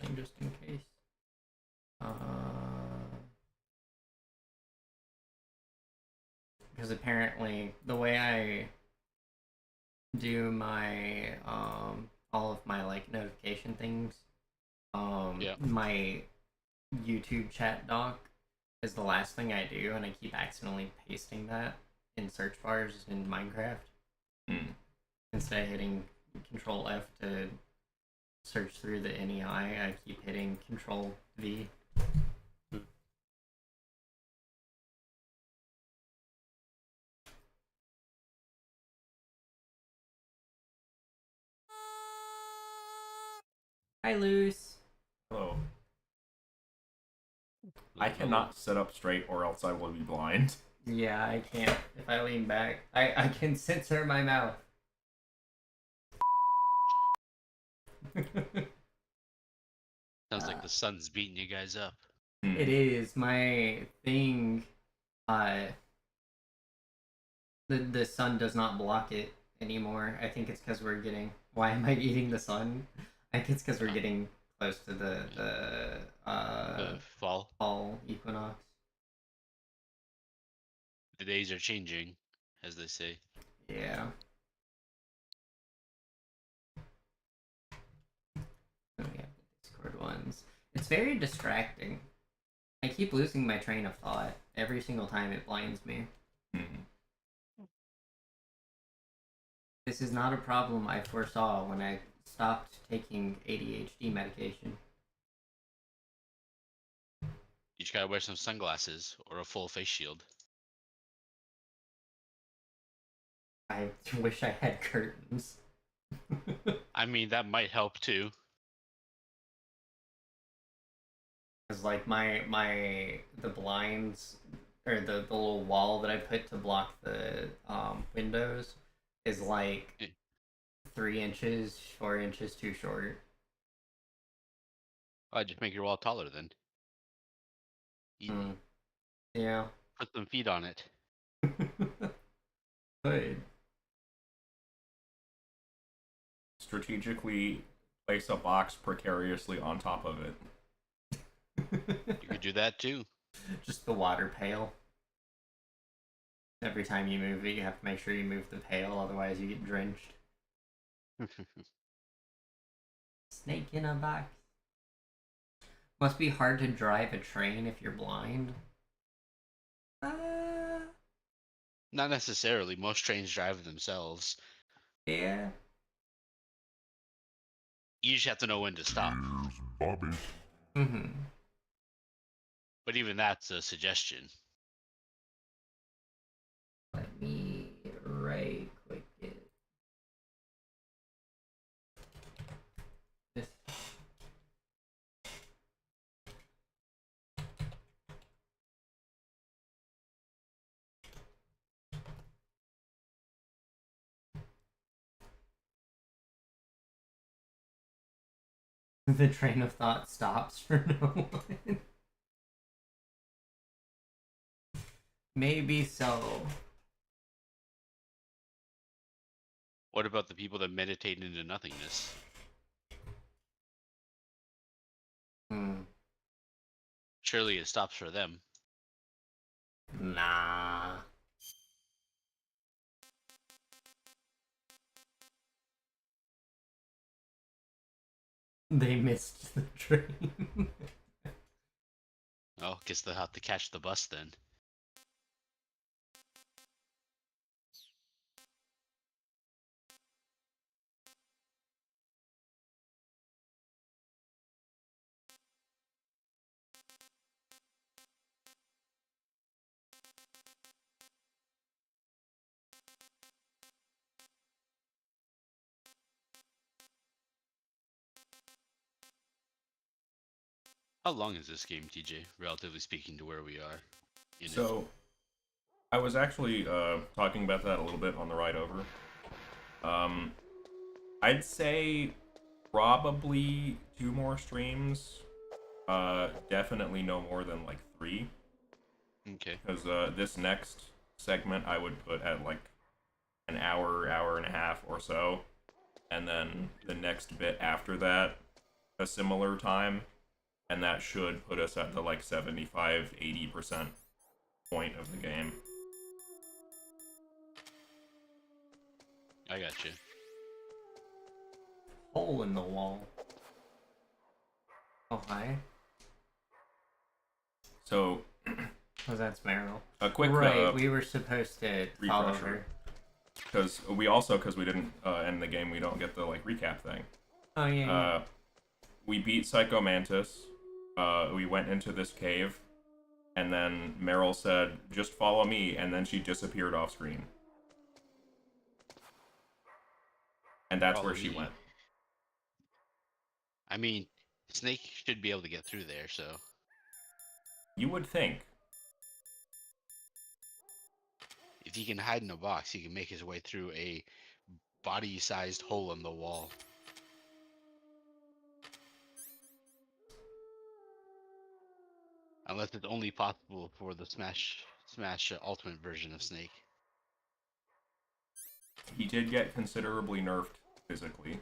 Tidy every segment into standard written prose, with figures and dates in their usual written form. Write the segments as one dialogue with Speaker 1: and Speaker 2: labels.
Speaker 1: something just in case. Because apparently the way I do my all of my like notification things,
Speaker 2: Yeah.
Speaker 1: my YouTube chat doc is the last thing I do, and I keep accidentally pasting that in search bars in Minecraft instead of hitting Control F to search through the NEI. I keep hitting Control V. Hi, Luce.
Speaker 3: Hello. I cannot sit up straight or else I will be blind.
Speaker 1: Yeah, I can't. If I lean back, I can censor my mouth.
Speaker 2: Sounds like the sun's beating you guys up.
Speaker 1: It is my thing. Uh, the sun does not block it anymore. I think it's because we're getting. Why am I eating the sun? I think it's because we're getting close to the
Speaker 2: fall
Speaker 1: equinox.
Speaker 2: The days are changing, as they say.
Speaker 1: Yeah. Oh yeah, the Discord ones. It's very distracting. I keep losing my train of thought every single time it blinds me. This is not a problem I foresaw when I stopped taking ADHD medication.
Speaker 2: You just gotta wear some sunglasses or a full face shield.
Speaker 1: I wish I had curtains.
Speaker 2: I mean, that might help too.
Speaker 1: Cause like the blinds or the little wall that I put to block the windows is like 3 inches, 4 inches too short.
Speaker 2: I'd just make your wall taller then. Easy.
Speaker 1: Yeah.
Speaker 2: Put some feet on it.
Speaker 1: Good.
Speaker 3: Strategically place a box precariously on top of it.
Speaker 2: You could do that too.
Speaker 1: Just the water pail. Every time you move it, you have to make sure you move the pail, otherwise you get drenched. Snake in a box. Must be hard to drive a train if you're blind.
Speaker 2: Not necessarily. Most trains drive themselves.
Speaker 1: Yeah.
Speaker 2: You just have to know when to stop.
Speaker 3: Bobby.
Speaker 2: But even that's a suggestion.
Speaker 1: Let me right click it. This. The train of thought stops for no one. Maybe so.
Speaker 2: What about the people that meditate into nothingness? Surely it stops for them.
Speaker 1: Nah. They missed the train.
Speaker 2: Oh, guess they'll have to catch the bus then. How long is this game, TJ, relatively speaking to where we are?
Speaker 3: So, I was actually talking about that a little bit on the ride over. I'd say probably 2 more streams. Definitely no more than like 3.
Speaker 2: Okay.
Speaker 3: Because this next segment I would put at like an hour, hour and a half or so. And then the next bit after that a similar time, and that should put us at the like 75-80% point of the game.
Speaker 2: I got you.
Speaker 1: Hole in the wall. Oh, hi.
Speaker 3: So,
Speaker 1: Oh, that's Meryl.
Speaker 3: a quick
Speaker 1: Right, we were supposed to follow
Speaker 3: refresher.
Speaker 1: her.
Speaker 3: Because we didn't end the game, we don't get the like recap thing.
Speaker 1: Oh, yeah.
Speaker 3: We beat Psycho Mantis. We went into this cave, and then Meryl said, "Just follow me," and then she disappeared off screen. And that's
Speaker 2: Follow
Speaker 3: where she
Speaker 2: me.
Speaker 3: went.
Speaker 2: I mean, Snake should be able to get through there, so.
Speaker 3: You would think.
Speaker 2: If he can hide in a box, he can make his way through a body-sized hole in the wall. Unless it's only possible for the Smash Ultimate version of Snake.
Speaker 3: He did get considerably nerfed physically.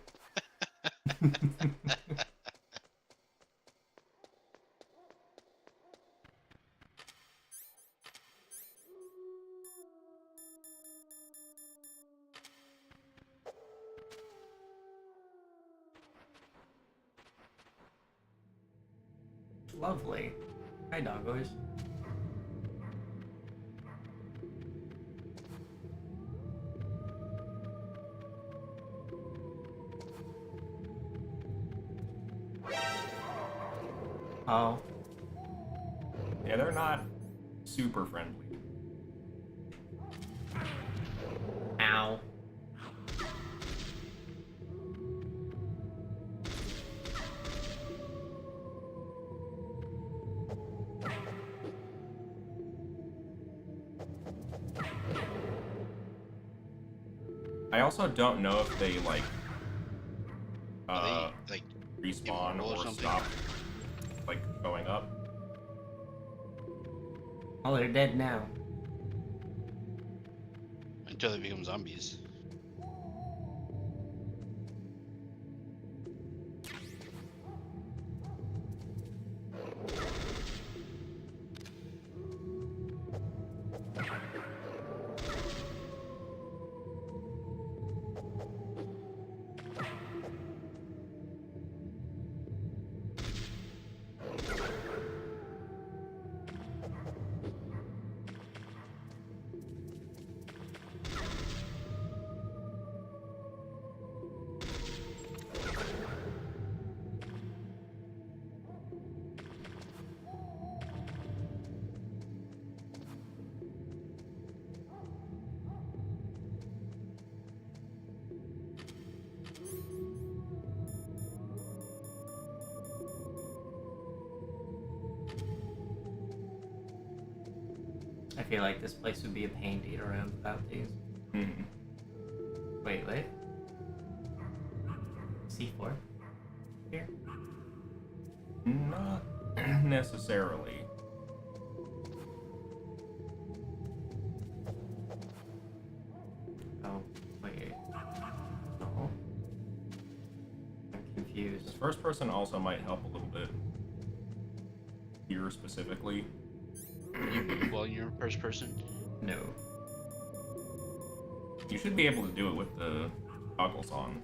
Speaker 1: Lovely. Hi, doggos. Oh.
Speaker 3: Yeah, they're not super friendly.
Speaker 1: Ow.
Speaker 3: I also don't know if they like
Speaker 2: Are they, like,
Speaker 3: respawn
Speaker 2: immortal or
Speaker 3: or
Speaker 2: something?
Speaker 3: stop like showing up.
Speaker 1: Oh, they're dead now.
Speaker 2: until they become zombies.
Speaker 1: I feel like this place would be a pain to get around without these.
Speaker 3: Hmm.
Speaker 1: Wait. C4? Here?
Speaker 3: Not necessarily.
Speaker 1: Oh, wait. No. I'm confused.
Speaker 3: This first person also might help a little bit. Here specifically.
Speaker 2: You move while you're first person.
Speaker 1: No.
Speaker 3: You should be able to do it with the goggles on.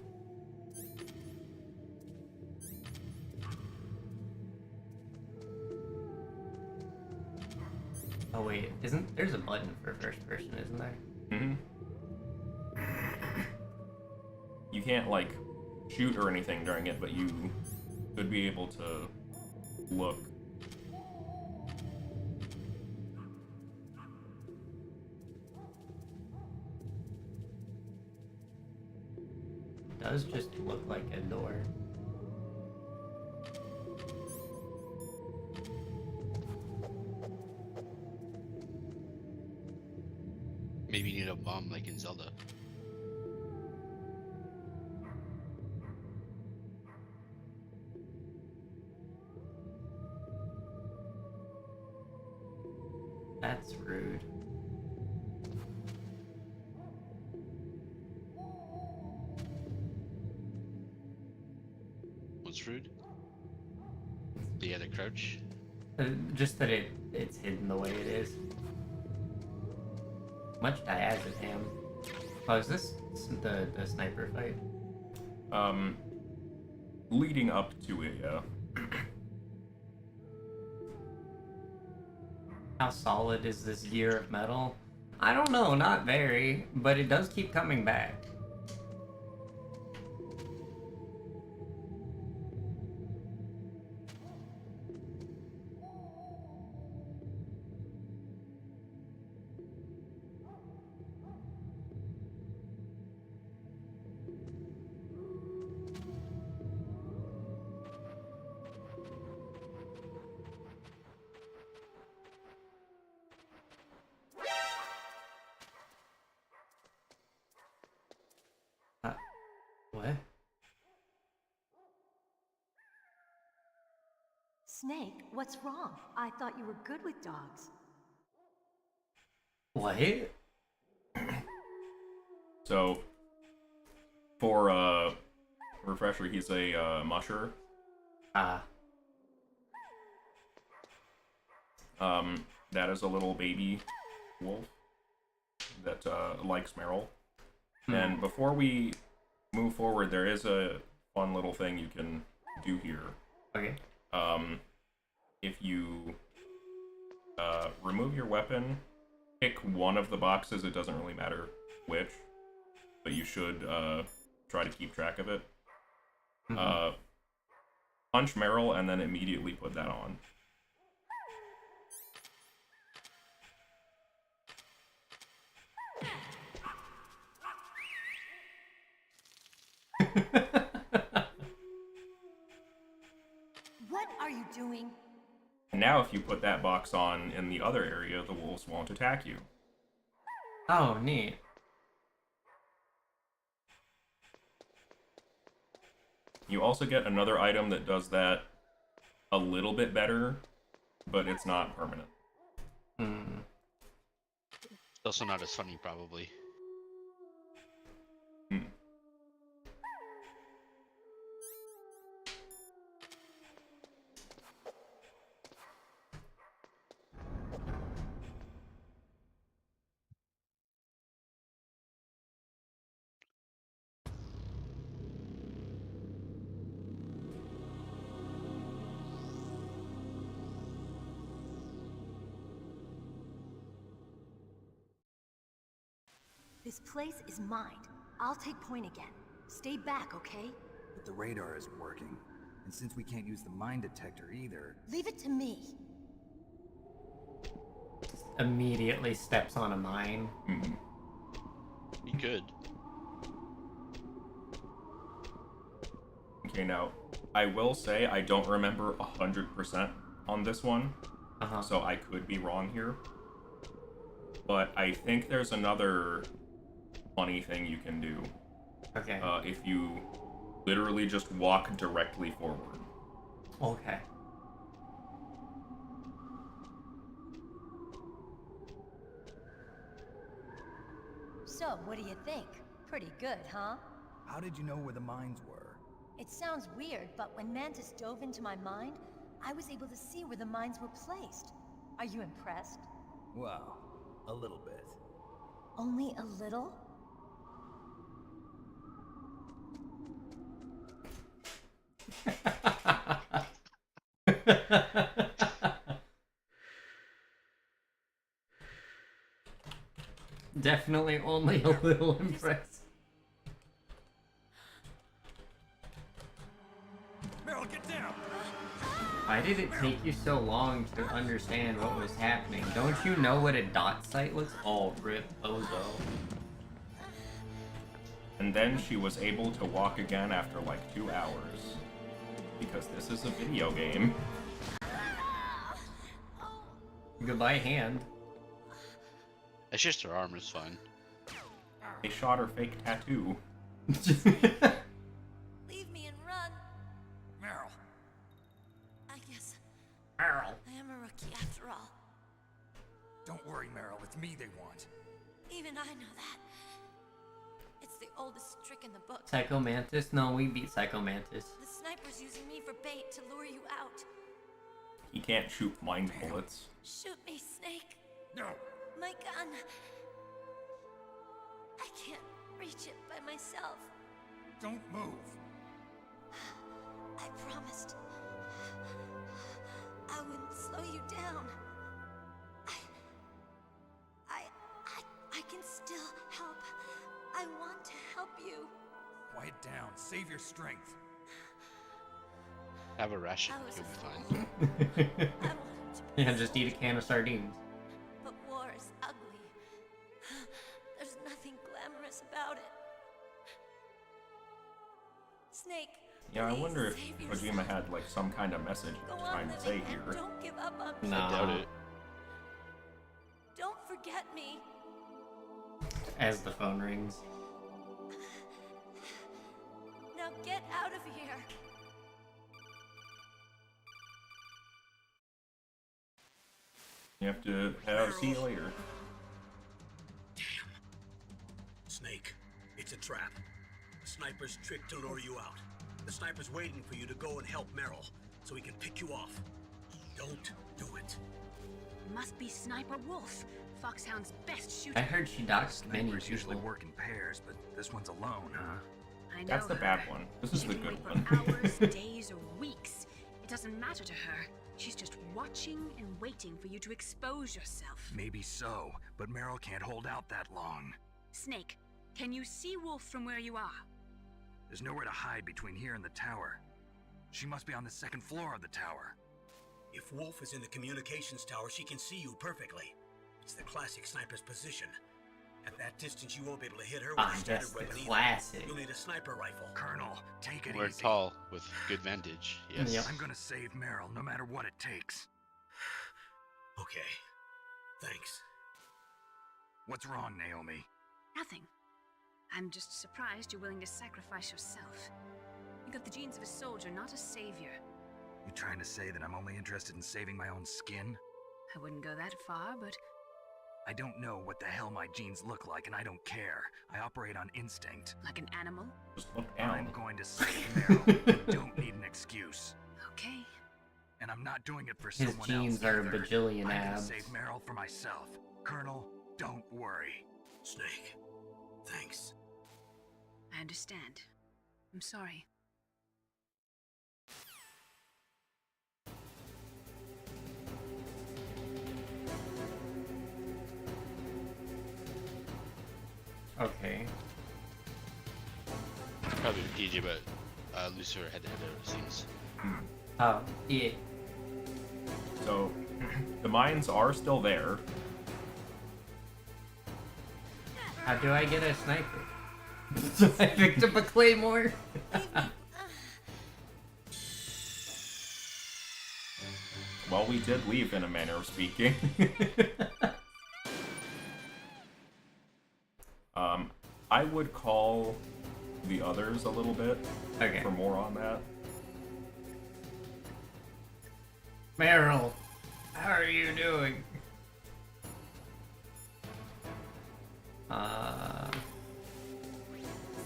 Speaker 1: Oh wait, there's a button for first person, isn't there?
Speaker 3: Mm-hmm. You can't, like, shoot or anything during it, but you could be able to look.
Speaker 1: It does just look like a door.
Speaker 2: Maybe you need a bomb like in Zelda.
Speaker 1: That's rude.
Speaker 2: What's rude? Yeah, the crouch.
Speaker 1: Just that it's hidden the way it is. Much diazepam. Oh, is this the sniper fight?
Speaker 3: Leading up to it, yeah.
Speaker 1: How solid is this gear of metal? I don't know, not very, but it does keep coming back. What?
Speaker 4: Snake, what's wrong? I thought you were good with dogs.
Speaker 1: What?
Speaker 3: So, for refresher, he's a musher.
Speaker 1: Ah.
Speaker 3: That is a little baby wolf that likes Meryl. And before we move forward, there is a fun little thing you can do here.
Speaker 1: Okay.
Speaker 3: If you remove your weapon, pick one of the boxes, it doesn't really matter which, but you should try to keep track of it. Punch Meryl and then immediately put that on.
Speaker 4: What are you doing?
Speaker 3: And now if you put that box on in the other area, the wolves won't attack you.
Speaker 1: Oh, neat.
Speaker 3: You also get another item that does that a little bit better, but it's not permanent.
Speaker 2: It's also not as funny, probably.
Speaker 4: This place is mine. I'll take point again. Stay back, okay?
Speaker 5: But the radar isn't working. And since we can't use the mine detector either...
Speaker 4: Leave it to me.
Speaker 1: Immediately steps on a mine.
Speaker 2: You could.
Speaker 3: Okay, now, I will say I don't remember 100% on this one, so I could be wrong here. But I think there's another funny thing you can do.
Speaker 1: Okay.
Speaker 3: If you literally just walk directly forward.
Speaker 1: Okay.
Speaker 4: So, what do you think? Pretty good, huh?
Speaker 5: How did you know where the mines were?
Speaker 4: It sounds weird, but when Mantis dove into my mind, I was able to see where the mines were placed. Are you impressed?
Speaker 5: Well, a little bit.
Speaker 4: Only a little?
Speaker 1: Definitely only a little impressed.
Speaker 5: Meryl, get down!
Speaker 1: Why did it take you so long to understand what was happening? Don't you know what a dot site looks? Oh, rip Bozo.
Speaker 3: And then she was able to walk again after like 2 hours. Because this is a video game.
Speaker 1: Goodbye, hand.
Speaker 2: It's just her arm is fine.
Speaker 3: They shot her fake tattoo.
Speaker 4: Leave me and run.
Speaker 5: Meryl!
Speaker 4: I guess
Speaker 1: Meryl.
Speaker 4: I am a rookie after all.
Speaker 5: Don't worry, Meryl. It's me they want.
Speaker 4: Even I know that. It's the oldest trick in the book.
Speaker 1: Psycho Mantis? No, we beat Psycho Mantis.
Speaker 4: The sniper's using me for bait to lure you out.
Speaker 3: He can't shoot mind bullets.
Speaker 4: Shoot me, Snake.
Speaker 5: No!
Speaker 4: My gun. I can't reach it by myself.
Speaker 5: Don't move!
Speaker 4: I promised. I wouldn't slow you down. I can still help. I want to help you.
Speaker 5: Quiet down. Save your strength.
Speaker 2: Have a ration.
Speaker 4: I was
Speaker 2: You'll
Speaker 4: a
Speaker 2: be fine.
Speaker 4: I wanted to be
Speaker 1: Yeah, just eat a can of sardines.
Speaker 4: But war is ugly. There's nothing glamorous about it. Snake.
Speaker 3: Yeah, I
Speaker 4: please
Speaker 3: wonder if
Speaker 4: save
Speaker 3: Kojima
Speaker 4: yourself.
Speaker 3: had like some kind of message he
Speaker 4: Go
Speaker 3: was
Speaker 4: on
Speaker 3: trying to say
Speaker 4: living and
Speaker 3: here.
Speaker 4: don't give up on me.
Speaker 1: Nah.
Speaker 2: I doubt it.
Speaker 4: Don't forget me.
Speaker 1: As the phone rings.
Speaker 4: Now get out of here.
Speaker 3: You have to have see you later.
Speaker 6: Snake, it's a trap. The sniper's trick to lure you out. The sniper's waiting for you to go and help Meryl, so he can pick you off. Don't do it.
Speaker 7: Must be Sniper Wolf, Foxhound's best shooter.
Speaker 1: I heard she docks many
Speaker 5: Snipers usually
Speaker 1: people.
Speaker 5: work in pairs, but this one's alone, huh?
Speaker 7: I know
Speaker 3: That's the
Speaker 7: her.
Speaker 3: bad one. This is
Speaker 7: She
Speaker 3: the
Speaker 7: can
Speaker 3: good
Speaker 7: wait
Speaker 3: one.
Speaker 7: for hours, days, or weeks. It doesn't matter to her. She's just watching and waiting for you to expose yourself.
Speaker 5: Maybe so, but Meryl can't hold out that long.
Speaker 7: Snake, can you see Wolf from where you are?
Speaker 5: There's nowhere to hide between here and the tower. She must be on the second floor of the tower.
Speaker 6: If Wolf is in the communications tower, she can see you perfectly. It's the classic sniper's position. At that distance, you won't be able to hit her with
Speaker 1: Ah,
Speaker 6: a standard
Speaker 1: yes, the
Speaker 6: weapon either.
Speaker 1: classic.
Speaker 6: You'll need a sniper rifle.
Speaker 5: Colonel, take it
Speaker 2: We're
Speaker 5: easy.
Speaker 2: tall with good vantage. Yes.
Speaker 1: Yep.
Speaker 5: I'm gonna save Meryl, no matter what it takes.
Speaker 6: Okay. Thanks.
Speaker 5: What's wrong, Naomi?
Speaker 7: Nothing. I'm just surprised you're willing to sacrifice yourself. You got the genes of a soldier, not a savior.
Speaker 5: You trying to say that I'm only interested in saving my own skin?
Speaker 7: I wouldn't go that far, but
Speaker 5: I don't know what the hell my genes look like, and I don't care. I operate on instinct.
Speaker 7: like an animal?
Speaker 3: Just look
Speaker 5: I'm
Speaker 3: down.
Speaker 5: going to save Meryl. I don't need an excuse.
Speaker 7: Okay.
Speaker 5: And I'm not doing it for
Speaker 1: His
Speaker 5: someone
Speaker 1: genes
Speaker 5: else
Speaker 1: are a
Speaker 5: either.
Speaker 1: bajillion
Speaker 5: I'm gonna
Speaker 1: abs.
Speaker 5: save Meryl for myself. Colonel, don't worry.
Speaker 6: Snake. Thanks.
Speaker 7: I understand. I'm sorry.
Speaker 1: Okay.
Speaker 2: Probably PJ, but Lucifer had scenes.
Speaker 1: Oh, yeah.
Speaker 3: So the mines are still there.
Speaker 1: How do I get a sniper? I picked up a claymore.
Speaker 3: Well, we did leave in a manner of speaking. I would call the others a little bit
Speaker 1: Okay.
Speaker 3: for more on that.
Speaker 1: Meryl, how are you doing?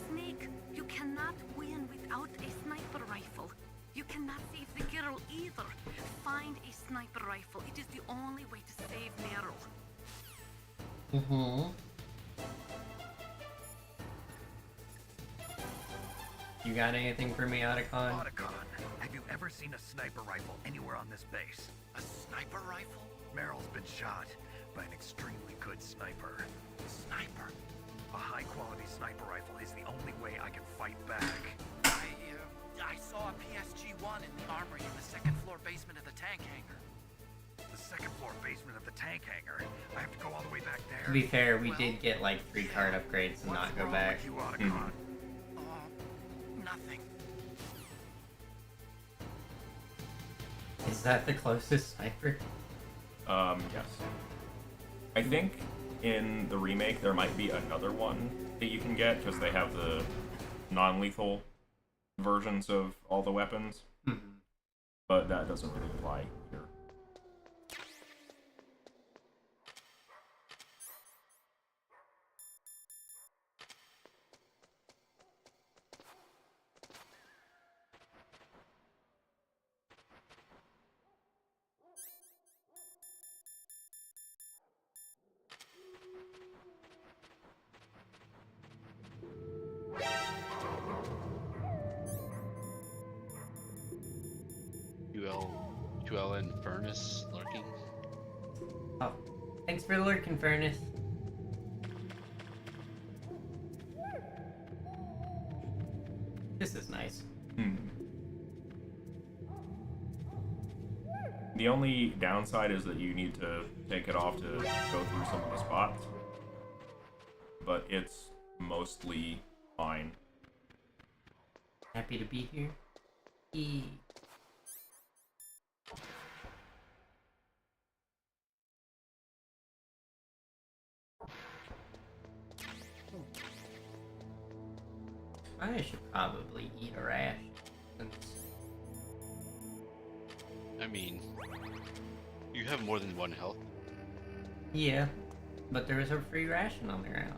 Speaker 7: Snake, you cannot win without a sniper rifle. You cannot save the girl either. Find a sniper rifle. It is the only way to save Meryl.
Speaker 1: Mm-hmm. You got anything for me, Otacon?
Speaker 5: Otacon, have you ever seen a sniper rifle anywhere on this base?
Speaker 6: A sniper rifle?
Speaker 5: Meryl's been shot by an extremely good sniper.
Speaker 6: Sniper?
Speaker 5: A high-quality sniper rifle is the only way I can fight back.
Speaker 8: I saw a PSG-1 in the armory in the second floor basement of the tank hangar.
Speaker 5: The second floor basement of the tank hangar. I have to go all the way back there.
Speaker 1: To be fair, we did get like 3 card upgrades and
Speaker 5: What's
Speaker 1: not go
Speaker 5: wrong
Speaker 1: back.
Speaker 5: with you, Otacon?
Speaker 8: Nothing.
Speaker 1: Is that the closest sniper?
Speaker 3: Yes. I think in the remake there might be another one that you can get, because they have the non-lethal versions of all the weapons.
Speaker 1: Mhm.
Speaker 3: But that doesn't really apply here.
Speaker 2: QLN Furnace lurking.
Speaker 1: Oh, thanks for lurking, Furnace. This is nice.
Speaker 3: The only downside is that you need to take it off to go through some of the spots. But it's mostly fine.
Speaker 1: Happy to be here. E. I should probably eat a rash. Since...
Speaker 2: I mean, you have more than one health.
Speaker 1: Yeah, but there is a free ration on the ground.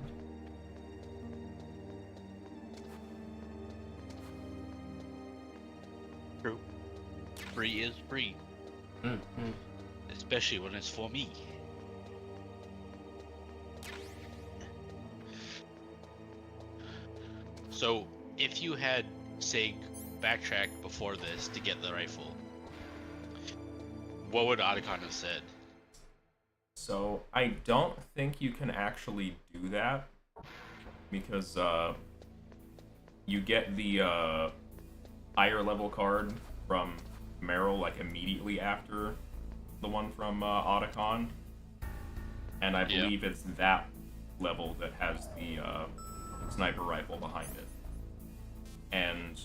Speaker 2: True. Free is free.
Speaker 1: Mm-hmm.
Speaker 2: Especially when it's for me. So, if you had, say, backtracked before this to get the rifle, what would Otacon have said?
Speaker 3: So I don't think you can actually do that because you get the higher level card from Meryl like immediately after the one from Otacon, and I believe it's that level that has the sniper rifle behind it. And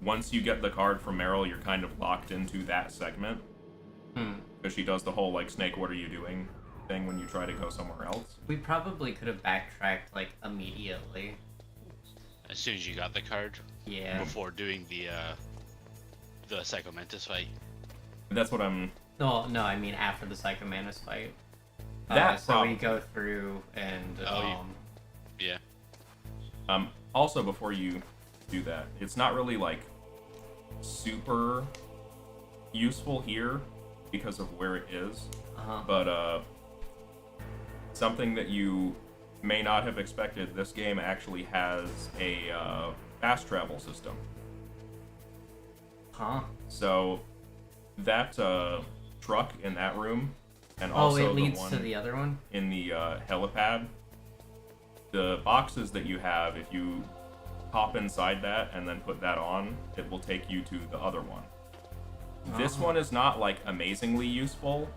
Speaker 3: once you get the card from Meryl, you're kind of locked into that segment. Because she does the whole, like, Snake, what are you doing thing when you try to go somewhere else.
Speaker 1: We probably could have backtracked, like, immediately.
Speaker 2: As soon as you got the card?
Speaker 1: Yeah.
Speaker 2: Before doing the Psycho Mantis fight?
Speaker 3: That's what I'm...
Speaker 1: No, I mean after the Psycho Mantis fight.
Speaker 3: That
Speaker 1: so we go through and,
Speaker 2: yeah.
Speaker 3: Also, before you do that, it's not really, like, super useful here because of where it is. But, something that you may not have expected, this game actually has a fast travel system. So, that truck in that room, and also
Speaker 1: it leads
Speaker 3: the one
Speaker 1: to the other one?
Speaker 3: in the helipad, the boxes that you have, if you hop inside that and then put that on, it will take you to the other one. This one is not, like, amazingly useful,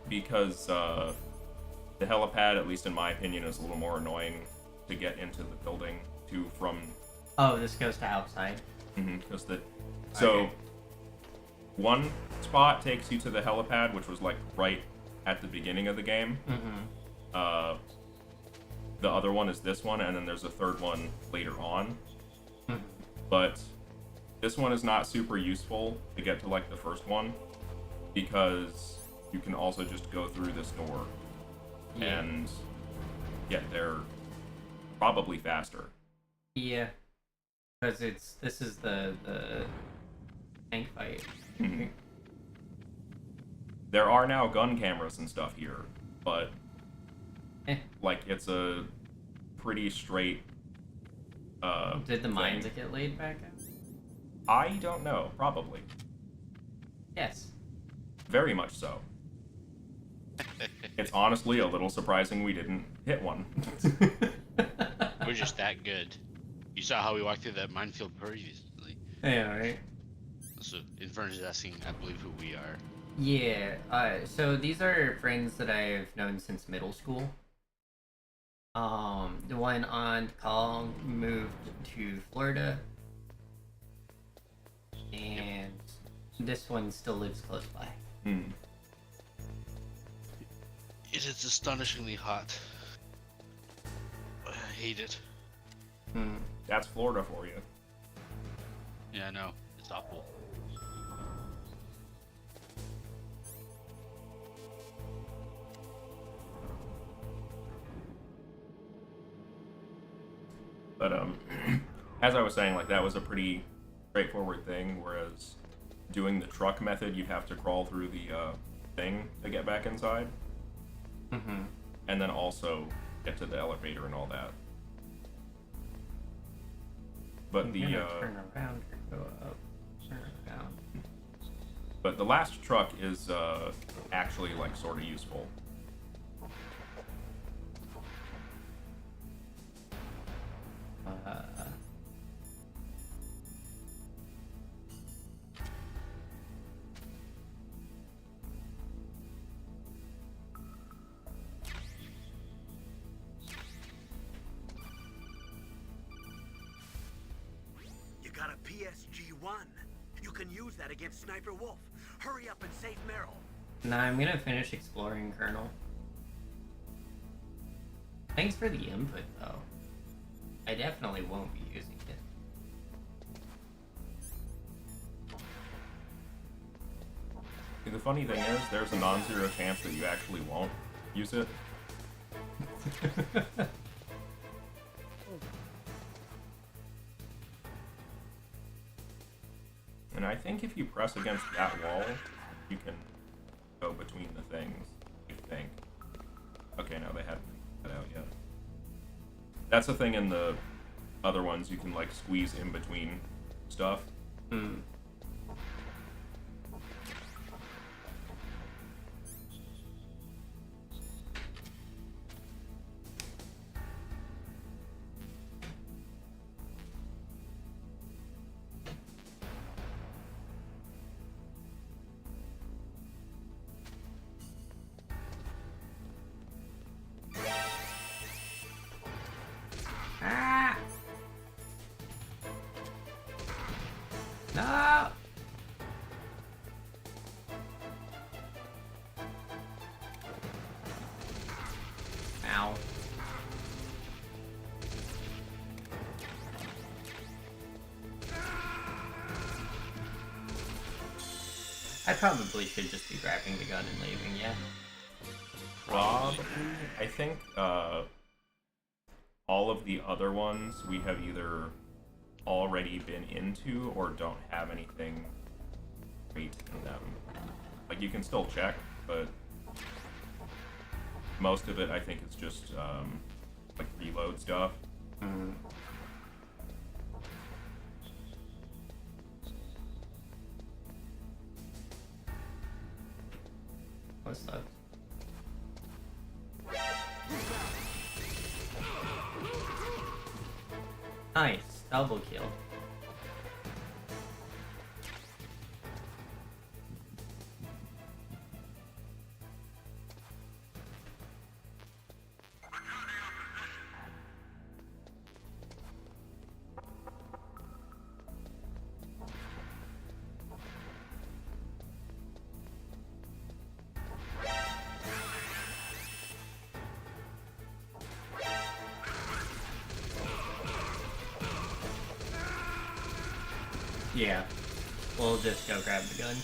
Speaker 3: because the helipad, at least in my opinion, is a little more annoying to get into the building from...
Speaker 1: Oh, this goes to outside?
Speaker 3: Because So, one spot takes you to the helipad, which was, like, right at the beginning of the game. The other one is this one, and then there's a third one later on. But this one is not super useful to get to, like, the first one, because you can also just go through this door and get there probably faster.
Speaker 1: Yeah, because this is the tank fight.
Speaker 3: There are now gun cameras and stuff here, but like, it's a pretty straight
Speaker 1: Did the
Speaker 3: thing.
Speaker 1: mines get laid back out?
Speaker 3: I don't know, probably.
Speaker 1: Yes.
Speaker 3: Very much so. It's honestly a little surprising we didn't hit one.
Speaker 2: We're just that good. You saw how we walked through that minefield previously.
Speaker 1: Yeah, right?
Speaker 2: So Infernus is asking, I believe, who we are.
Speaker 1: Yeah, so these are friends that I've known since middle school. The one on call moved to Florida. And this one still lives close by.
Speaker 2: It is astonishingly hot. I hate it.
Speaker 3: That's Florida for you.
Speaker 2: Yeah, I know. It's awful.
Speaker 3: But as I was saying, like, that was a pretty straightforward thing, whereas doing the truck method, you'd have to crawl through the thing to get back inside. And then also get to the elevator and all that. But
Speaker 1: I'm
Speaker 3: the
Speaker 1: gonna turn around or go up. Turn around.
Speaker 3: But the last truck is actually like sort of useful.
Speaker 6: You got a PSG-1. You can use that against Sniper Wolf. Hurry up and save Meryl.
Speaker 1: Nah, I'm gonna finish exploring Colonel. Thanks for the input, though. I definitely won't be using it.
Speaker 3: See, the funny thing is, there's a non-zero chance that you actually won't use it. And I think if you press against that wall, you can go between the things, I think. Okay, no, they haven't put that out yet. That's the thing in the other ones, you can like squeeze in between stuff.
Speaker 1: Hmm. Ah! No! Ow. I probably should just be grabbing the gun and leaving, yeah.
Speaker 3: Probably. I think all of the other ones we have either already been into or don't have anything great in them. Like, you can still check, but most of it I think is just like reload stuff.
Speaker 1: Mm. What's that? Nice, double kill. Yeah, we'll just go grab the gun.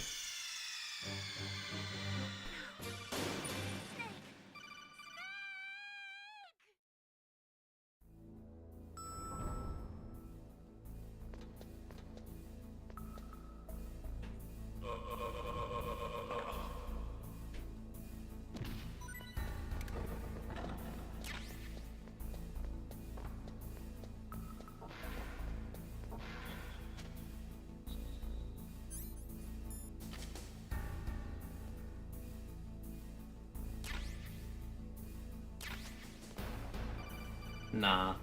Speaker 1: Nah.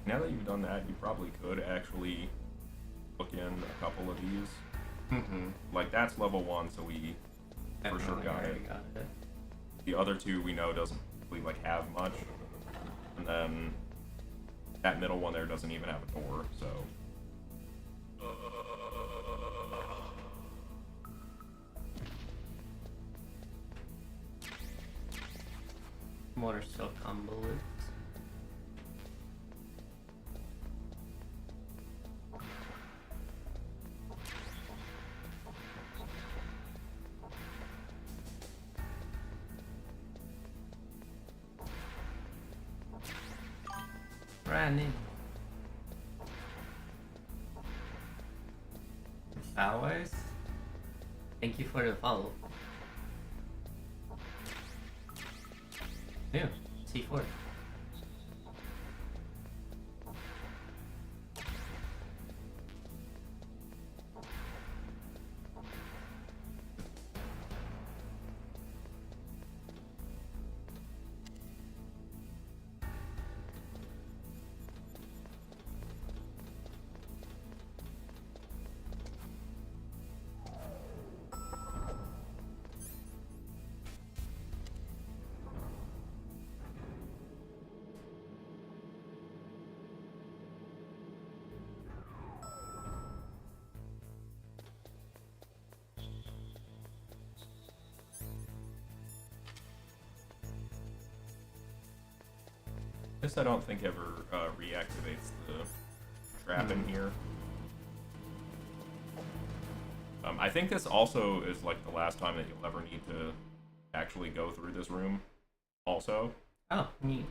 Speaker 3: Now that you've done that, you probably could actually book in a couple of these.
Speaker 1: Mm-hmm.
Speaker 3: Like, that's level 1, so we for sure got it. The other two we know doesn't really like have much, and then that middle one there doesn't even have a door, so
Speaker 1: Motor silk on bullets. Running. Always. Thank you for the follow. Yeah, C4.
Speaker 3: This I don't think ever reactivates the trap in here. I think this also is like the last time that you'll ever need to actually go through this room. Also.
Speaker 1: Oh, neat.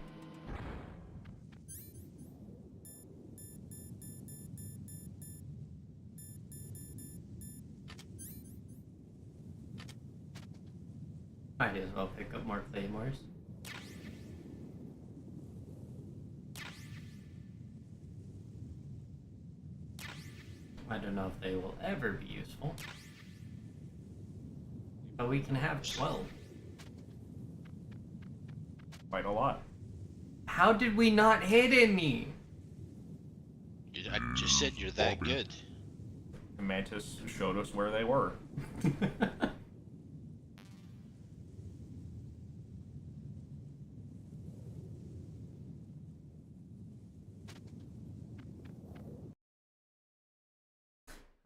Speaker 1: Might as well pick up more claymores. I don't know if they will ever be useful. But we can have 12.
Speaker 3: Quite a lot.
Speaker 1: How did we not hit any?
Speaker 2: I just said you're that good.
Speaker 3: Mantis showed us where they were.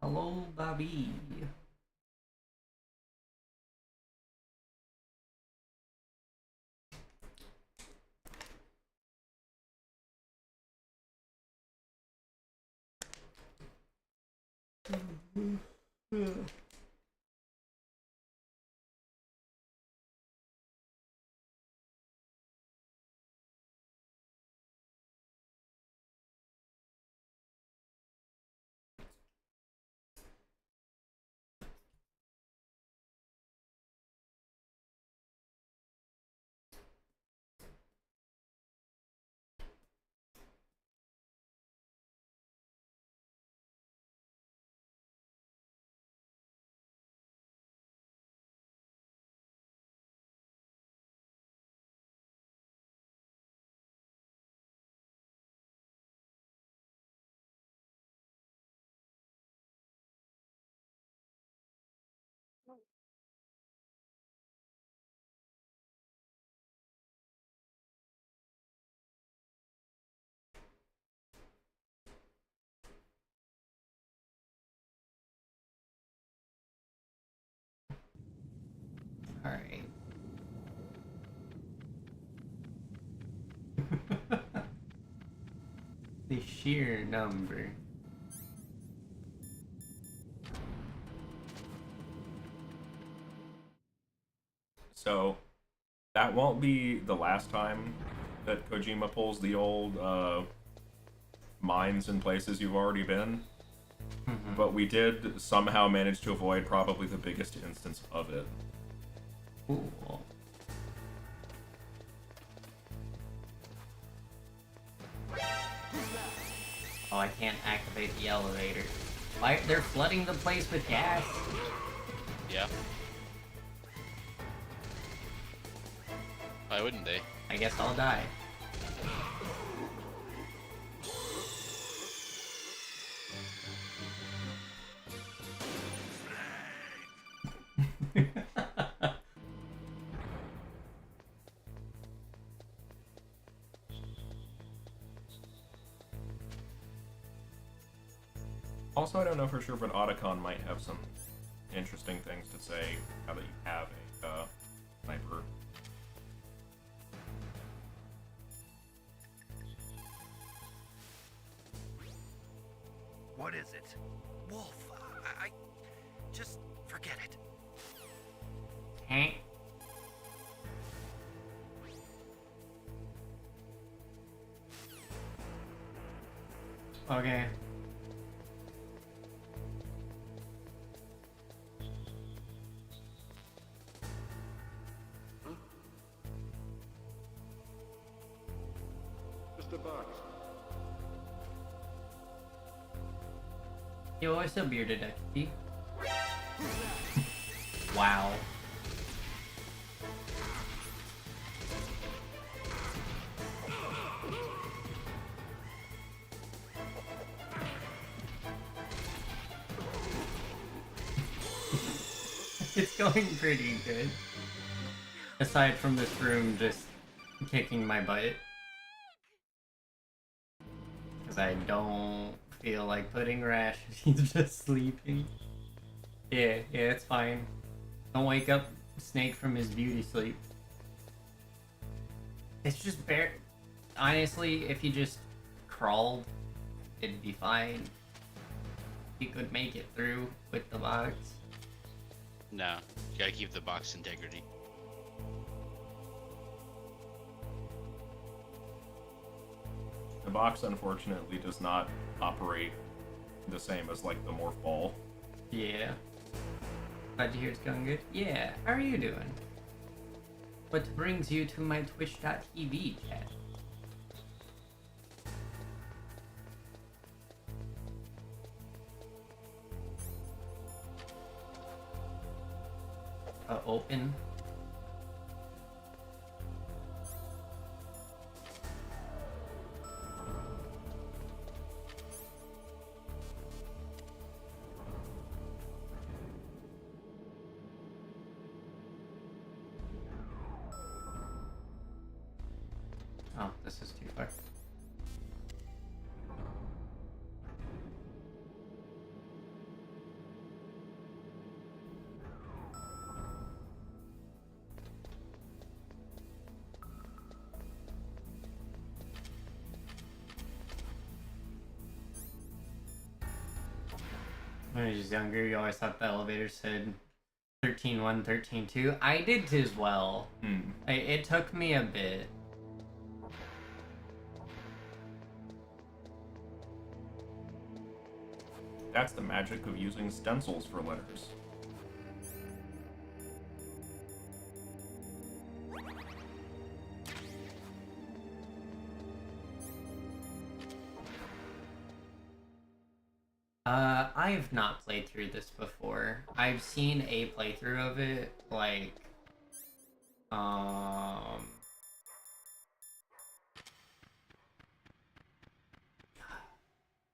Speaker 1: Hello, Bobby. Alright. The sheer number.
Speaker 3: So, that won't be the last time that Kojima pulls the old mines in places you've already been. But we did somehow manage to avoid probably the biggest instance of it.
Speaker 1: Cool. Oh, I can't activate the elevator. Why? They're flooding the place with gas.
Speaker 2: Yeah. Why wouldn't they?
Speaker 1: I guess I'll die.
Speaker 3: Also, I don't know for sure, but Otacon might have some interesting things to say now that you have a sniper.
Speaker 8: What is it? Wolf, I just forget it.
Speaker 1: Hey. Okay.
Speaker 9: the box.
Speaker 1: Yo, what's up, bearded XP? Wow. It's going pretty good. Aside from this room just kicking my butt. Because I don't feel like putting Rash if he's just sleeping. Yeah, it's fine. Don't wake up Snake from his beauty sleep. It's just bare. Honestly, if he just crawled, it'd be fine. He could make it through with the box.
Speaker 2: No, you gotta keep the box integrity.
Speaker 3: The box, unfortunately, does not operate the same as, like, the morph ball.
Speaker 1: Yeah. Glad to hear it's going good. Yeah, how are you doing? What brings you to my Twitch.tv chat? Open. Oh, this is too far. When I was younger, you always thought the elevator said 13-1, 13-2. I did too as well. It took me a bit.
Speaker 3: That's the magic of using stencils for letters.
Speaker 1: I've not played through this before. I've seen a playthrough of it, like,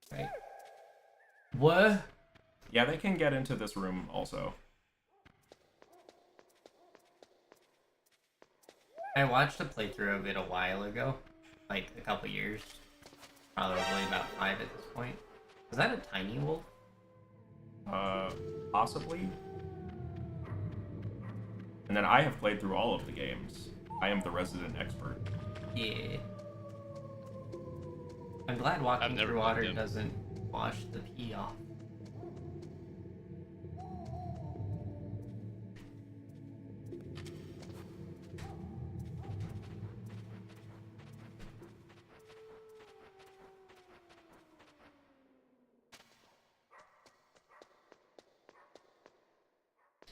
Speaker 1: right. What?
Speaker 3: Yeah, they can get into this room also.
Speaker 1: I watched a playthrough of it a while ago, like a couple years, probably about 5 at this point. Was that a tiny wolf?
Speaker 3: Possibly. And then I have played through all of the games. I am the resident expert.
Speaker 1: Yeah. I'm glad walking
Speaker 2: never
Speaker 1: through
Speaker 2: played
Speaker 1: water
Speaker 2: them.
Speaker 1: doesn't wash the pee off.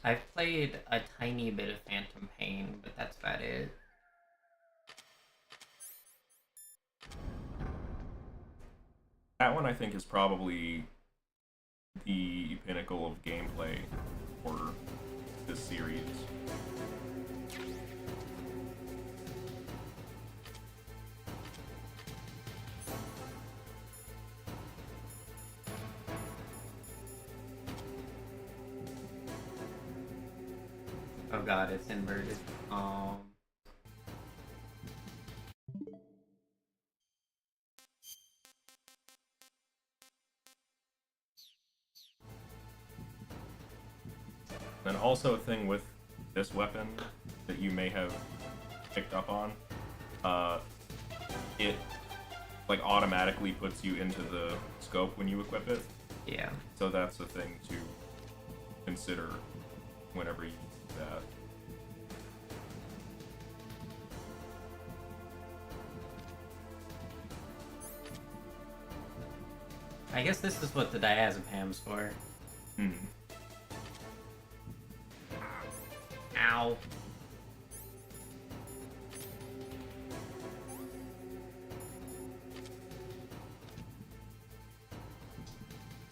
Speaker 1: I've played a tiny bit of Phantom Pain, but that's about it.
Speaker 3: That one, I think, is probably the pinnacle of gameplay for this series.
Speaker 1: Oh god, it's inverted.
Speaker 3: And also a thing with this weapon that you may have picked up on, it like automatically puts you into the scope when you equip it.
Speaker 1: Yeah.
Speaker 3: So that's a thing to consider whenever you do that.
Speaker 1: I guess this is what the diazepam's for. Ow.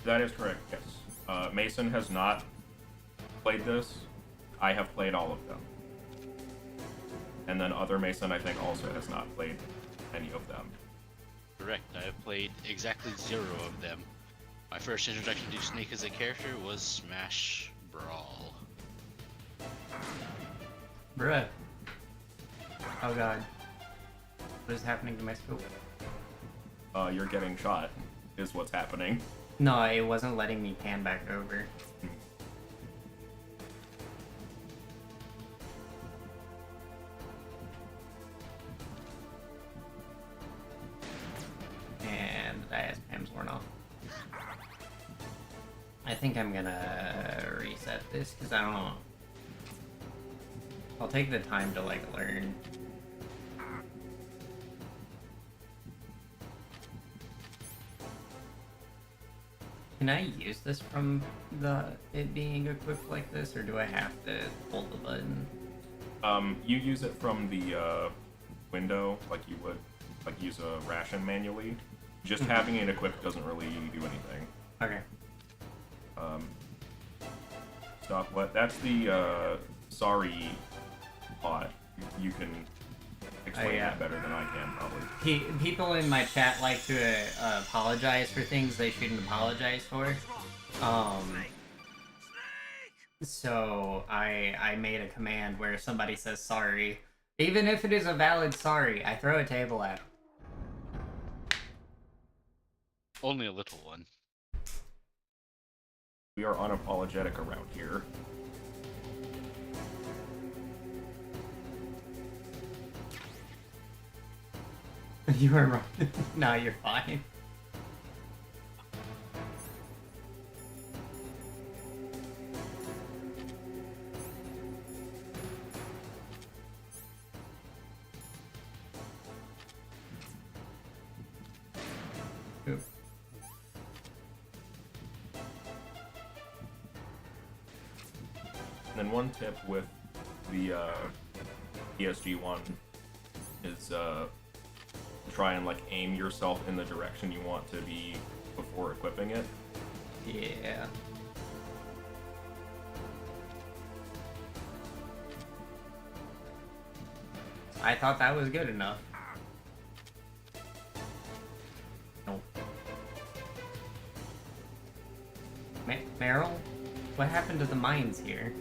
Speaker 3: That is correct, yes. Mason has not played this. I have played all of them. And then other Mason, I think, also has not played any of them.
Speaker 2: Correct. I have played exactly 0 of them. My first introduction to Snake as a character was Smash Brawl.
Speaker 1: Bruh. Oh god. What is happening to my scope?
Speaker 3: You're getting shot, is what's happening.
Speaker 1: No, it wasn't letting me pan back over. And the diazepam's worn off. I think I'm gonna reset this because I don't. I'll take the time to like learn. Can I use this from it being equipped like this, or do I have to hold the button?
Speaker 3: You use it from the window, like you would use a ration manually. Just having it equipped doesn't really do anything.
Speaker 1: Okay.
Speaker 3: Stop what? That's the sorry bot. You can explain
Speaker 1: yeah.
Speaker 3: that better than I can, probably.
Speaker 1: People in my chat like to apologize for things they shouldn't apologize for. So I made a command where somebody says sorry, even if it is a valid sorry, I throw a table at them.
Speaker 2: Only a little one.
Speaker 3: We are unapologetic around here.
Speaker 1: You were wrong. No, you're fine. Oop.
Speaker 3: And then one tip with the PSG-1 is try and like aim yourself in the direction you want to be before equipping it.
Speaker 1: Yeah. I thought that was good enough. Nope. Meryl? What happened to the mines here?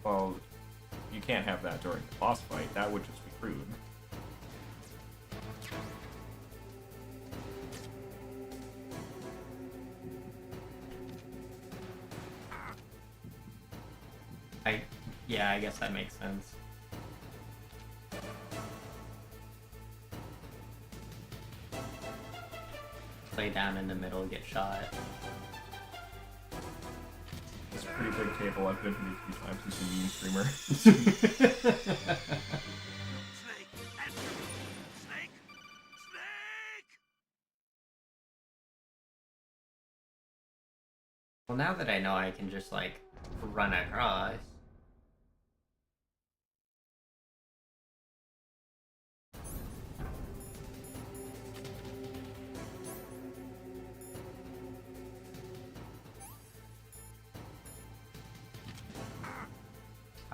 Speaker 3: Well, you can't have that during the boss fight. That would just be crude.
Speaker 1: Yeah, I guess that makes sense. Play down in the middle, get shot.
Speaker 3: It's a pretty big table. I've been here 3 times. He's a mean streamer.
Speaker 6: Snake! Answer me! Snake! Snake!
Speaker 1: Well, now that I know I can just, like, run across.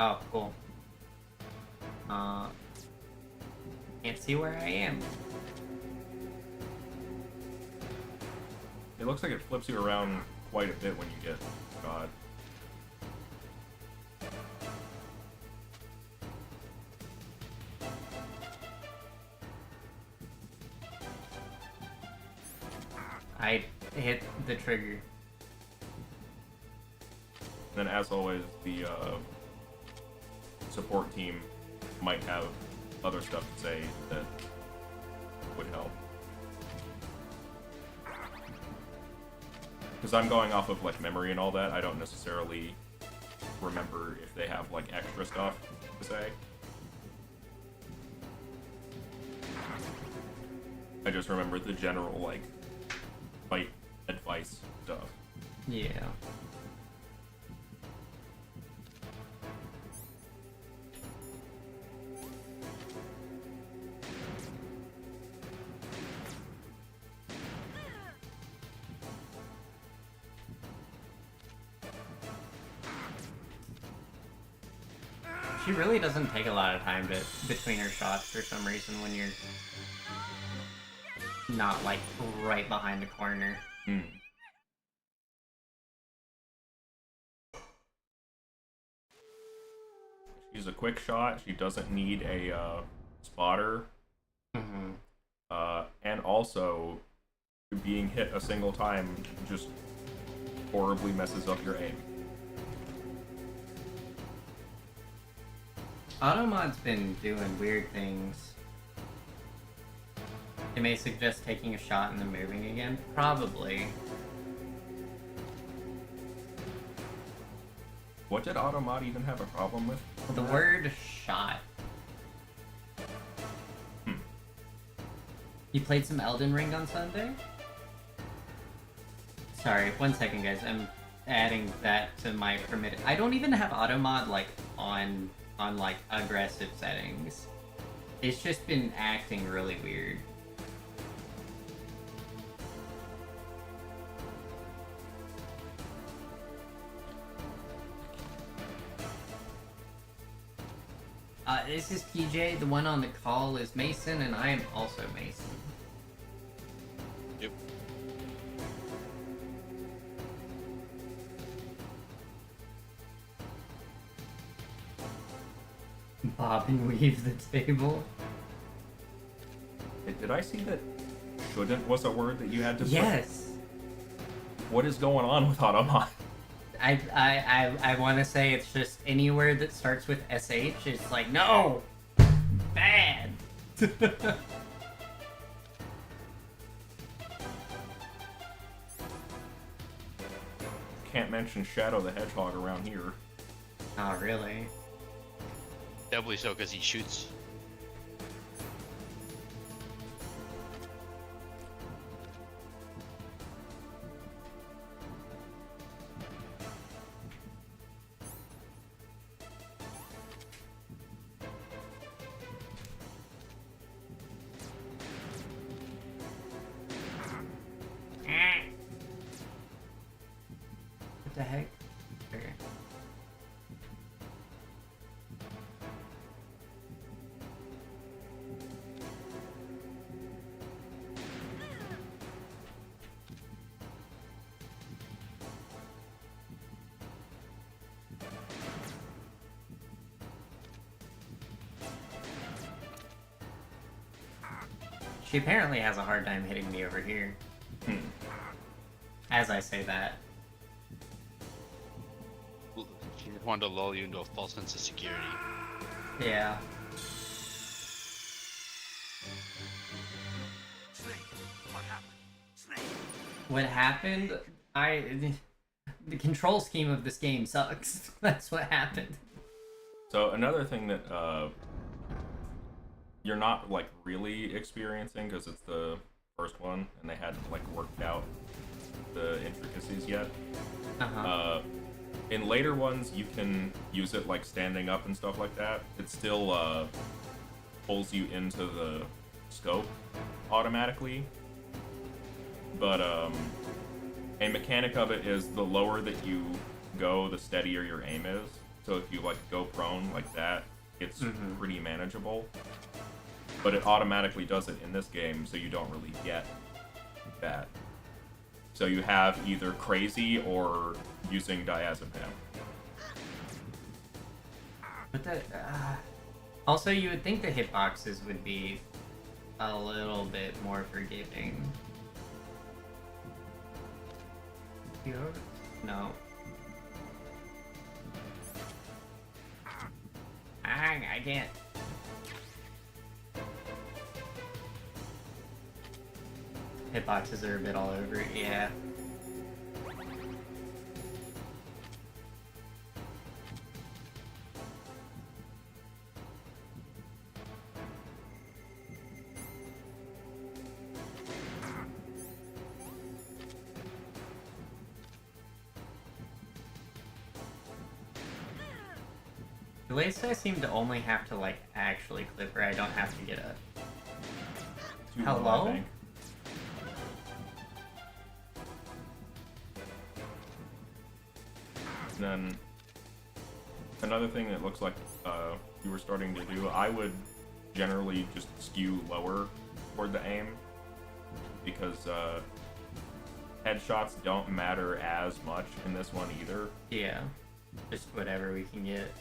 Speaker 1: Oh, cool. Can't see where I am.
Speaker 3: It looks like it flips you around quite a bit when you get shot.
Speaker 1: I hit the trigger.
Speaker 3: Then, as always, the support team might have other stuff to say that would help. Because I'm going off of like memory and all that, I don't necessarily remember if they have like extra stuff to say. I just remember the general like fight advice stuff.
Speaker 1: Yeah. She really doesn't take a lot of time between her shots for some reason when you're not like right behind the corner.
Speaker 3: Hmm. She's a quick shot. She doesn't need a spotter.
Speaker 1: Mm-hmm.
Speaker 3: And also, being hit a single time just horribly messes up your aim.
Speaker 1: Automod's been doing weird things. It may suggest taking a shot and then moving again. Probably.
Speaker 3: What did Automod even have a problem with?
Speaker 1: The word shot. You played some Elden Ring on Sunday? Sorry, 1 second guys, I'm adding that to my permitted. I don't even have Automod like on like aggressive settings. It's just been acting really weird. This is TJ, the one on the call is Mason, and I am also Mason.
Speaker 2: Yep.
Speaker 1: Bob and weave the table.
Speaker 3: Did I see that shouldn't was a word that you had to put?
Speaker 1: Yes!
Speaker 3: What is going on with Automod?
Speaker 1: I want to say it's just any word that starts with SH. It's like, no! Bad!
Speaker 3: Can't mention Shadow the Hedgehog around here.
Speaker 1: Not really.
Speaker 2: Doubly so because he shoots.
Speaker 1: What the heck? Okay. She apparently has a hard time hitting me over here. As I say that.
Speaker 2: She just wanted to lull you into a false sense of security.
Speaker 1: Yeah.
Speaker 6: Snake, what happened? Snake!
Speaker 1: What happened? The control scheme of this game sucks. That's what happened.
Speaker 3: So another thing that you're not like really experiencing because it's the first one and they hadn't like worked out the intricacies yet. In later ones, you can use it like standing up and stuff like that. It still pulls you into the scope automatically. But a mechanic of it is the lower that you go, the steadier your aim is. So if you like go prone like that, it's pretty manageable. But it automatically does it in this game, so you don't really get that. So you have either crazy or using diazepam.
Speaker 1: But that. Also, you would think the hitboxes would be a little bit more forgiving. No. I can't. Hitboxes are a bit all over it, yeah. At least I seem to only have to, like, actually clip her. I don't have to get a...
Speaker 3: Too
Speaker 1: Hello?
Speaker 3: low, I think. And then another thing that looks like you were starting to do, I would generally just skew lower toward the aim, because headshots don't matter as much in this one either.
Speaker 1: Yeah. Just whatever we can get.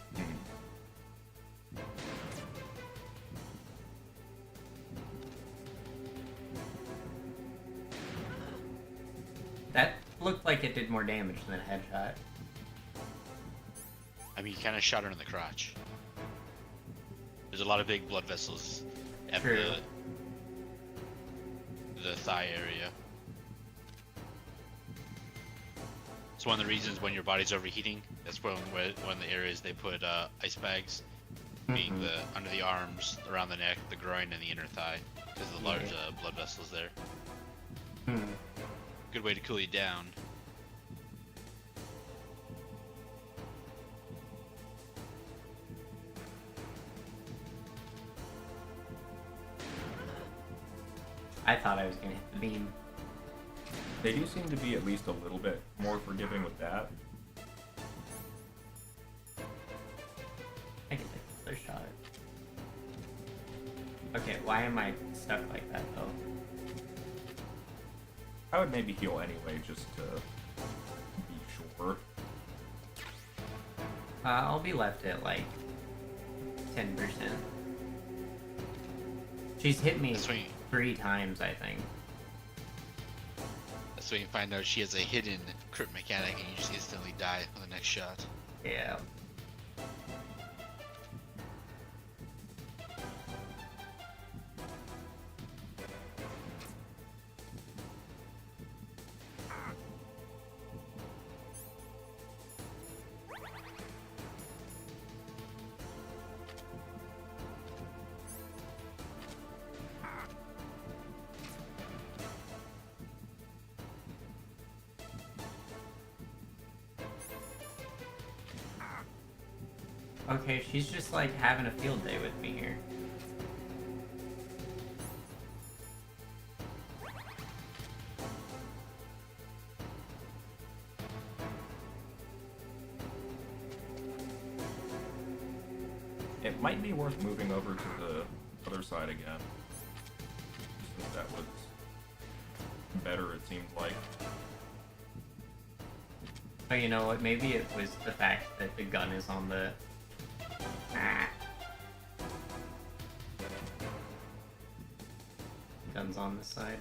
Speaker 1: That looked like it did more damage than a headshot.
Speaker 2: I mean, you kind of shot her in the crotch. There's a lot of big blood vessels at
Speaker 1: True.
Speaker 2: the thigh area. It's one of the reasons when your body's overheating. That's when the areas they put ice bags, being the under the arms, around the neck, the groin, and the inner thigh, because of the large blood vessels there. Good way to cool you down.
Speaker 1: I thought I was gonna hit the beam.
Speaker 3: They do seem to be at least a little bit more forgiving with that.
Speaker 1: I can take another shot. Okay, why am I stuck like that though?
Speaker 3: I would maybe heal anyway, just to be sure.
Speaker 1: I'll be left at like 10%. She's hit me
Speaker 2: That's when you,
Speaker 1: 3 times, I think.
Speaker 2: that's when you find out she has a hidden crit mechanic, and you just instantly die on the next shot.
Speaker 1: Yeah. Okay, she's just like having a field day with me here.
Speaker 3: It might be worth moving over to the other side again. Since that was better, it seemed like.
Speaker 1: Oh, you know what? Maybe it was the fact that the gun is on the... Ah. Gun's on this side.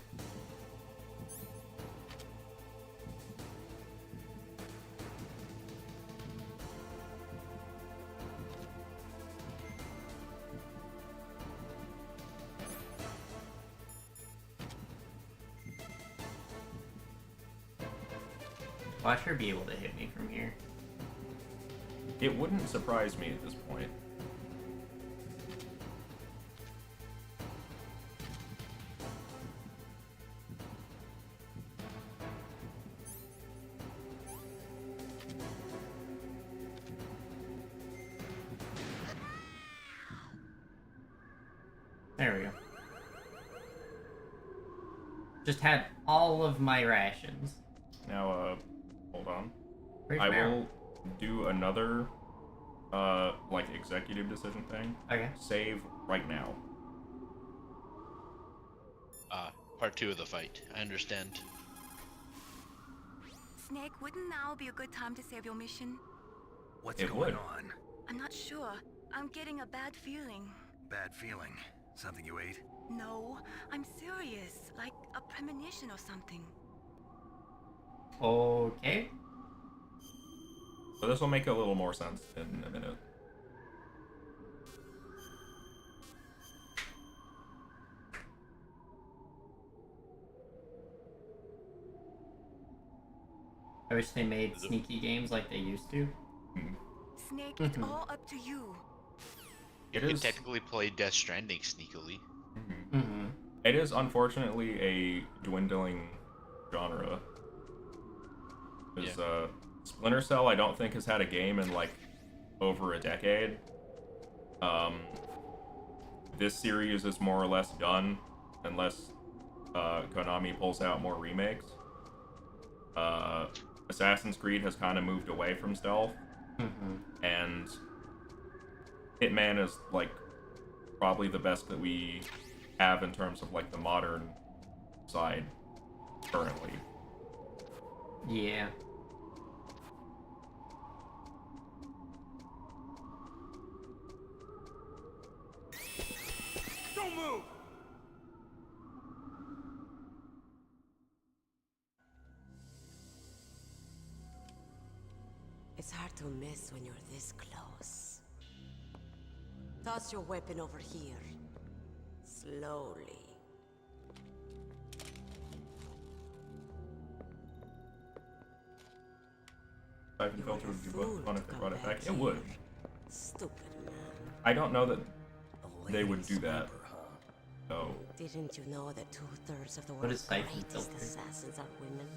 Speaker 1: Watch her be able to hit me from here.
Speaker 3: It wouldn't surprise me at this point.
Speaker 1: There we go. Just had all of my rations.
Speaker 3: Now, hold on.
Speaker 1: Where's
Speaker 3: I
Speaker 1: Meryl?
Speaker 3: will do another, like, executive decision thing.
Speaker 1: Okay.
Speaker 3: Save right now.
Speaker 2: Part 2 of the fight. I understand.
Speaker 7: Snake, wouldn't now be a good time to save your mission?
Speaker 5: What's
Speaker 3: It
Speaker 5: going
Speaker 3: would.
Speaker 5: on?
Speaker 7: I'm not sure. I'm getting a bad feeling.
Speaker 5: Bad feeling. Something you ate?
Speaker 7: No, I'm serious. Like a premonition or something.
Speaker 1: Okay.
Speaker 3: So this will make a little more sense in a minute.
Speaker 1: I wish they made sneaky games like they used to.
Speaker 7: Snake, it's all up to you.
Speaker 3: It
Speaker 2: You
Speaker 3: is.
Speaker 2: can technically play Death Stranding sneakily.
Speaker 1: Mm-hmm.
Speaker 3: It is unfortunately a dwindling genre. Because Splinter Cell, I don't think has had a game in like over a decade. This series is more or less done, unless Konami pulls out more remakes. Assassin's Creed has kind of moved away from stealth,
Speaker 1: Mm-hmm.
Speaker 3: and Hitman is like probably the best that we have in terms of like the modern side currently.
Speaker 1: Yeah.
Speaker 6: Don't move!
Speaker 9: It's hard to miss when you're this close. Toss your weapon over here. Slowly.
Speaker 3: Siphon
Speaker 9: You
Speaker 3: filter
Speaker 9: were a
Speaker 3: would be
Speaker 9: fool
Speaker 3: both fun
Speaker 9: to
Speaker 3: if it
Speaker 9: come
Speaker 3: brought it back.
Speaker 9: back
Speaker 3: It would.
Speaker 9: here. Stupid man.
Speaker 3: I don't know that
Speaker 6: A
Speaker 3: they would
Speaker 6: lady
Speaker 3: do that.
Speaker 6: sniper, huh?
Speaker 3: So,
Speaker 9: Didn't you know that 2/3 of the
Speaker 1: What
Speaker 9: world's
Speaker 1: is Siphon
Speaker 9: greatest
Speaker 1: Filter?
Speaker 9: assassins are women?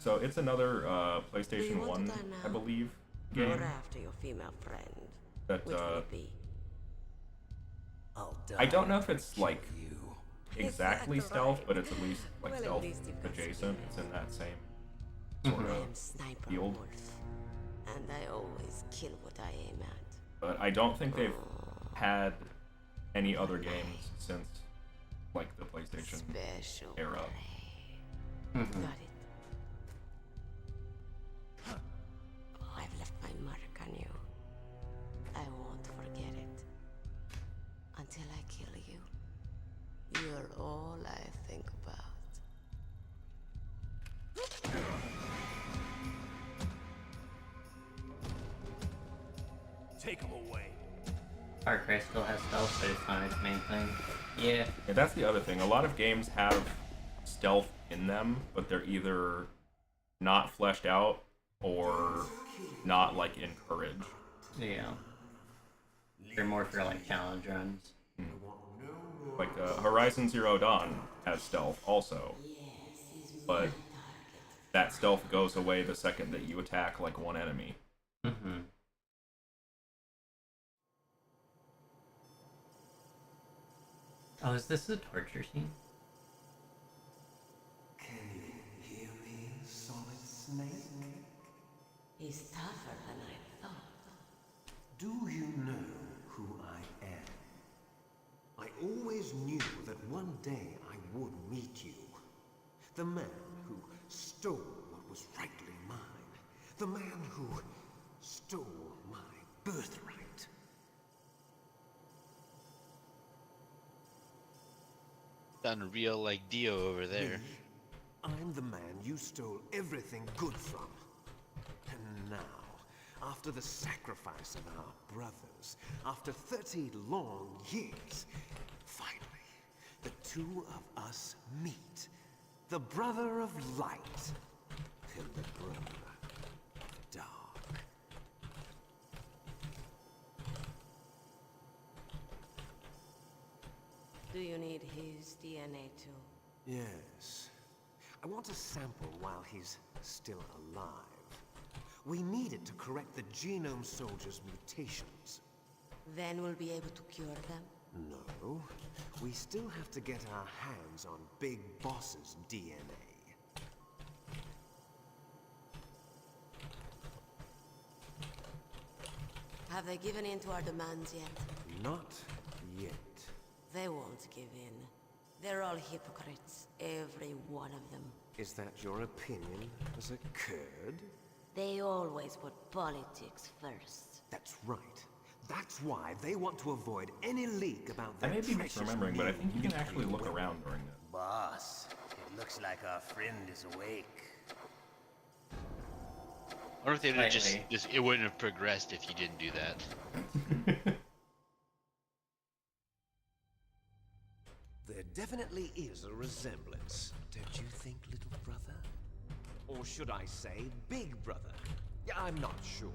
Speaker 3: so it's another PlayStation
Speaker 9: Do you want
Speaker 3: 1,
Speaker 9: to die
Speaker 3: I
Speaker 9: now?
Speaker 3: believe,
Speaker 9: Or
Speaker 3: game
Speaker 9: after your female friend?
Speaker 3: that
Speaker 9: Which will it be?
Speaker 6: I'll die.
Speaker 3: I don't know if it's like
Speaker 6: You.
Speaker 3: exactly
Speaker 9: Exactly
Speaker 3: stealth,
Speaker 9: right.
Speaker 3: but it's at least like
Speaker 9: Well, at
Speaker 3: stealth
Speaker 9: least you've got
Speaker 3: adjacent. It's in that same sort
Speaker 9: I
Speaker 3: of
Speaker 9: am Sniper
Speaker 3: field.
Speaker 9: Wolf, and I always kill what I aim at.
Speaker 3: But I don't think they've had any other games since like the PlayStation
Speaker 9: Special
Speaker 3: era.
Speaker 9: prey.
Speaker 1: Mhm.
Speaker 9: Got it. I've left my mark on you. I won't forget it. Until I kill you. You're all I think about.
Speaker 6: Take him away.
Speaker 1: Far Cry still has stealth, but it's not its main thing. Yeah.
Speaker 3: Yeah, that's the other thing. A lot of games have stealth in them, but they're either not fleshed out or not like encouraged.
Speaker 1: Yeah. They're more for like challenge runs.
Speaker 3: Like Horizon Zero Dawn has stealth also, but that stealth goes away the second that you attack like one enemy.
Speaker 1: Mm-hmm. Oh, is this a torture scene?
Speaker 10: Can you hear me, Solid Snake?
Speaker 9: He's tougher than I thought.
Speaker 10: Do you know who I am? I always knew that one day I would meet you. The man who stole what was rightly mine. The man who stole my birthright.
Speaker 2: Done real like Dio over there.
Speaker 10: Me? I'm the man you stole everything good from. And now, after the sacrifice of our brothers, after 30 long years, finally, the two of us meet. The brother of light and the brother of dark.
Speaker 9: Do you need his DNA too?
Speaker 10: Yes. I want a sample while he's still alive. We need it to correct the Genome Soldier's mutations.
Speaker 9: Then we'll be able to cure them?
Speaker 10: No. We still have to get our hands on Big Boss's DNA.
Speaker 9: Have they given in to our demands yet?
Speaker 10: Not yet.
Speaker 9: They won't give in. They're all hypocrites, every one of them.
Speaker 10: Is that your opinion as a Kurd?
Speaker 9: They always put politics first.
Speaker 10: That's right. That's why they want to avoid any leak about
Speaker 3: I
Speaker 10: their
Speaker 3: may be
Speaker 10: precious
Speaker 3: misremembering, but I think you can
Speaker 10: nuclear
Speaker 3: actually look
Speaker 10: weapon.
Speaker 3: around during this.
Speaker 6: Boss, it looks like our friend is awake.
Speaker 2: I wonder if they'd have
Speaker 1: Slightly.
Speaker 2: just it wouldn't have progressed if you didn't do that.
Speaker 10: There definitely is a resemblance, don't you think, little brother? Or should I say, big brother? Yeah, I'm not sure.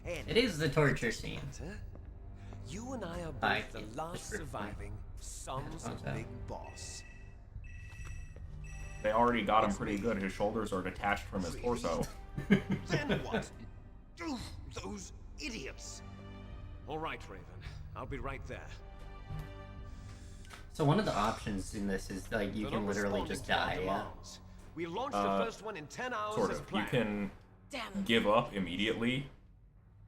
Speaker 1: It is the torture scene.
Speaker 10: Matter. You and I are both
Speaker 1: I
Speaker 10: the
Speaker 1: can
Speaker 10: last
Speaker 1: just reflect.
Speaker 10: surviving sons of
Speaker 1: Okay.
Speaker 10: Big Boss.
Speaker 3: They already got him pretty good. His shoulders are detached from his torso.
Speaker 10: Then what? Oof, those idiots! All right, Raven. I'll be right there.
Speaker 1: So one of the options in this is like you
Speaker 10: They're
Speaker 1: can
Speaker 10: not
Speaker 1: literally
Speaker 10: responding
Speaker 1: just
Speaker 10: to our
Speaker 1: die. Yeah.
Speaker 10: demands. We launched
Speaker 3: Uh,
Speaker 10: the first one in 10 hours
Speaker 3: Sort
Speaker 10: as
Speaker 3: of. You
Speaker 10: planned.
Speaker 3: can
Speaker 9: Damn it.
Speaker 3: give up immediately,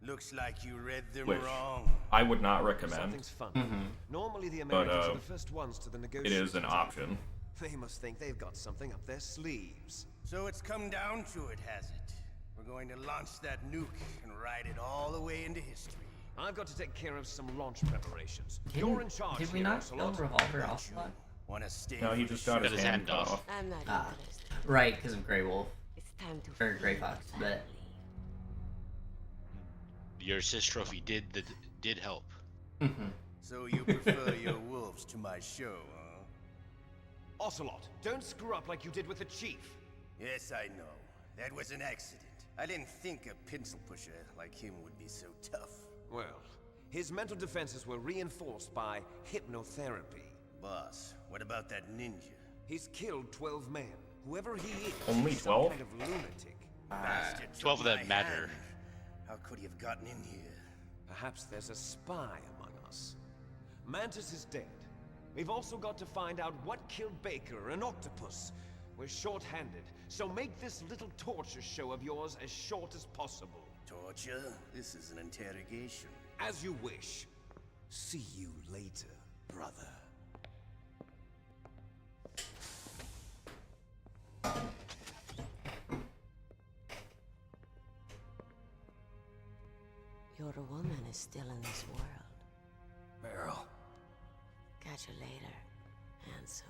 Speaker 11: Looks like you read them
Speaker 3: Which
Speaker 11: wrong.
Speaker 3: I would not recommend.
Speaker 10: Something's fun. Normally the
Speaker 3: But,
Speaker 10: Americans are the first ones to the
Speaker 3: It
Speaker 10: negotiating
Speaker 3: is an
Speaker 10: table.
Speaker 3: option.
Speaker 10: They must think they've got something up their sleeves.
Speaker 11: So it's come down to it, has it? We're going to launch that nuke and ride it all the way into history.
Speaker 10: I've got to take care of some launch preparations.
Speaker 1: Didn't-
Speaker 10: You're in charge.
Speaker 1: Did we
Speaker 10: here,
Speaker 1: not kill
Speaker 10: Ocelot.
Speaker 1: Revolver Ocelot?
Speaker 11: Wanna stay?
Speaker 3: No, he
Speaker 11: for
Speaker 3: just
Speaker 11: the
Speaker 3: got
Speaker 11: show?
Speaker 3: his hand cut off.
Speaker 9: I'm not
Speaker 1: Ah,
Speaker 9: interested.
Speaker 1: right, because of Grey Wolf.
Speaker 9: It's time to
Speaker 1: Or Grey
Speaker 9: feed
Speaker 1: Fox,
Speaker 9: the
Speaker 1: but
Speaker 9: family.
Speaker 2: Your assist trophy did help.
Speaker 11: So you prefer your wolves to my show, huh?
Speaker 10: Ocelot, don't screw up like you did with the chief.
Speaker 11: Yes, I know. That was an accident. I didn't think a pencil pusher like him would be so tough.
Speaker 10: Well, his mental defenses were reinforced by hypnotherapy.
Speaker 11: Boss, what about that ninja?
Speaker 10: He's killed 12 men. Whoever he is,
Speaker 3: Only
Speaker 10: he's
Speaker 3: 12?
Speaker 10: some kind of lunatic.
Speaker 11: Bastard
Speaker 2: 12 of
Speaker 11: took
Speaker 2: them
Speaker 11: my
Speaker 2: matter.
Speaker 11: hand. How could he have gotten in here?
Speaker 10: Perhaps there's a spy among us. Mantis is dead. We've also got to find out what killed Baker and Octopus. We're short-handed, so make this little torture show of yours as short as possible.
Speaker 11: Torture? This is an interrogation.
Speaker 10: As you wish. See you later, brother.
Speaker 9: Your woman is still in this world.
Speaker 6: Meryl.
Speaker 9: Catch you later, handsome.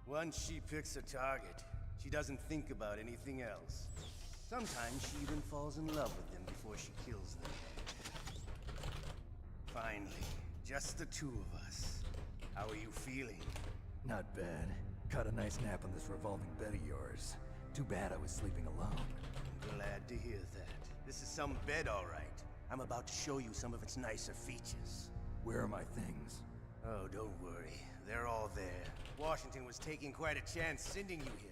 Speaker 11: Once she picks a target, she doesn't think about anything else. Sometimes she even falls in love with them before she kills them. Finally, just the two of us. How are you feeling?
Speaker 12: Not bad. Caught a nice nap on this revolving bed of yours. Too bad I was sleeping alone.
Speaker 11: I'm glad to hear that. This is some bed, all right. I'm about to show you some of its nicer features.
Speaker 12: Where are my things?
Speaker 11: Oh, don't worry. They're all there. Washington was taking quite a chance sending you here.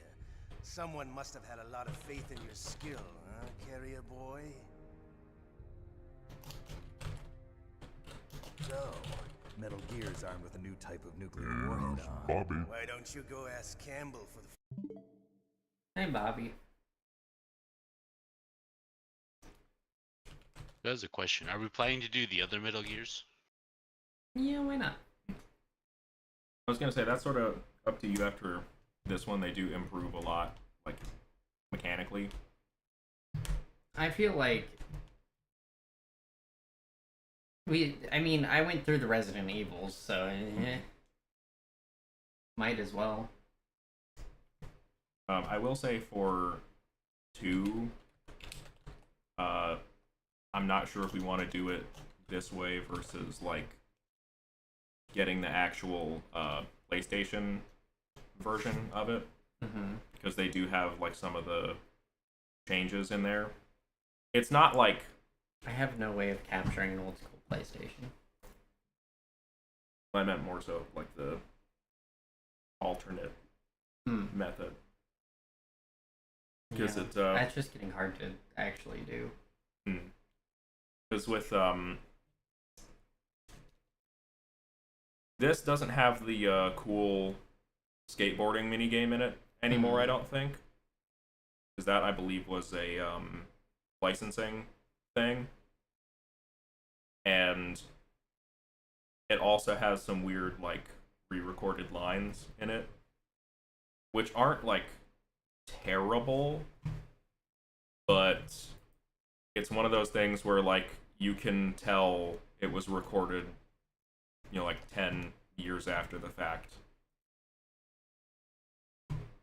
Speaker 11: Someone must have had a lot of faith in your skill, huh, carrier boy?
Speaker 12: So, Metal Gear's armed with a new type of nuclear warhead on.
Speaker 11: Why don't you go ask Campbell for the...
Speaker 1: Hey, Bobby.
Speaker 2: There's a question. Are we planning to do the other Metal Gears?
Speaker 1: Yeah, why not?
Speaker 3: I was gonna say that's sort of up to you after this one. They do improve a lot, like mechanically.
Speaker 1: I feel like I went through the Resident Evils, so might as well.
Speaker 3: I will say for 2, I'm not sure if we want to do it this way versus like getting the actual PlayStation version of it, because they do have like some of the changes in there. It's not like
Speaker 1: I have no way of capturing an old school PlayStation.
Speaker 3: I meant more so like the alternate method, because
Speaker 1: Yeah,
Speaker 3: it's
Speaker 1: that's just getting hard to actually do.
Speaker 3: Because with this doesn't have the cool skateboarding minigame in it anymore, I don't think. Because that, I believe, was a licensing thing. And it also has some weird, like, re-recorded lines in it. Which aren't, like, terrible. But it's one of those things where, like, you can tell it was recorded, like 10 years after the fact.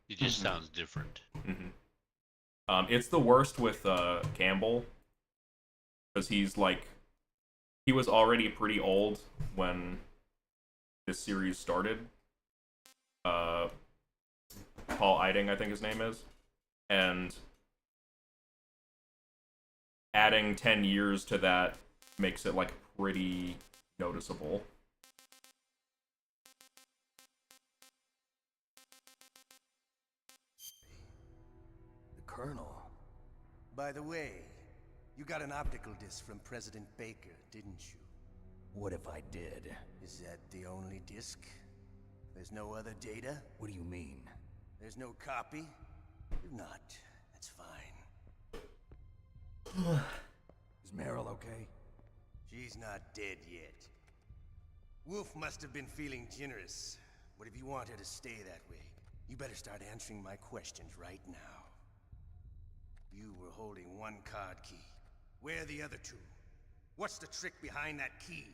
Speaker 2: It just sounds different.
Speaker 3: It's the worst with Campbell, because he was already pretty old when this series started. Paul Eiding, I think his name is, and adding 10 years to that makes it like pretty noticeable.
Speaker 12: Colonel.
Speaker 11: By the way, you got an optical disc from President Baker, didn't you?
Speaker 12: What if I did?
Speaker 11: Is that the only disc? There's no other data?
Speaker 12: What do you mean?
Speaker 11: There's no copy? If not, that's fine.
Speaker 12: Is Meryl okay?
Speaker 11: She's not dead yet. Wolf must have been feeling generous, but if you want her to stay that way, you better start answering my questions right now. You were holding one card key. Where are the other two? What's the trick behind that key?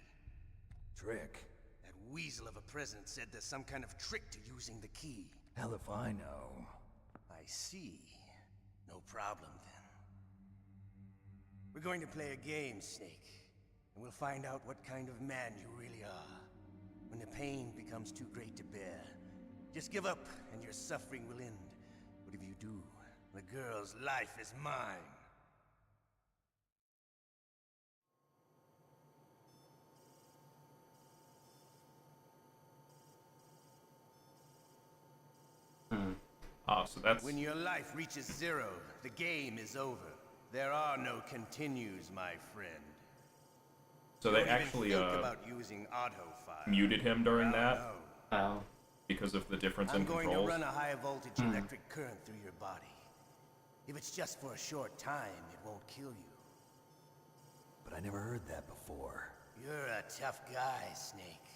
Speaker 12: Trick?
Speaker 11: That weasel of a president said there's some kind of trick to using the key.
Speaker 12: Hell if I know.
Speaker 11: I see. No problem then. We're going to play a game, Snake. And we'll find out what kind of man you really are. When the pain becomes too great to bear, just give up and your suffering will end. But if you do, the girl's life is mine.
Speaker 3: So that's...
Speaker 11: When your life reaches zero, the game is over. There are no continues, my friend.
Speaker 3: So they actually muted him during that?
Speaker 1: Oh.
Speaker 3: Because of the difference in
Speaker 11: I'm going
Speaker 3: controls?
Speaker 11: to run a high voltage electric current through your body. If it's just for a short time, it won't kill you.
Speaker 12: But I never heard that before.
Speaker 11: You're a tough guy, Snake.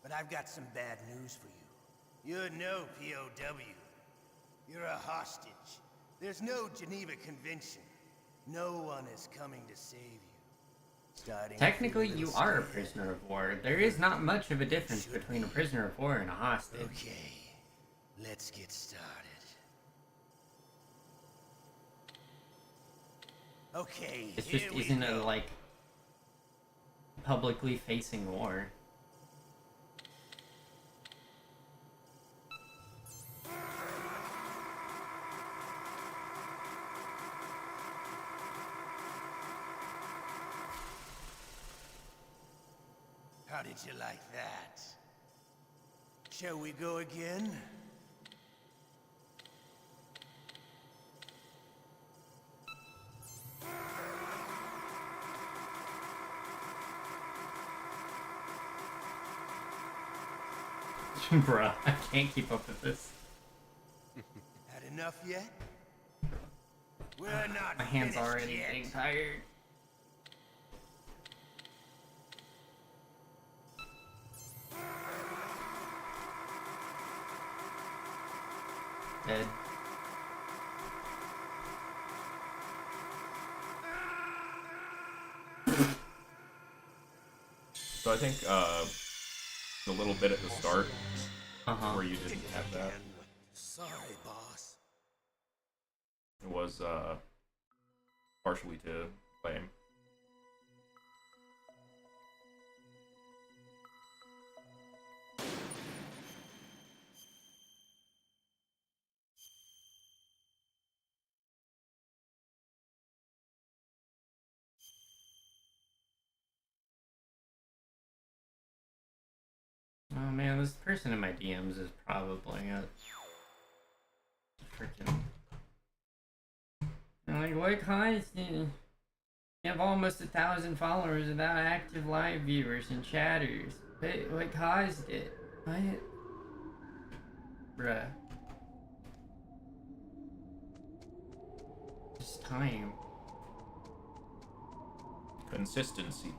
Speaker 11: But I've got some bad news for you. You're no POW. You're a hostage. There's no Geneva Convention. No one is coming to save you.
Speaker 1: Technically, you are a prisoner of war. There is not much of a difference between a prisoner of war and a hostage.
Speaker 11: Okay, let's get started. Okay,
Speaker 1: It just isn't a, like, publicly facing war.
Speaker 11: How did you like that? Shall we go again?
Speaker 1: Bruh, I can't keep up with this.
Speaker 11: Had enough yet? We're not
Speaker 1: My hand's
Speaker 11: finished
Speaker 1: already
Speaker 11: yet.
Speaker 1: getting tired. Dead.
Speaker 3: So I think the little bit at the start where you didn't have that
Speaker 11: Sorry, boss.
Speaker 3: was partially to blame.
Speaker 1: Oh man, this person in my DMs is probably a freaking. I'm like, what constant? You have almost 1,000 followers without active live viewers and chatters. What caused it? What? Bruh. Just time.
Speaker 3: Consistency.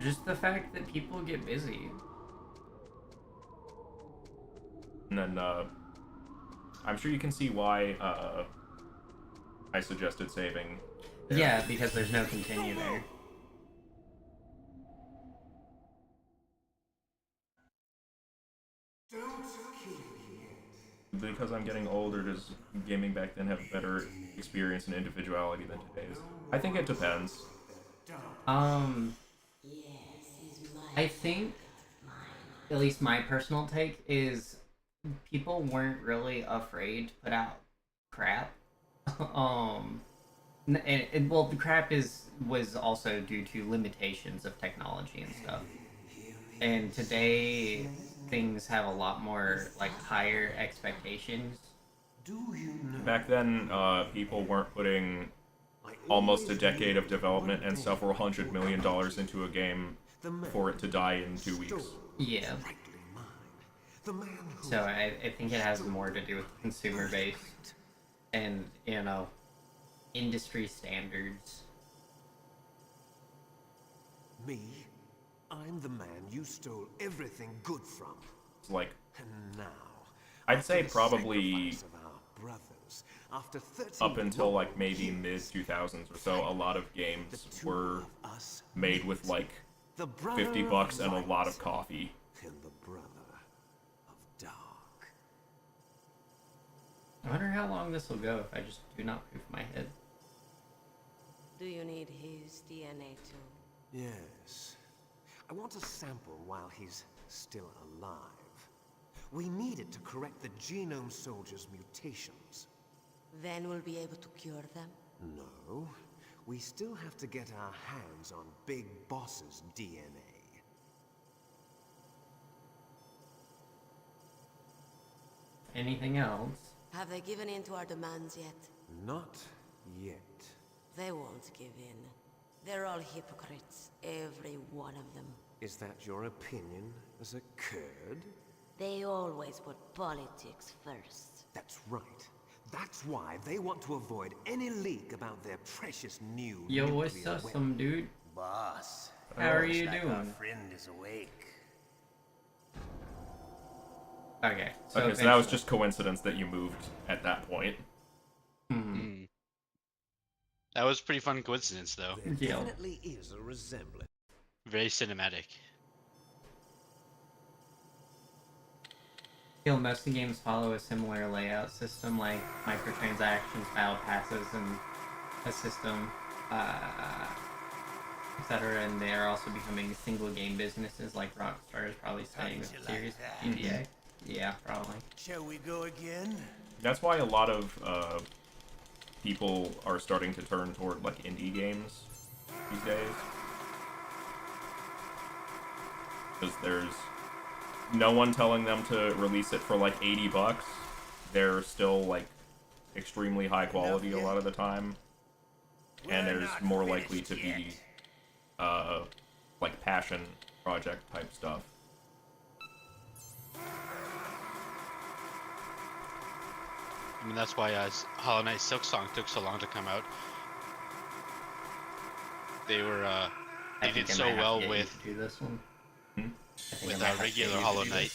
Speaker 1: Just the fact that people get busy.
Speaker 3: And then, I'm sure you can see why, I suggested saving.
Speaker 1: Yeah, because there's no continue there.
Speaker 3: Because I'm getting older, does gaming back then have better experience and individuality than today's? I think it depends.
Speaker 1: I think, at least my personal take, is people weren't really afraid to put out crap. And well, the crap was also due to limitations of technology and stuff. And today, things have a lot more, like, higher expectations.
Speaker 3: Back then, people weren't putting almost a decade of development and several $100 million into a game for it to die in 2 weeks.
Speaker 1: Yeah. So I think it has more to do with consumer base. And, you know, industry standards.
Speaker 10: Me? I'm the man you stole everything good from.
Speaker 3: It's like,
Speaker 10: And now,
Speaker 3: I'd say
Speaker 10: after the
Speaker 3: probably
Speaker 10: sacrifice of our brothers, after 13
Speaker 3: up until like maybe
Speaker 10: years,
Speaker 3: mid 2000s or so, a lot of games were
Speaker 10: us
Speaker 3: made with like
Speaker 10: the brother
Speaker 3: $50
Speaker 10: of
Speaker 3: and a lot
Speaker 10: light
Speaker 3: of coffee.
Speaker 10: and the brother of dark.
Speaker 1: I wonder how long this will go if I just do not proof my head.
Speaker 9: Do you need his DNA too?
Speaker 10: Yes. I want a sample while he's still alive. We need it to correct the Genome Soldier's mutations.
Speaker 9: Then we'll be able to cure them?
Speaker 10: No. We still have to get our hands on Big Boss's DNA.
Speaker 1: Anything else?
Speaker 9: Have they given in to our demands yet?
Speaker 10: Not yet.
Speaker 9: They won't give in. They're all hypocrites, every one of them.
Speaker 10: Is that your opinion as a Kurd?
Speaker 9: They always put politics first.
Speaker 10: That's right. That's why they want to avoid any leak about their precious new
Speaker 1: Yo, what's
Speaker 10: nuclear
Speaker 1: up,
Speaker 10: weapon.
Speaker 1: some dude?
Speaker 11: Boss.
Speaker 1: How are
Speaker 11: looks
Speaker 1: you
Speaker 11: like Our
Speaker 1: doing?
Speaker 11: friend is awake.
Speaker 1: Okay,
Speaker 3: Okay, so that was just coincidence that you moved at that point.
Speaker 1: Hmm.
Speaker 2: That was a pretty fun coincidence, though.
Speaker 10: There
Speaker 1: Yeah.
Speaker 10: definitely is a resemblance.
Speaker 2: Very cinematic.
Speaker 1: Feel most of the games follow a similar layout system, like microtransactions, battle passes, and a system, etc. And they are also becoming single game businesses, like Rockstar is probably staying with
Speaker 11: you
Speaker 1: the
Speaker 11: like
Speaker 1: series.
Speaker 11: that?
Speaker 1: GTA. Yeah, probably.
Speaker 11: Shall we go again?
Speaker 3: That's why a lot of people are starting to turn toward like indie games these days. Because there's no one telling them to release it for like $80. They're still like extremely high quality a lot of the time. And there's more likely to be like passion project type stuff.
Speaker 2: I mean, that's why Hollow Knight Silksong took so long to come out. They were, they did so well with
Speaker 1: do this one.
Speaker 2: with regular Hollow Knight.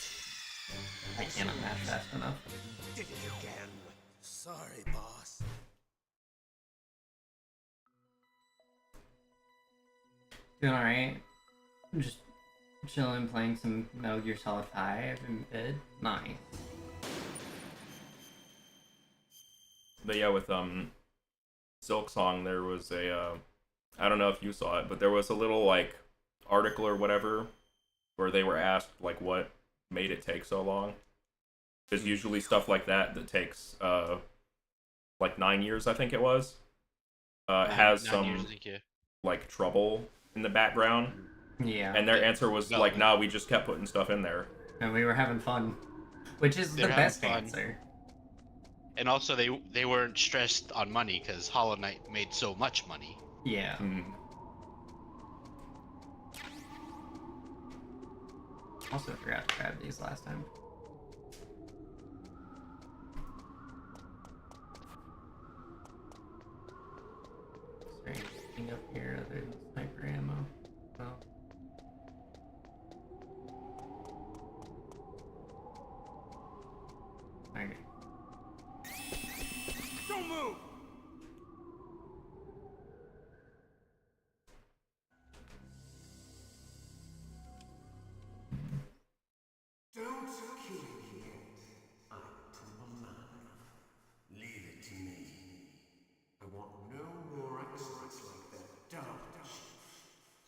Speaker 1: I cannot match fast enough.
Speaker 11: Did it again. Sorry, boss.
Speaker 1: Doing alright. Just chilling, playing some Metal Gear Solid 5 in bed. Nice.
Speaker 3: But yeah, with Silksong, there was a I don't know if you saw it, but there was a little like article or whatever where they were asked like what made it take so long. There's usually stuff like that takes like 9 years, I think it was. Has
Speaker 2: 9
Speaker 3: some
Speaker 2: years, I think, yeah.
Speaker 3: like trouble in the background.
Speaker 1: Yeah.
Speaker 3: And their answer was like, "Nah, we just kept putting stuff in there."
Speaker 1: And we were having fun. Which is
Speaker 2: They're
Speaker 1: the
Speaker 2: having
Speaker 1: best
Speaker 2: fun.
Speaker 1: answer.
Speaker 2: And also, they weren't stressed on money because Hollow Knight made so much money.
Speaker 1: Yeah. Also forgot to grab these last time. Is there anything up here other than sniper ammo? No. Okay.
Speaker 6: Don't move!
Speaker 10: Don't kill me yet. I'm too alive.
Speaker 11: Leave it to me.
Speaker 10: I want no more accidents like that, don't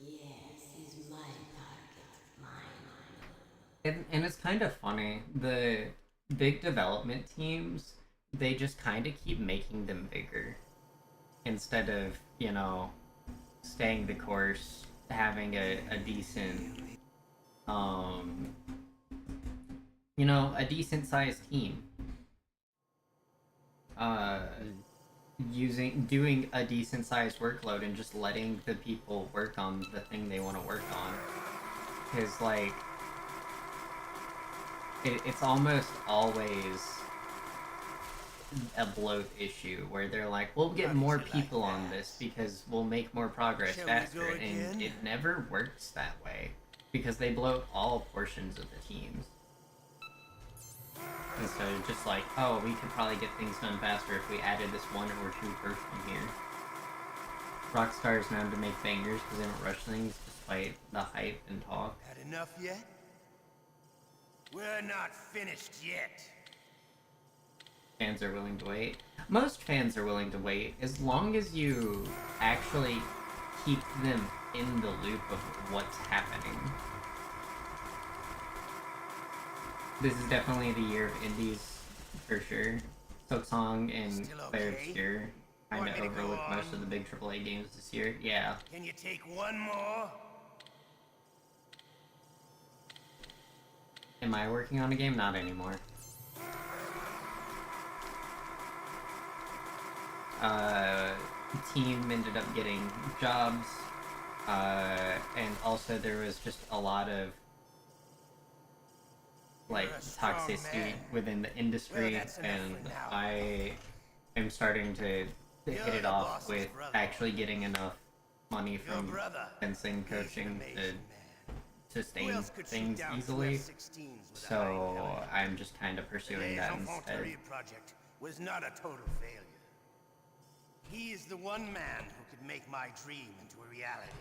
Speaker 10: you?
Speaker 9: Yes, he's my target. Mine.
Speaker 1: And it's kind of funny. The big development teams, they just kind of keep making them bigger. Instead of, you know, staying the course, having a decent, you know, a decent sized team. Doing a decent sized workload and just letting the people work on the thing they want to work on. Because, like, it's almost always a bloat issue where they're like, we'll get more people on this because we'll make more progress faster, and it never works that way because they bloat all portions of the teams. And so just like, oh, we could probably get things done faster if we added this 1 or 2 person here. Rockstar is known to make bangers because they don't rush things despite the hype and talk.
Speaker 11: Had enough yet? We're not finished yet.
Speaker 1: Fans are willing to wait. Most fans are willing to wait as long as you actually keep them in the loop of what's happening. This is definitely the year of indies, for sure. Silksong and Clair Obscur kind of overlooked most of the big AAA games this year. Yeah.
Speaker 11: Can you take one more?
Speaker 1: Am I working on a game? Not anymore. Team ended up getting jobs, and also there was just a lot of like toxicity within the industry, and I am starting to hit it off with actually getting enough money from fencing coaching to sustain things easily. So I'm just kind of pursuing that instead.
Speaker 11: Project was not a total failure. He is the one man who could make my dream into a reality.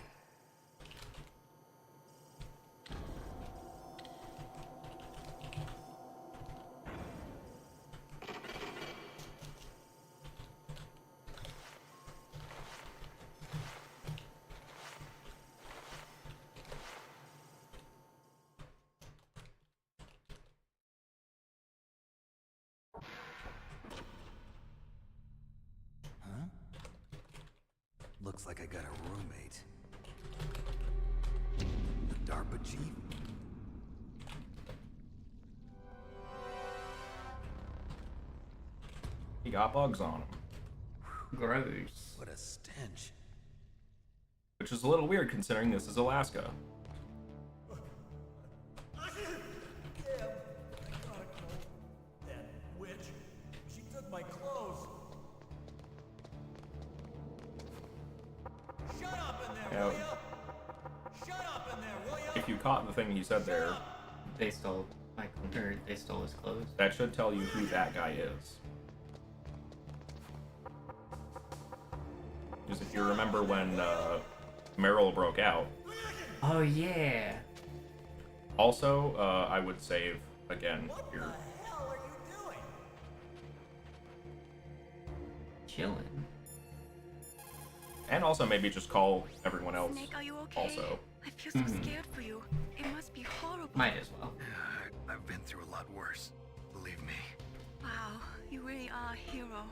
Speaker 12: Looks like I got a roommate. The DARPA chief?
Speaker 3: He got bugs on him.
Speaker 1: Gross.
Speaker 12: What a stench.
Speaker 3: Which is a little weird considering this is Alaska.
Speaker 13: That witch. She took my clothes. Shut up in there,
Speaker 3: Yeah.
Speaker 13: will you? Shut up in there, will you?
Speaker 3: If you caught the thing he said there,
Speaker 1: They stole they stole his clothes.
Speaker 3: that should tell you who that guy is. Because if you remember when Meryl broke out.
Speaker 1: Oh yeah.
Speaker 3: Also, I would save again here.
Speaker 13: What the hell are you doing?
Speaker 1: Chilling.
Speaker 3: And also maybe just call everyone else
Speaker 7: Snake, are you okay?
Speaker 3: also.
Speaker 7: I feel so scared for you. It must be horrible.
Speaker 1: Might as well.
Speaker 5: I've been through a lot worse. Believe me.
Speaker 7: Wow, you really are a hero.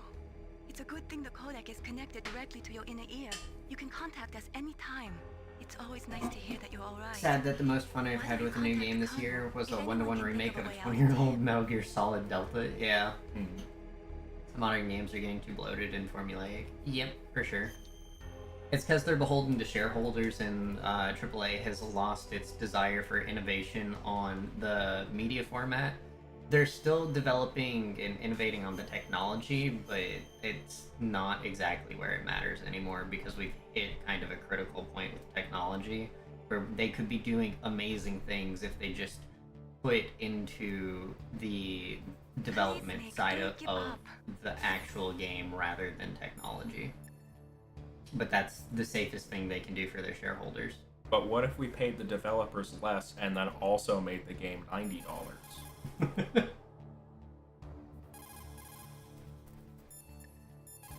Speaker 7: It's a good thing the codec is connected directly to your inner ear. You can contact us anytime. It's always nice to hear that you're alright.
Speaker 1: Sad that the most fun I've had with a new game this year was a 1-to-1 remake of a 20-year-old Metal Gear Solid Delta. Yeah. Modern games are getting too bloated and formulaic. Yep, for sure. It's because they're beholden to shareholders, and AAA has lost its desire for innovation on the media format. They're still developing and innovating on the technology, but it's not exactly where it matters anymore because we've hit kind of a critical point with technology where they could be doing amazing things if they just put into the development side of the actual game rather than technology. But that's the safest thing they can do for their shareholders.
Speaker 3: But what if we paid the developers less and then also made the game $90?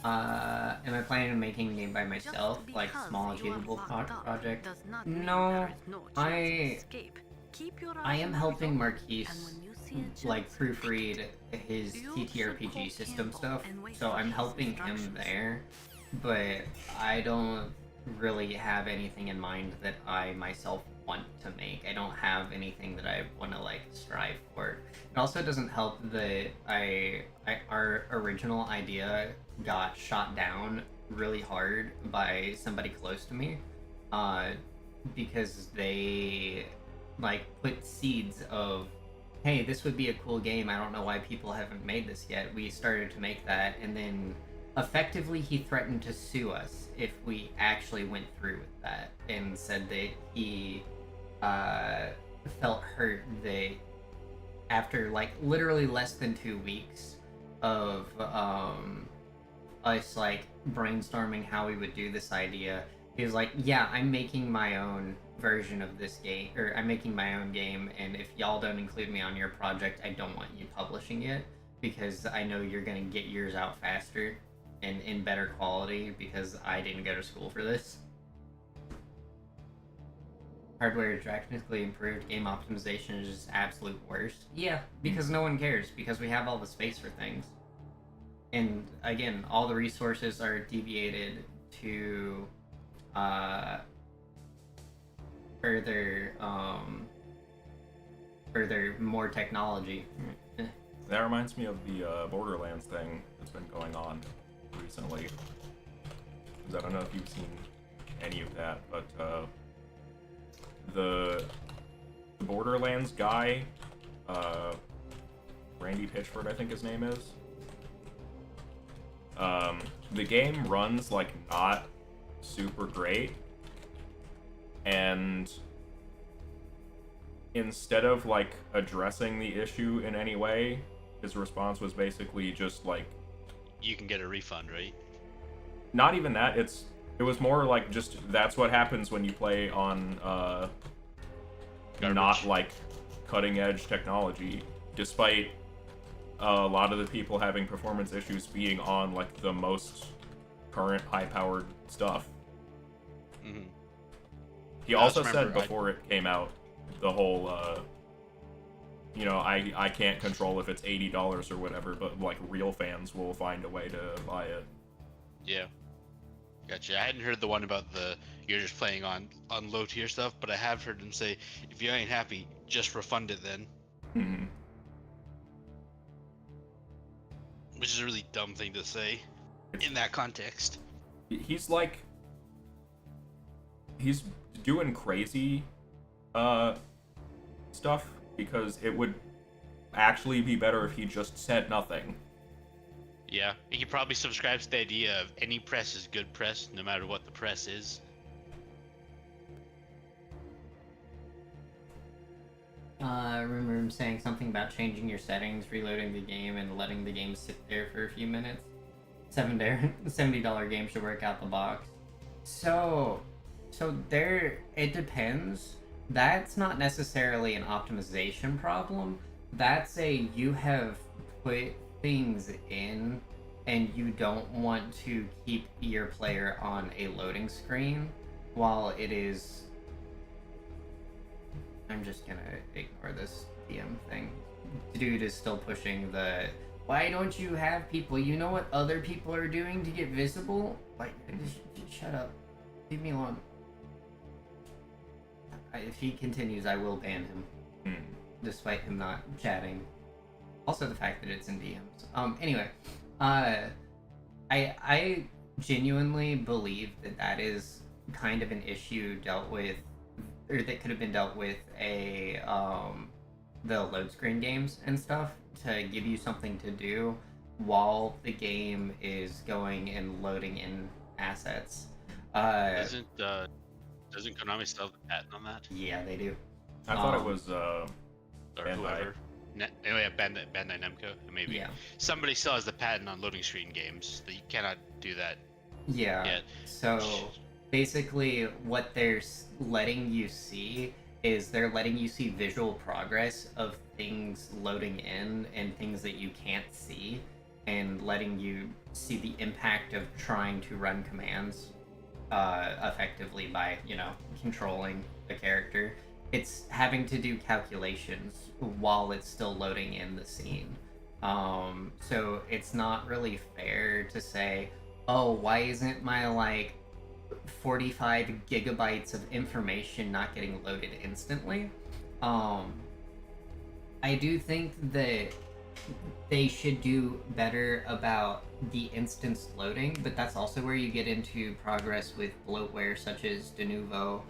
Speaker 1: Am I planning on making a game by myself, like a small achievable project? No, I am helping Marquise like proofread his TTRPG system stuff, so I'm helping him there, but I don't really have anything in mind that I myself want to make. I don't have anything that I want to like strive for. It also doesn't help that our original idea got shot down really hard by somebody close to me, because they like put seeds of hey, this would be a cool game. I don't know why people haven't made this yet. We started to make that, and then effectively he threatened to sue us if we actually went through with that, and said that he felt hurt that after like literally less than 2 weeks of us like brainstorming how we would do this idea, he was like, yeah, I'm making my own version of this game, or I'm making my own game, and if y'all don't include me on your project, I don't want you publishing it, because I know you're gonna get yours out faster and in better quality, because I didn't go to school for this. Hardware is drastically improved, game optimization is just absolute worst. Yeah, because no one cares, because we have all the space for things. And again, all the resources are deviated to further more technology.
Speaker 3: That reminds me of the Borderlands thing that's been going on recently. 'Cause I don't know if you've seen any of that, but the Borderlands guy, Randy Pitchford, I think his name is. The game runs like not super great, and instead of like addressing the issue in any way, his response was basically just like,
Speaker 2: You can get a refund, right?
Speaker 3: not even that, it was more like just that's what happens when you play on not like cutting edge technology, despite a lot of the people having performance issues being on like the most current high powered stuff.
Speaker 2: Mm-hmm.
Speaker 3: He also said before it came out, the whole you know, I can't control if it's $80 or whatever, but like real fans will find a way to buy it.
Speaker 2: Yeah. Gotcha. I hadn't heard the one about the you're just playing on low tier stuff, but I have heard him say, if you ain't happy, just refund it then.
Speaker 3: Mm-hmm.
Speaker 2: Which is a really dumb thing to say in that context.
Speaker 3: He's like, he's doing crazy stuff because it would actually be better if he just said nothing.
Speaker 2: Yeah, he probably subscribes to the idea of any press is good press, no matter what the press is.
Speaker 1: I remember him saying something about changing your settings, reloading the game, and letting the game sit there for a few minutes. $70 game should work out the box. So there, it depends. That's not necessarily an optimization problem. That's a, you have put things in and you don't want to keep your player on a loading screen while it is... I'm just gonna ignore this DM thing. Dude is still pushing the, why don't you have people, you know what other people are doing to get visible? Like, just shut up. Leave me alone. If he continues, I will ban him. Despite him not chatting. Also the fact that it's in DMs. Anyway. I genuinely believe that that is kind of an issue dealt with, or that could have been dealt with the load screen games and stuff, to give you something to do while the game is going and loading in assets.
Speaker 2: Doesn't Konami still have the patent on that?
Speaker 1: Yeah, they do.
Speaker 3: I thought it was
Speaker 2: or whoever. Anyway, Bandai Namco, maybe.
Speaker 1: Yeah.
Speaker 2: Somebody still has the patent on loading screen games. That you cannot do that.
Speaker 1: Yeah.
Speaker 2: Yet.
Speaker 1: So basically, what they're letting you see is they're letting you see visual progress of things loading in and things that you can't see, and letting you see the impact of trying to run commands effectively by, you know, controlling the character. It's having to do calculations while it's still loading in the scene. So it's not really fair to say, oh, why isn't my, like, 45 gigabytes of information not getting loaded instantly? I do think that they should do better about the instance loading, but that's also where you get into progress with bloatware such as Denuvo,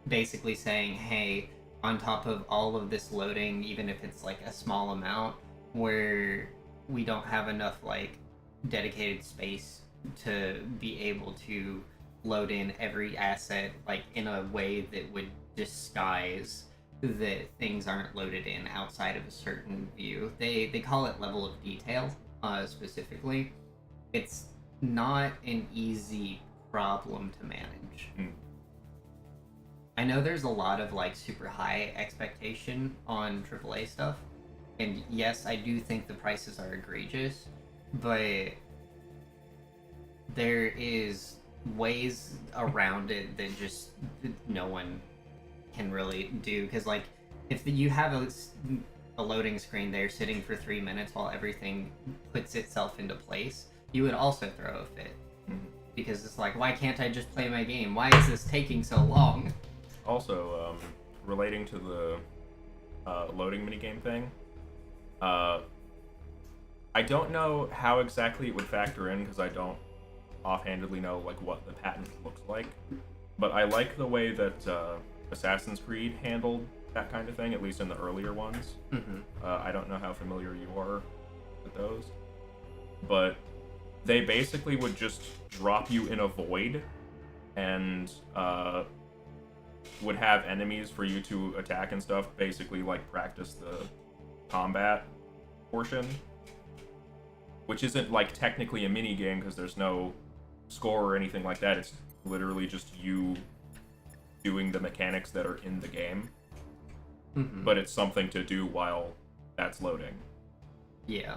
Speaker 1: basically saying, hey, on top of all of this loading, even if it's like a small amount, where we don't have enough like dedicated space to be able to load in every asset like in a way that would disguise that things aren't loaded in outside of a certain view. They call it level of detail, specifically. It's not an easy problem to manage. I know there's a lot of like super high expectation on AAA stuff, and yes, I do think the prices are egregious, but there is ways around it that just no one can really do. Because like if you have a loading screen there sitting for 3 minutes while everything puts itself into place, you would also throw a fit. Because it's like, why can't I just play my game? Why is this taking so long?
Speaker 3: Also, relating to the loading minigame thing, I don't know how exactly it would factor in because I don't offhandedly know like what the patent looks like, but I like the way that Assassin's Creed handled that kind of thing, at least in the earlier ones. I don't know how familiar you are with those, but they basically would just drop you in a void and would have enemies for you to attack and stuff, basically like practice the combat portion, which isn't like technically a mini game because there's no score or anything like that. It's literally just you doing the mechanics that are in the game, but it's something to do while that's loading.
Speaker 1: Yeah.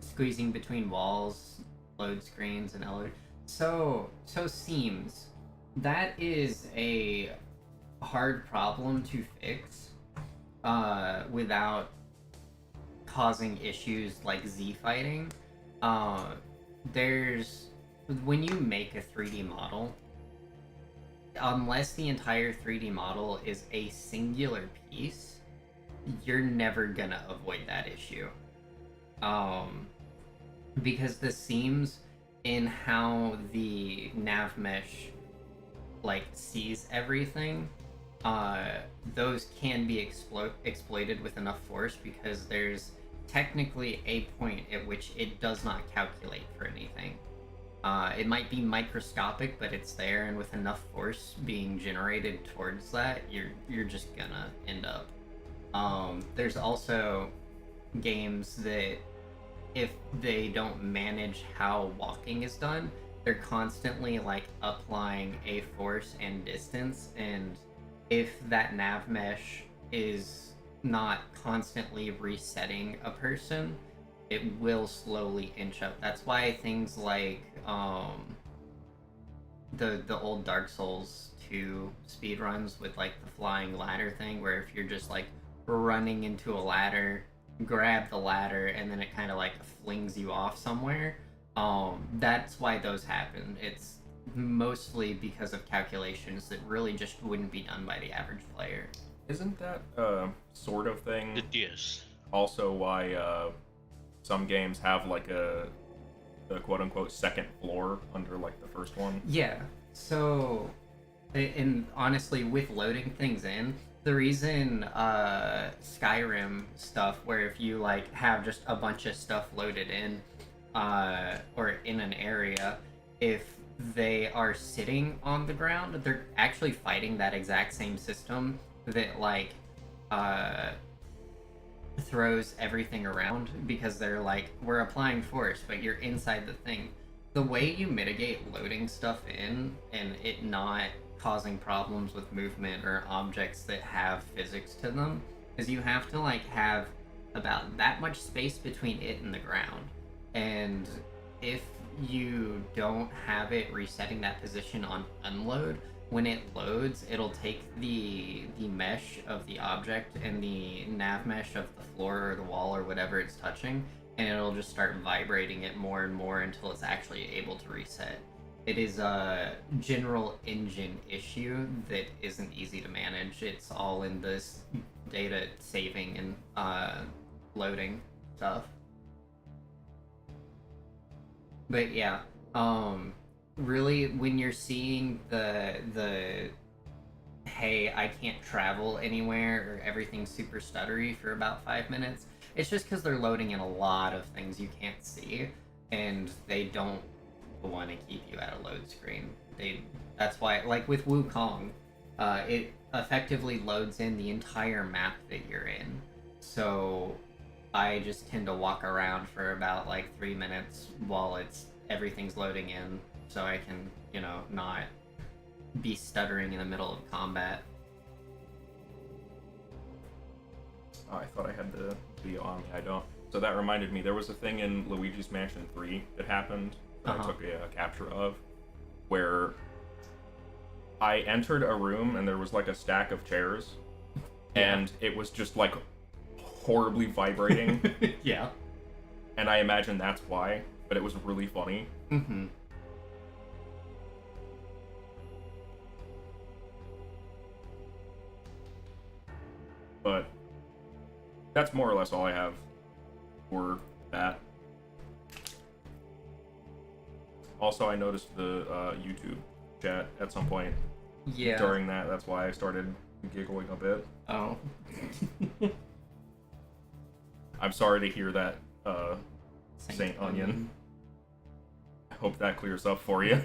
Speaker 1: Squeezing between walls, load screens, and other. So seams. That is a hard problem to fix without causing issues like Z fighting. When you make a 3D model, unless the entire 3D model is a singular piece, you're never gonna avoid that issue. Because the seams in how the nav mesh like sees everything, those can be exploited with enough force, because there's technically a point at which it does not calculate for anything. It might be microscopic, but it's there, and with enough force being generated towards that, you're just gonna end up. There's also games that, if they don't manage how walking is done, they're constantly like applying a force and distance, and if that nav mesh is not constantly resetting a person, it will slowly inch up. That's why things like the old Dark Souls 2 speedruns with like the flying ladder thing, where if you're just like running into a ladder, grab the ladder, and then it kind of like flings you off somewhere, that's why those happen. It's mostly because of calculations that really just wouldn't be done by the average player.
Speaker 3: Isn't that sort of thing
Speaker 2: Yes.
Speaker 3: also why some games have like a quote-unquote second floor under like the first one?
Speaker 1: Yeah, so, and honestly, with loading things in, the reason Skyrim stuff, where if you like have just a bunch of stuff loaded in, or in an area, if they are sitting on the ground, they're actually fighting that exact same system that like throws everything around, because they're like, we're applying force, but you're inside the thing. The way you mitigate loading stuff in and it not causing problems with movement or objects that have physics to them is you have to like have about that much space between it and the ground. And if you don't have it resetting that position on unload, when it loads, it'll take the mesh of the object and the nav mesh of the floor or the wall or whatever it's touching, and it'll just start vibrating it more and more until it's actually able to reset. It is a general engine issue that isn't easy to manage. It's all in this data saving and loading stuff. But yeah, really, when you're seeing the hey, I can't travel anywhere or everything's super stuttery for about 5 minutes. It's just because they're loading in a lot of things you can't see, and they don't want to keep you at a load screen. That's why, like with Wukong, it effectively loads in the entire map that you're in. So I just tend to walk around for about like 3 minutes while everything's loading in, so I can, not be stuttering in the middle of combat.
Speaker 3: Oh, I thought I had the video on me. I don't. So that reminded me, there was a thing in Luigi's Mansion 3 that happened that I took a capture of, where I entered a room and there was like a stack of chairs, and it was just like horribly vibrating.
Speaker 1: Yeah.
Speaker 3: And I imagine that's why, but it was really funny.
Speaker 1: Mm-hmm.
Speaker 3: But that's more or less all I have for that. Also, I noticed the YouTube chat at some point during that. That's why I started giggling a bit.
Speaker 1: Oh.
Speaker 3: I'm sorry to hear that, Saint Onion. I hope that clears up for you.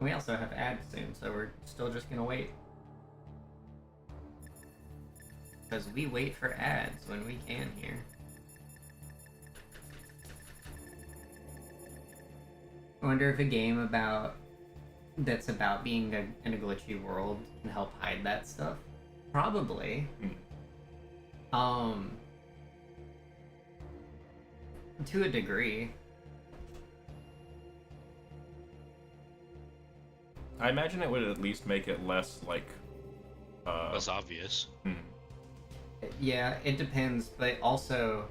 Speaker 1: We also have ads soon, so we're still just gonna wait. Because we wait for ads when we can here. I wonder if a game that's about being in a glitchy world can help hide that stuff. Probably. To a degree.
Speaker 3: I imagine it would at least make it less, like...
Speaker 2: less obvious.
Speaker 1: Yeah, it depends, but also,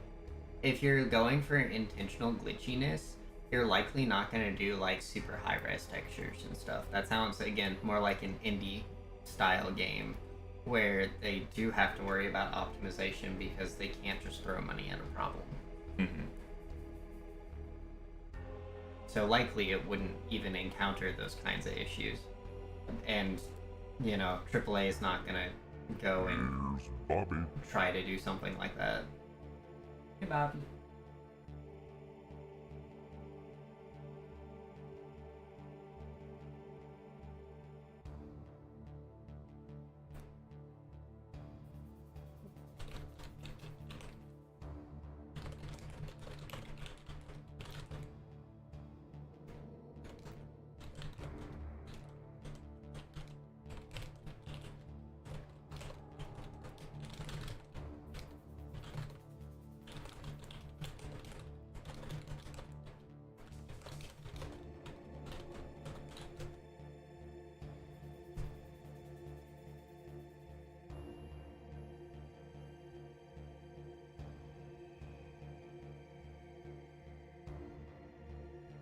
Speaker 1: if you're going for intentional glitchiness, you're likely not going to do, like, super high-res textures and stuff. That sounds, again, more like an indie-style game, where they do have to worry about optimization because they can't just throw money at a problem. So likely it wouldn't even encounter those kinds of issues. And, AAA is not gonna go and try to do something like that. Hey, Bobby.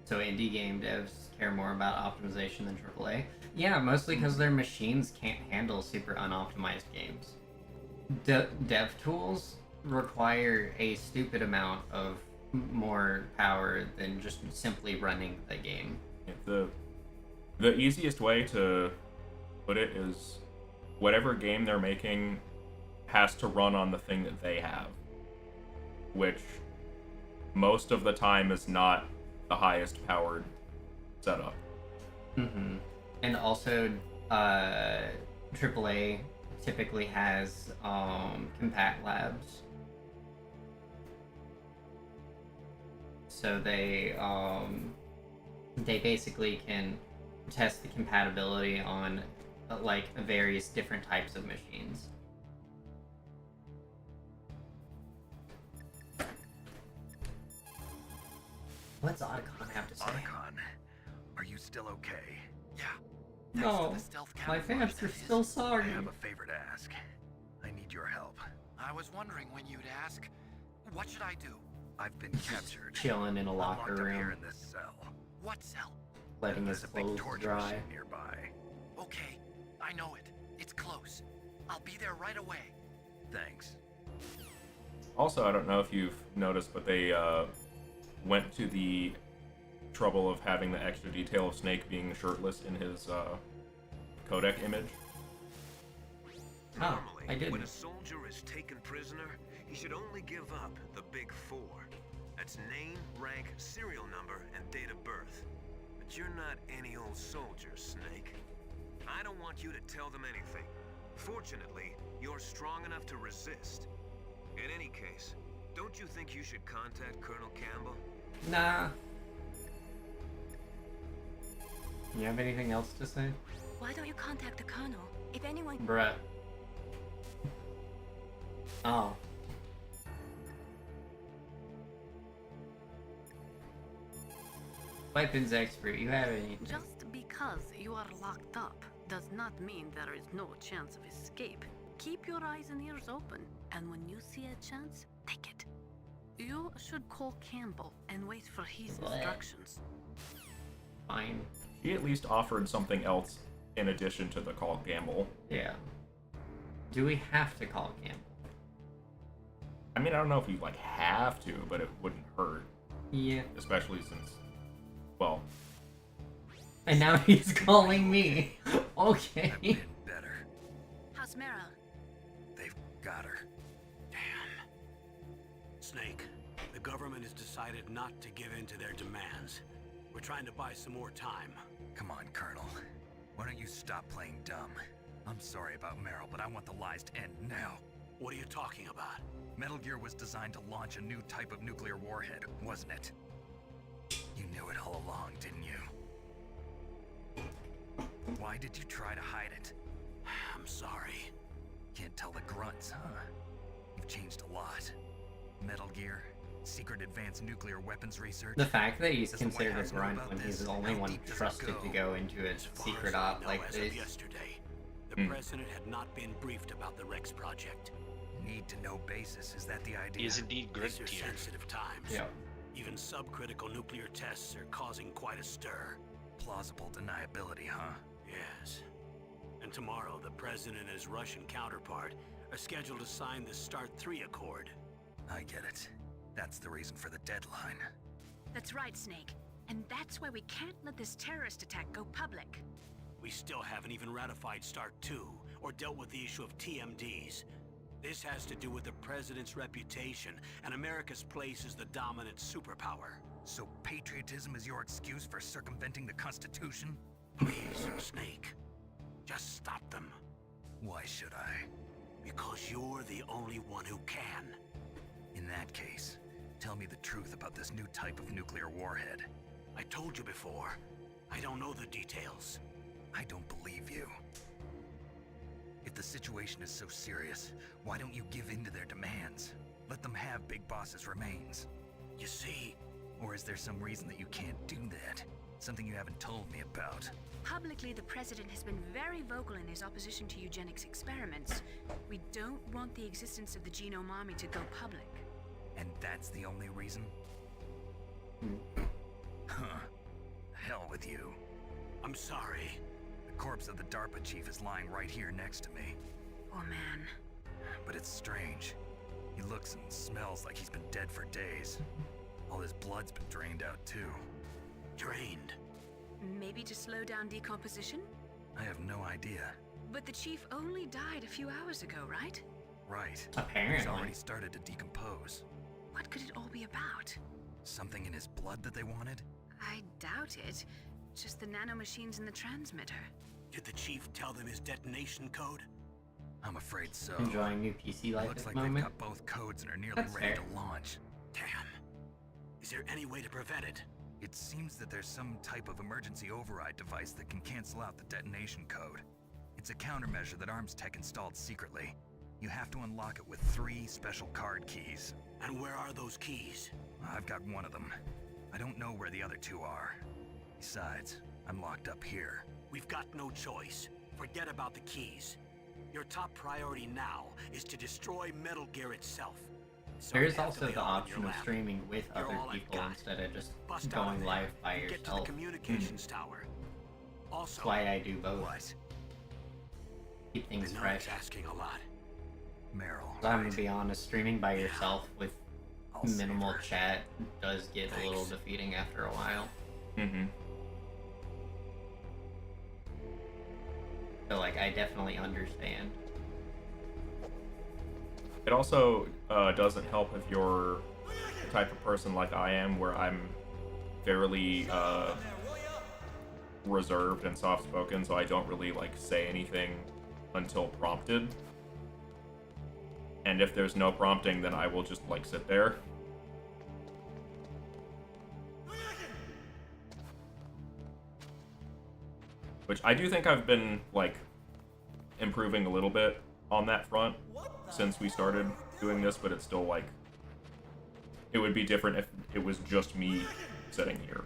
Speaker 1: So indie game devs care more about optimization than AAA? Yeah, mostly because their machines can't handle super unoptimized games. Dev tools require a stupid amount of more power than just simply running the game.
Speaker 3: The easiest way to put it is whatever game they're making has to run on the thing that they have, which most of the time is not the highest powered setup.
Speaker 1: And also, AAA typically has compat labs, so they basically can test the compatibility on like various different types of machines. What's Otacon have to say?
Speaker 5: Otacon, are you still okay?
Speaker 8: Yeah.
Speaker 1: No, my fans are still
Speaker 5: I
Speaker 1: sorry.
Speaker 5: have a favor to ask. I need your help.
Speaker 8: I was wondering when you'd ask. What should I do?
Speaker 5: I've been captured.
Speaker 1: Chilling in a locker
Speaker 5: I'm locked up here
Speaker 1: room,
Speaker 5: in this cell.
Speaker 8: What cell?
Speaker 1: letting his
Speaker 5: There's a big
Speaker 1: clothes
Speaker 5: torture
Speaker 1: dry.
Speaker 5: machine nearby.
Speaker 8: Okay, I know it. It's close. I'll be there right away.
Speaker 5: Thanks.
Speaker 3: Also, I don't know if you've noticed, but they went to the trouble of having the extra detail of Snake being shirtless in his codec image.
Speaker 10: Normally,
Speaker 1: I didn't.
Speaker 10: when a soldier is taken prisoner, he should only give up the big four. That's name, rank, serial number, and date of birth. But you're not any old soldier, Snake. I don't want you to tell them anything. Fortunately, you're strong enough to resist. In any case, don't you think you should contact Colonel Campbell?
Speaker 1: Nah. You have anything else to say?
Speaker 7: Why don't you contact the colonel? If anyone...
Speaker 1: Bruh. Oh. Weapons expert, you have anything?
Speaker 7: Just because you are locked up does not mean there is no chance of escape. Keep your eyes and ears open, and when you see a chance, take it. You should call Campbell and wait for his instructions.
Speaker 1: Fine.
Speaker 3: He at least offered something else in addition to the call Gamble.
Speaker 1: Yeah. Do we have to call Campbell?
Speaker 3: I mean, I don't know if you like have to, but it wouldn't hurt.
Speaker 1: Yeah.
Speaker 3: Especially since, well.
Speaker 1: And now he's calling me. Okay.
Speaker 5: I've been better.
Speaker 7: How's Meryl?
Speaker 5: They've got her.
Speaker 6: Damn. Snake, the government has decided not to give in to their demands. We're trying to buy some more time.
Speaker 5: Come on, Colonel. Why don't you stop playing dumb? I'm sorry about Meryl, but I want the lies to end now.
Speaker 6: What are you talking about?
Speaker 5: Metal Gear was designed to launch a new type of nuclear warhead, wasn't it? You knew it all along, didn't you? Why did you try to hide it?
Speaker 6: I'm sorry.
Speaker 5: Can't tell the grunts, huh? You've changed a lot. Metal Gear, secret advanced nuclear weapons research.
Speaker 1: The fact that he's
Speaker 5: Does the White
Speaker 1: considered a
Speaker 5: House know
Speaker 1: grunt
Speaker 5: about
Speaker 1: when he's
Speaker 5: this?
Speaker 1: the only
Speaker 5: How
Speaker 1: one
Speaker 5: deep does it
Speaker 1: trusted to go into a
Speaker 6: As far
Speaker 1: secret
Speaker 6: as I
Speaker 1: op
Speaker 6: know,
Speaker 1: like
Speaker 6: as
Speaker 1: this.
Speaker 6: of yesterday, the president had not been briefed about the Rex project.
Speaker 5: Need to know basis, is that the idea?
Speaker 2: He is indeed
Speaker 6: These
Speaker 2: grunt
Speaker 6: are
Speaker 2: tier.
Speaker 6: sensitive times.
Speaker 1: Yeah.
Speaker 6: Even subcritical nuclear tests are causing quite a stir.
Speaker 5: Plausible deniability, huh?
Speaker 6: Yes. And tomorrow, the president and his Russian counterpart are scheduled to sign the START 3 Accord.
Speaker 5: I get it. That's the reason for the deadline.
Speaker 7: That's right, Snake. And that's why we can't let this terrorist attack go public.
Speaker 6: We still haven't even ratified START 2 or dealt with the issue of TMDs. This has to do with the president's reputation and America's place as the dominant superpower.
Speaker 5: So patriotism is your excuse for circumventing the Constitution?
Speaker 6: Please, Snake. Just stop them.
Speaker 5: Why should I?
Speaker 6: Because you're the only one who can.
Speaker 5: In that case, tell me the truth about this new type of nuclear warhead.
Speaker 6: I told you before. I don't know the details.
Speaker 5: I don't believe you. If the situation is so serious, why don't you give in to their demands? Let them have Big Boss's remains.
Speaker 6: You see...
Speaker 5: Or is there some reason that you can't do that? Something you haven't told me about?
Speaker 7: Publicly, the president has been very vocal in his opposition to eugenics experiments. We don't want the existence of the Genome Army to go public.
Speaker 5: And that's the only reason? Huh. Hell with you.
Speaker 6: I'm sorry.
Speaker 5: The corpse of the DARPA chief is lying right here next to me.
Speaker 7: Oh man.
Speaker 5: But it's strange. He looks and smells like he's been dead for days. All his blood's been drained out too.
Speaker 6: Drained?
Speaker 7: Maybe to slow down decomposition?
Speaker 5: I have no idea.
Speaker 7: But the chief only died a few hours ago, right?
Speaker 5: Right.
Speaker 1: Apparently.
Speaker 5: He's already started to decompose.
Speaker 7: What could it all be about?
Speaker 5: Something in his blood that they wanted?
Speaker 7: I doubt it. Just the nanomachines in the transmitter.
Speaker 6: Did the chief tell them his detonation code?
Speaker 5: I'm afraid so.
Speaker 1: Enjoying new PC life
Speaker 5: Looks
Speaker 1: at
Speaker 5: like
Speaker 1: the
Speaker 5: they've
Speaker 1: moment.
Speaker 5: got both codes and are nearly
Speaker 1: That's
Speaker 5: ready
Speaker 1: fair.
Speaker 5: to launch.
Speaker 6: Damn. Is there any way to prevent it?
Speaker 5: It seems that there's some type of emergency override device that can cancel out the detonation code. It's a countermeasure that Arms Tech installed secretly. You have to unlock it with 3 special card keys.
Speaker 6: And where are those keys?
Speaker 5: I've got one of them. I don't know where the other 2 are. Besides, I'm locked up here.
Speaker 6: We've got no choice. Forget about the keys. Your top priority now is to destroy Metal Gear itself.
Speaker 1: There is
Speaker 6: Sorry,
Speaker 1: also
Speaker 6: activate
Speaker 1: the
Speaker 6: all in
Speaker 1: option
Speaker 6: your
Speaker 1: of
Speaker 6: lab.
Speaker 1: streaming with
Speaker 6: You're
Speaker 1: other
Speaker 6: all I've
Speaker 1: people
Speaker 6: got.
Speaker 1: instead of just
Speaker 6: Bust out of
Speaker 1: going
Speaker 6: there
Speaker 1: live by
Speaker 6: and get to the
Speaker 1: yourself.
Speaker 6: communications tower. Also,
Speaker 1: That's why I do both.
Speaker 5: What?
Speaker 1: Keep
Speaker 6: I
Speaker 1: things
Speaker 6: know
Speaker 1: fresh.
Speaker 6: it's asking a lot.
Speaker 5: Meryl.
Speaker 1: I'm gonna be honest, streaming by yourself with
Speaker 5: I'll save
Speaker 1: minimal
Speaker 5: her.
Speaker 1: chat does get a little
Speaker 6: Thanks.
Speaker 1: defeating after a while.
Speaker 3: Mm-hmm.
Speaker 1: So like, I definitely understand.
Speaker 3: It also doesn't help if you're the type of person like I am, where I'm fairly reserved and soft-spoken, so I don't really like say anything until prompted. And if there's no prompting, then I will just like sit there. Which I do think I've been like improving a little bit on that front since we started doing this, but it's still like, it would be different if it was just me sitting here.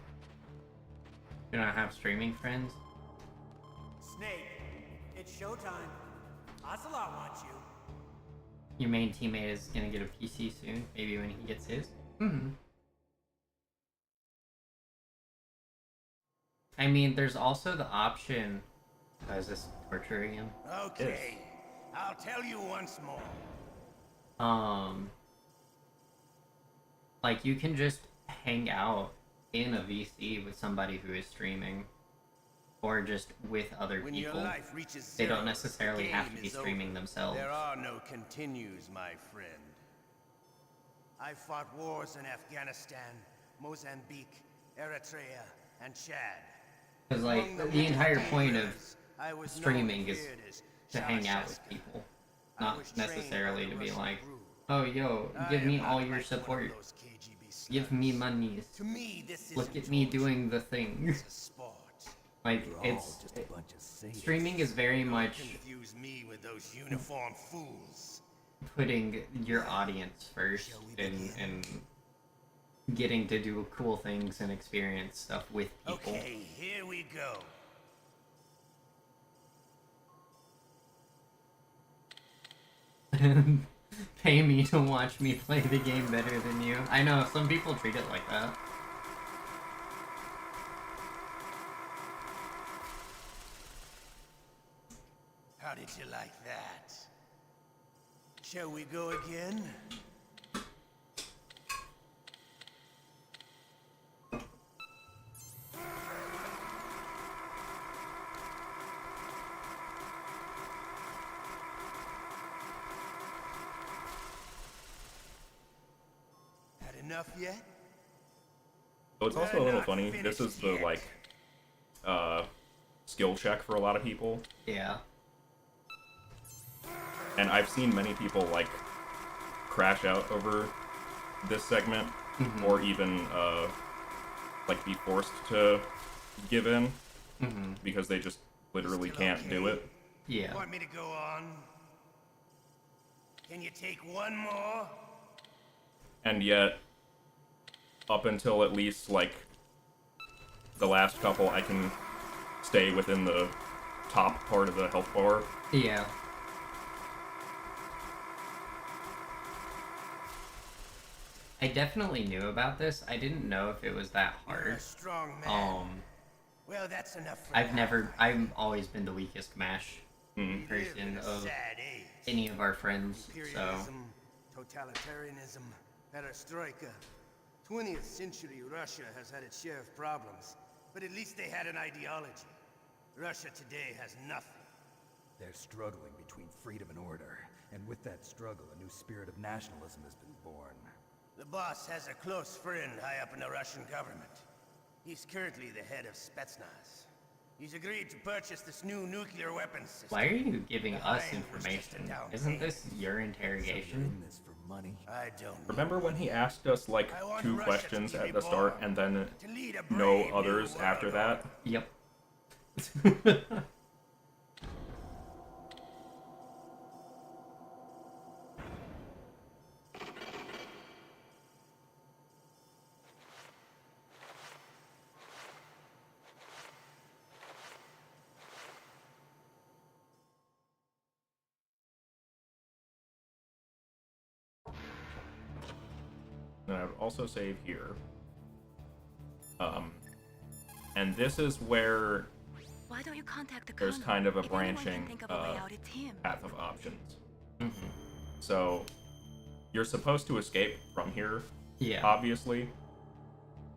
Speaker 1: You don't have streaming friends?
Speaker 13: Snake, it's showtime. Ocelot wants you.
Speaker 1: Your main teammate is gonna get a PC soon, maybe when he gets his. Mm-hmm. I mean, there's also the option. Oh, is this torturing him?
Speaker 11: Okay, I'll tell you once more.
Speaker 1: Like, you can just hang out in a VC with somebody who is streaming, or just with other
Speaker 11: When
Speaker 1: people.
Speaker 11: your life reaches
Speaker 1: They don't
Speaker 11: zero,
Speaker 1: necessarily
Speaker 11: the
Speaker 1: have
Speaker 11: game
Speaker 1: to be
Speaker 11: is
Speaker 1: streaming
Speaker 11: over.
Speaker 1: themselves.
Speaker 11: There are no continues, my friend. I fought wars in Afghanistan, Mozambique, Eritrea, and Chad.
Speaker 1: Because, like,
Speaker 11: Among
Speaker 1: the entire
Speaker 11: many
Speaker 1: point of
Speaker 11: warriors, I was known
Speaker 1: streaming
Speaker 11: and
Speaker 1: is
Speaker 11: feared as
Speaker 1: to hang out with
Speaker 11: Ceausescu.
Speaker 1: people,
Speaker 11: I
Speaker 1: not
Speaker 11: was trained
Speaker 1: necessarily
Speaker 11: by
Speaker 1: to
Speaker 11: the
Speaker 1: be
Speaker 11: Russian
Speaker 1: like,
Speaker 11: crew.
Speaker 1: oh, yo,
Speaker 11: I
Speaker 1: give
Speaker 11: am
Speaker 1: me
Speaker 11: not
Speaker 1: all
Speaker 11: like
Speaker 1: your
Speaker 11: one of
Speaker 1: support.
Speaker 11: those KGB
Speaker 1: Give me monies.
Speaker 11: To me, this
Speaker 1: Look
Speaker 11: isn't
Speaker 1: at me
Speaker 11: torture.
Speaker 1: doing the thing.
Speaker 11: It's a sport.
Speaker 1: Like,
Speaker 12: We're all
Speaker 1: it's...
Speaker 12: just a bunch of sadists.
Speaker 1: Streaming is very
Speaker 11: Don't
Speaker 1: much
Speaker 11: confuse me with those uniformed fools.
Speaker 1: putting your audience first and getting to do cool things and experience stuff with people.
Speaker 11: Okay, here we go.
Speaker 1: Pay me to watch me play the game better than you. I know, some people treat it like that.
Speaker 11: How did you like that? Shall we go again? Had enough yet?
Speaker 3: So it's also a little funny. This is the like skill check for a lot of people.
Speaker 1: Yeah.
Speaker 3: And I've seen many people like crash out over this segment, or even like be forced to give in because they just literally can't do it.
Speaker 1: Yeah.
Speaker 11: Want me to go on? Can you take one more?
Speaker 3: And yet, up until at least like the last couple, I can stay within the top part of the health bar.
Speaker 1: Yeah. I definitely knew about this. I didn't know if it was that
Speaker 11: You're
Speaker 1: hard.
Speaker 11: a strong man. Well, that's enough for now.
Speaker 1: I've always been the weakest MASH
Speaker 11: We live in
Speaker 1: person
Speaker 11: a
Speaker 1: of
Speaker 11: sad age.
Speaker 1: any of our friends, so...
Speaker 11: Imperialism, totalitarianism, perestroika. 20th century Russia has had its share of problems, but at least they had an ideology. Russia today has nothing.
Speaker 12: They're struggling between freedom and order, and with that struggle, a new spirit of nationalism has been born.
Speaker 11: The boss has a close friend high up in the Russian government. He's currently the head of Spetsnaz. He's agreed to purchase this new nuclear weapons system.
Speaker 1: Why are you giving
Speaker 11: The
Speaker 1: us
Speaker 11: Hind was just a
Speaker 1: information?
Speaker 11: down
Speaker 1: Isn't this
Speaker 11: payment.
Speaker 1: your
Speaker 12: So you're
Speaker 1: interrogation?
Speaker 12: in this for money?
Speaker 11: I don't
Speaker 3: Remember when he asked us like
Speaker 11: I want
Speaker 3: 2
Speaker 11: Russia
Speaker 3: questions
Speaker 11: to be
Speaker 3: at the start
Speaker 11: reborn,
Speaker 3: and then
Speaker 11: to lead a
Speaker 3: no
Speaker 11: brave new
Speaker 3: others
Speaker 11: world
Speaker 3: after that?
Speaker 1: Yep.
Speaker 3: And I would also save here. And this is where
Speaker 7: Why don't you contact the
Speaker 3: there's
Speaker 7: colonel?
Speaker 3: kind of a
Speaker 7: If anyone can
Speaker 3: branching
Speaker 7: think of a way out, it's him.
Speaker 3: path of options. So you're supposed to escape from here,
Speaker 1: Yeah.
Speaker 3: obviously,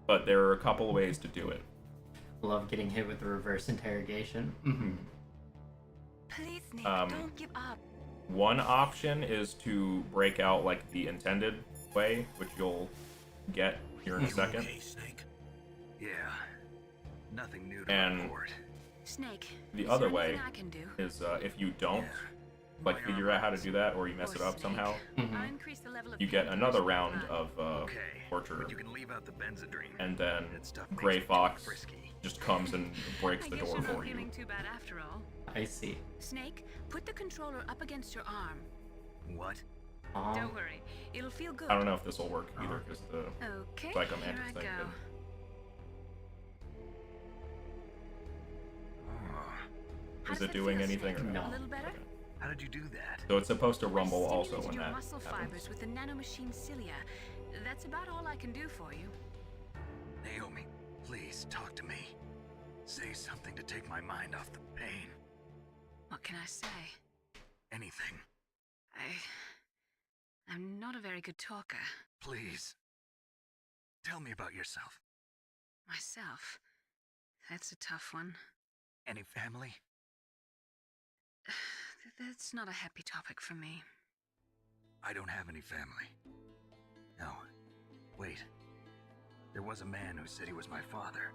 Speaker 3: but there are a couple ways to do it.
Speaker 1: Love getting hit with the reverse interrogation. Mm-hmm.
Speaker 7: Please, Snake,
Speaker 3: Um,
Speaker 7: don't give up.
Speaker 3: One option is to break out like the intended way, which you'll get here in a second.
Speaker 6: Okay, Snake.
Speaker 5: Yeah. Nothing new to
Speaker 3: And
Speaker 5: report.
Speaker 7: Snake,
Speaker 3: the
Speaker 7: is
Speaker 3: other
Speaker 7: there
Speaker 3: way
Speaker 7: anything I can do?
Speaker 3: is if you don't
Speaker 5: Yeah.
Speaker 3: like figure out how to do that, or you mess it up somehow,
Speaker 7: I'll increase the level of
Speaker 3: you get
Speaker 7: pain
Speaker 3: another
Speaker 7: tolerance
Speaker 3: round
Speaker 7: with
Speaker 3: of
Speaker 5: Okay.
Speaker 3: torture,
Speaker 5: But you can leave out the benzodrine.
Speaker 3: and then
Speaker 5: That stuff makes
Speaker 3: Gray
Speaker 5: me too
Speaker 3: Fox
Speaker 5: frisky.
Speaker 3: just comes and breaks
Speaker 7: I
Speaker 3: the
Speaker 7: guess
Speaker 3: door
Speaker 7: you're not
Speaker 3: for you.
Speaker 7: feeling too bad after all.
Speaker 1: I see.
Speaker 7: Snake, put the controller up against your arm.
Speaker 5: What?
Speaker 7: Don't worry, it'll feel good.
Speaker 3: I don't know if this will work either, because the
Speaker 7: Okay,
Speaker 3: Psychomantis
Speaker 7: here I
Speaker 3: thing
Speaker 7: go.
Speaker 3: didn't.
Speaker 5: Oh.
Speaker 3: Is it doing anything or
Speaker 7: A
Speaker 3: not?
Speaker 7: little better?
Speaker 5: How did you do that?
Speaker 3: So it's supposed to rumble
Speaker 7: I
Speaker 3: also
Speaker 7: stimulated
Speaker 3: when
Speaker 7: your
Speaker 3: that
Speaker 7: muscle
Speaker 3: happens.
Speaker 7: fibers with the nanomachine cilia. That's about all I can do for you.
Speaker 5: Naomi, please talk to me. Say something to take my mind off the pain.
Speaker 7: What can I say?
Speaker 5: Anything.
Speaker 7: I'm not a very good talker.
Speaker 5: Please. Tell me about yourself.
Speaker 7: Myself. That's a tough one.
Speaker 5: Any family?
Speaker 7: That's not a happy topic for me.
Speaker 5: I don't have any family. No. Wait. There was a man who said he was my father.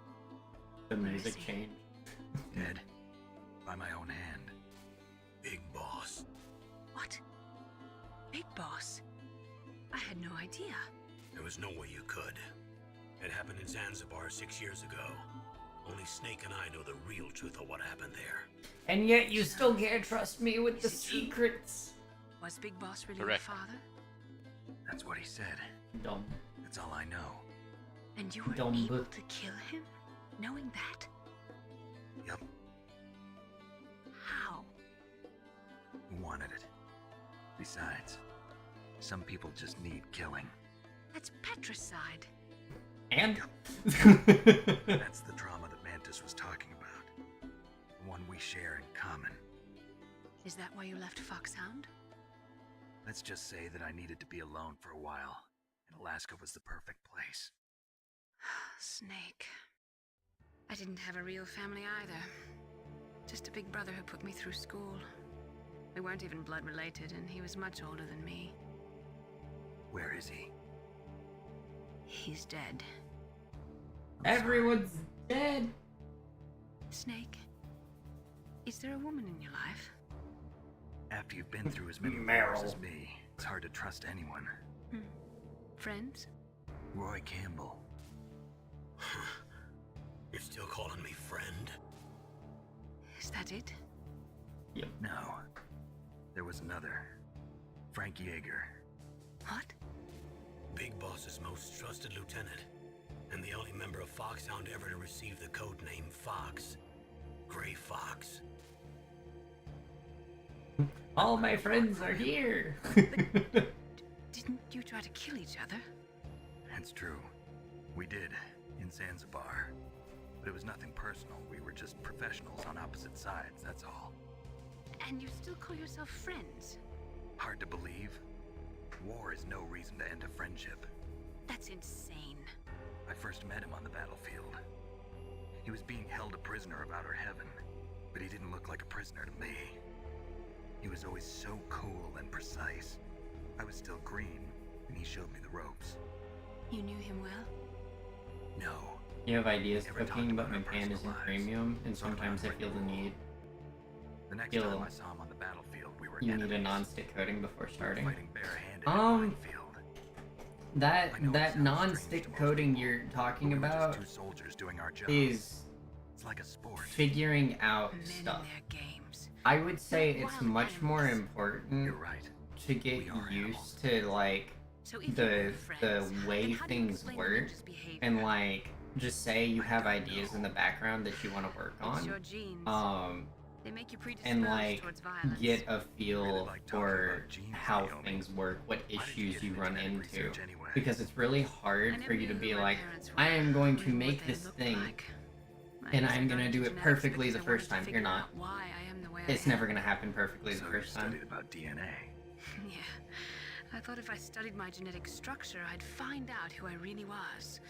Speaker 1: The music changed.
Speaker 5: Dead. By my own hand.
Speaker 6: Big Boss.
Speaker 7: What? Big Boss? I had no idea.
Speaker 6: There was no way you could. It happened in Zanzibar 6 years ago. Only Snake and I know the real truth of what happened there.
Speaker 1: And yet you still can't trust me with the secrets.
Speaker 7: Was Big Boss really
Speaker 2: Correct.
Speaker 7: your father?
Speaker 5: That's what he said.
Speaker 1: Dumb.
Speaker 5: That's all I know.
Speaker 7: And you were
Speaker 1: Dumb
Speaker 7: able
Speaker 1: book.
Speaker 7: to kill him? Knowing that?
Speaker 5: Yup.
Speaker 7: How?
Speaker 5: He wanted it. Besides, some people just need killing.
Speaker 7: That's patricide.
Speaker 1: And?
Speaker 5: That's the trauma that Mantis was talking about. The one we share in common.
Speaker 7: Is that why you left Foxhound?
Speaker 5: Let's just say that I needed to be alone for a while, and Alaska was the perfect place.
Speaker 7: Snake. I didn't have a real family either. Just a big brother who put me through school. We weren't even blood related, and he was much older than me.
Speaker 5: Where is he?
Speaker 7: He's dead.
Speaker 1: Everyone's dead.
Speaker 7: Snake, is there a woman in your life?
Speaker 5: After you've been through as many
Speaker 1: Meryl.
Speaker 5: wars as me, it's hard to trust anyone.
Speaker 7: Friends?
Speaker 5: Roy Campbell.
Speaker 6: You're still calling me friend?
Speaker 7: Is that it?
Speaker 5: No. There was another. Frank Yeager.
Speaker 7: What?
Speaker 6: Big Boss's most trusted lieutenant, and the only member of Foxhound ever to receive the code name Fox. Gray Fox.
Speaker 1: All my friends are here.
Speaker 7: Didn't you try to kill each other?
Speaker 5: That's true. We did, in Zanzibar. But it was nothing personal. We were just professionals on opposite sides, that's all.
Speaker 7: And you still call yourself friends?
Speaker 5: Hard to believe. War is no reason to end a friendship.
Speaker 7: That's insane.
Speaker 5: I first met him on the battlefield. He was being held a prisoner about our heaven, but he didn't look like a prisoner to me. He was always so cool and precise. I was still green, and he showed me the ropes.
Speaker 7: You knew him well?
Speaker 5: No.
Speaker 1: You have ideas
Speaker 5: Never
Speaker 1: cooking,
Speaker 5: talked
Speaker 1: but
Speaker 5: about
Speaker 1: my
Speaker 5: our
Speaker 1: pan
Speaker 5: personal
Speaker 1: isn't
Speaker 5: lives.
Speaker 1: premium, and
Speaker 5: Sort of
Speaker 1: sometimes I feel the
Speaker 5: unpredictable.
Speaker 1: need.
Speaker 5: The next
Speaker 1: Feel
Speaker 5: time I saw him on the battlefield, we were
Speaker 1: you need a
Speaker 5: enemies.
Speaker 1: non-stick coating before starting.
Speaker 5: Fighting barehanded in a minefield.
Speaker 1: That non-stick coating you're talking
Speaker 5: We were just
Speaker 1: about
Speaker 5: two soldiers doing our job.
Speaker 1: is
Speaker 5: It's like a sport.
Speaker 1: figuring out
Speaker 7: Men
Speaker 1: stuff.
Speaker 7: and their games.
Speaker 1: I would say
Speaker 7: Like
Speaker 1: it's
Speaker 7: wild
Speaker 1: much more
Speaker 7: animals.
Speaker 1: important
Speaker 5: You're right.
Speaker 1: to get
Speaker 5: We are
Speaker 1: used to like
Speaker 7: So if you
Speaker 1: the
Speaker 7: were friends,
Speaker 1: way
Speaker 7: then how do you
Speaker 1: things
Speaker 7: explain
Speaker 1: work,
Speaker 7: Ninja's behavior?
Speaker 1: and like just say you
Speaker 5: I
Speaker 1: have
Speaker 5: don't
Speaker 1: ideas
Speaker 5: know.
Speaker 1: in the background that you want to work
Speaker 7: It's your
Speaker 1: on,
Speaker 7: genes. They make you predisposed
Speaker 1: and like
Speaker 7: towards violence.
Speaker 1: get a feel
Speaker 5: Really like talking
Speaker 1: for
Speaker 5: about genes,
Speaker 1: how
Speaker 5: Naomi.
Speaker 1: things work, what
Speaker 5: Why did
Speaker 1: issues
Speaker 5: get
Speaker 1: you
Speaker 5: into
Speaker 1: run
Speaker 5: genetic
Speaker 1: into,
Speaker 5: research anyway?
Speaker 1: because it's really hard
Speaker 7: I
Speaker 1: for
Speaker 7: never
Speaker 1: you to
Speaker 7: knew
Speaker 1: be
Speaker 7: who my
Speaker 1: like,
Speaker 7: parents were,
Speaker 1: I am going to
Speaker 7: only what
Speaker 1: make
Speaker 7: they
Speaker 1: this
Speaker 7: looked
Speaker 1: thing,
Speaker 7: like. I
Speaker 1: and
Speaker 7: just
Speaker 1: I'm
Speaker 7: got
Speaker 1: gonna
Speaker 7: into
Speaker 1: do it
Speaker 7: genetics
Speaker 1: perfectly the
Speaker 7: because I wanted
Speaker 1: first
Speaker 7: to
Speaker 1: time.
Speaker 7: figure
Speaker 1: You're not.
Speaker 7: out why I am the way
Speaker 1: It's
Speaker 7: I
Speaker 1: never
Speaker 7: am.
Speaker 1: gonna happen perfectly the
Speaker 5: So you
Speaker 1: first time.
Speaker 5: studied about DNA.
Speaker 7: Yeah. I thought if I studied my genetic structure, I'd find out who I really was.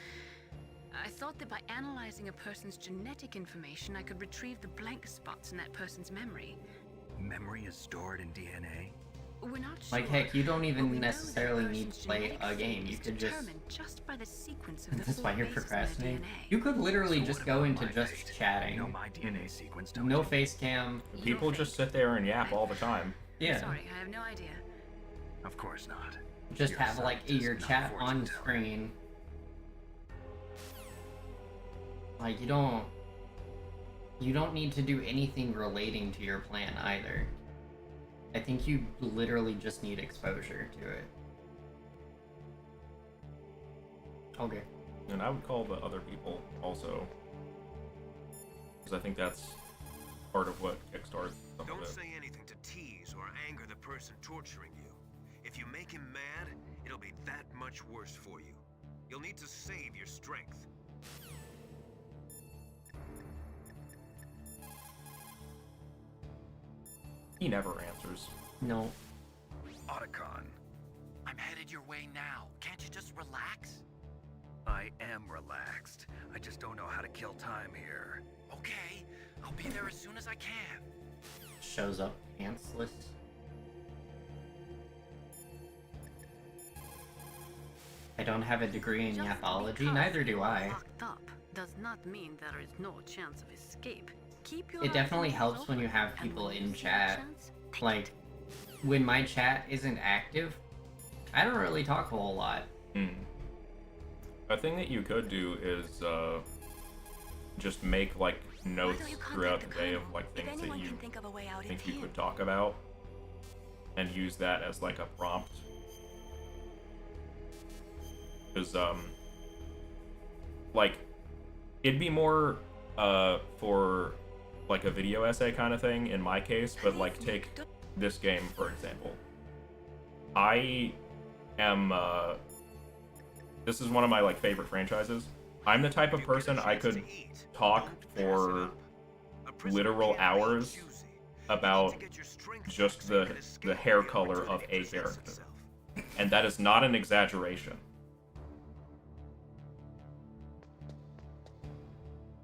Speaker 7: I thought that by analyzing a person's genetic information, I could retrieve the blank spots in that person's memory.
Speaker 5: Memory is stored in DNA?
Speaker 7: We're not sure.
Speaker 1: Like, heck, you don't
Speaker 7: but we
Speaker 1: even
Speaker 7: know
Speaker 1: necessarily
Speaker 7: that
Speaker 1: need to
Speaker 7: person's
Speaker 1: play
Speaker 7: genetic
Speaker 1: a
Speaker 7: fate
Speaker 1: game. You
Speaker 7: is
Speaker 1: could just...
Speaker 7: determined just by the sequence of the
Speaker 1: That's why
Speaker 7: four
Speaker 1: you're
Speaker 7: bases in their
Speaker 1: procrastinating.
Speaker 7: DNA.
Speaker 1: You could literally
Speaker 5: So
Speaker 1: just
Speaker 5: what
Speaker 1: go
Speaker 5: about
Speaker 1: into
Speaker 5: my
Speaker 1: just
Speaker 5: fate?
Speaker 1: chatting.
Speaker 5: You know my DNA sequence, don't
Speaker 1: No
Speaker 5: you?
Speaker 1: face cam.
Speaker 3: People just sit there and yap all the time.
Speaker 1: Yeah.
Speaker 7: Sorry, I have no idea.
Speaker 5: Of course not.
Speaker 1: Just
Speaker 5: You're a
Speaker 1: have like
Speaker 5: scientist,
Speaker 1: your
Speaker 5: not a
Speaker 1: chat
Speaker 5: fortune
Speaker 1: on
Speaker 5: teller.
Speaker 1: screen. Like you don't need to do anything relating to your plan either. I think you literally just need exposure to it. Okay.
Speaker 3: And I would call the other people also, because I think that's part of what kickstarts some of
Speaker 10: Don't
Speaker 3: it.
Speaker 10: say anything to tease or anger the person torturing you. If you make him mad, it'll be that much worse for you. You'll need to save your strength.
Speaker 3: He never answers.
Speaker 1: No.
Speaker 5: Otacon,
Speaker 8: I'm headed your way now. Can't you just relax?
Speaker 5: I am relaxed. I just don't know how to kill time here.
Speaker 8: Okay, I'll be there as soon as I can.
Speaker 1: Shows up pantsless. I don't have a degree in
Speaker 7: Just
Speaker 1: yapology,
Speaker 7: because
Speaker 1: neither do
Speaker 7: you are
Speaker 1: I.
Speaker 7: locked up does not mean there is no chance of escape. Keep your
Speaker 1: It
Speaker 7: eyes
Speaker 1: definitely
Speaker 7: and ears
Speaker 1: helps when you
Speaker 7: open,
Speaker 1: have
Speaker 7: and
Speaker 1: people
Speaker 7: when you
Speaker 1: in
Speaker 7: see a
Speaker 1: chat.
Speaker 7: chance, take
Speaker 1: Like, when my chat isn't active, I don't really talk a whole lot.
Speaker 3: A thing that you could do is just make like notes throughout the day of like things that you think you could talk about, and use that as like a prompt. Because like it'd be more for like a video essay kind of thing in my case, but like take this game for example. I am this is one of my like favorite franchises. I'm the type of person I could talk for literal hours about just the hair color of a character. And that is not an exaggeration.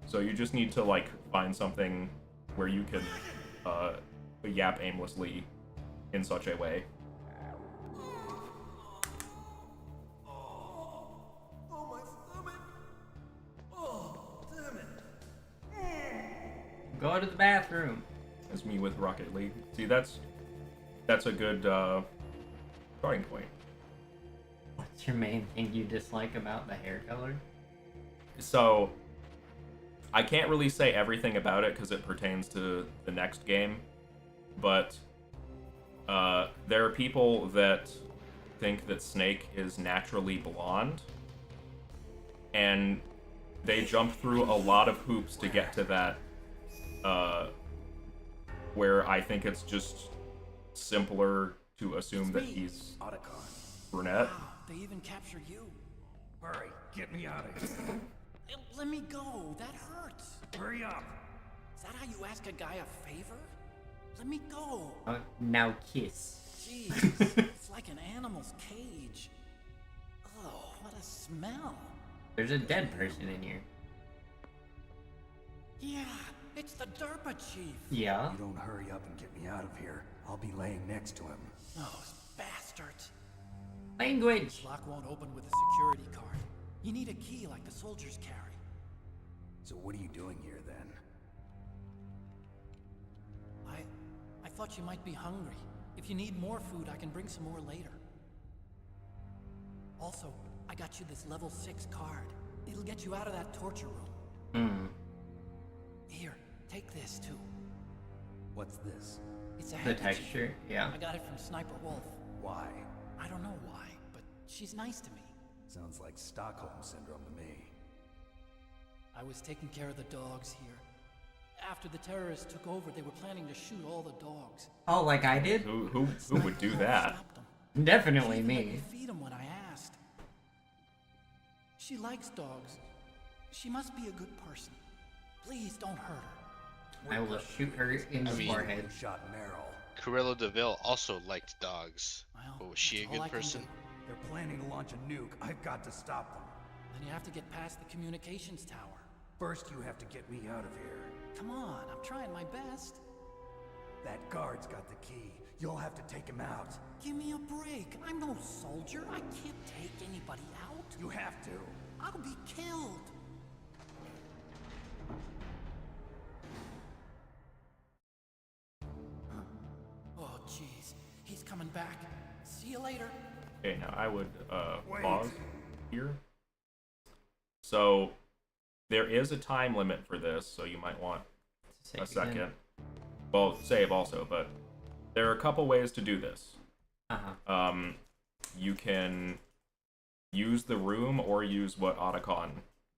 Speaker 3: So you just need to like find something where you can yap aimlessly in such a way.
Speaker 1: Go to the bathroom.
Speaker 3: That's me with Rocket League. See, that's a good starting point.
Speaker 1: What's your main thing you dislike about the hair color?
Speaker 3: So, I can't really say everything about it because it pertains to the next game, but there are people that think that Snake is naturally blonde, and they jump through a lot of hoops to get to that, where I think it's just simpler to assume that he's brunette.
Speaker 13: Wow, they even captured you.
Speaker 12: Hurry, get me out of here.
Speaker 13: Let me go. That hurts.
Speaker 12: Hurry up.
Speaker 13: Is that how you ask a guy a favor? Let me go.
Speaker 1: Now kiss.
Speaker 13: Jeez, it's like an animal's cage. Oh, what a smell.
Speaker 1: There's a dead person in here.
Speaker 13: Yeah, it's the Derpa Chief.
Speaker 1: Yeah.
Speaker 12: You don't hurry up and get me out of here, I'll be laying next to him.
Speaker 13: Those bastards.
Speaker 1: Language.
Speaker 13: This lock won't open with a security card. You need a key like the soldiers carry.
Speaker 12: So what are you doing here then?
Speaker 13: I thought you might be hungry. If you need more food, I can bring some more later. Also, I got you this level 6 card. It'll get you out of that torture room. Here, take this too.
Speaker 12: What's this?
Speaker 13: It's a
Speaker 1: The
Speaker 13: handkerchief.
Speaker 1: texture, yeah.
Speaker 13: I got it from Sniper Wolf.
Speaker 12: Why?
Speaker 13: I don't know why, but she's nice to me.
Speaker 12: Sounds like Stockholm Syndrome to me.
Speaker 13: I was taking care of the dogs here. After the terrorists took over, they were planning to shoot all the dogs.
Speaker 1: Oh, like I did?
Speaker 3: Who would do that?
Speaker 1: Definitely
Speaker 13: She even let
Speaker 1: me.
Speaker 13: me feed them when I asked. She likes dogs. She must be a good person. Please don't hurt her.
Speaker 1: I will shoot her in the forehead.
Speaker 12: Shot Meryl.
Speaker 2: Cruella DeVille also liked dogs.
Speaker 13: Well,
Speaker 2: But was she a
Speaker 13: that's all I
Speaker 2: good
Speaker 13: can
Speaker 2: person?
Speaker 13: do.
Speaker 12: They're planning to launch a nuke. I've got to stop them.
Speaker 13: Then you have to get past the communications tower.
Speaker 12: First, you have to get me out of here.
Speaker 13: Come on, I'm trying my best.
Speaker 12: That guard's got the key. You'll have to take him out.
Speaker 13: Give me a break. I'm no soldier. I can't take anybody out.
Speaker 12: You have to.
Speaker 13: I'll be killed. Oh, jeez. He's coming back. See you later.
Speaker 3: Okay, now I would
Speaker 12: Wait.
Speaker 3: pause here. So there is a time limit for this, so you might want
Speaker 1: Save
Speaker 3: a second.
Speaker 1: again.
Speaker 3: Well, save also, but there are a couple ways to do this.
Speaker 1: Uh-huh.
Speaker 3: You can use the room or use what Otacon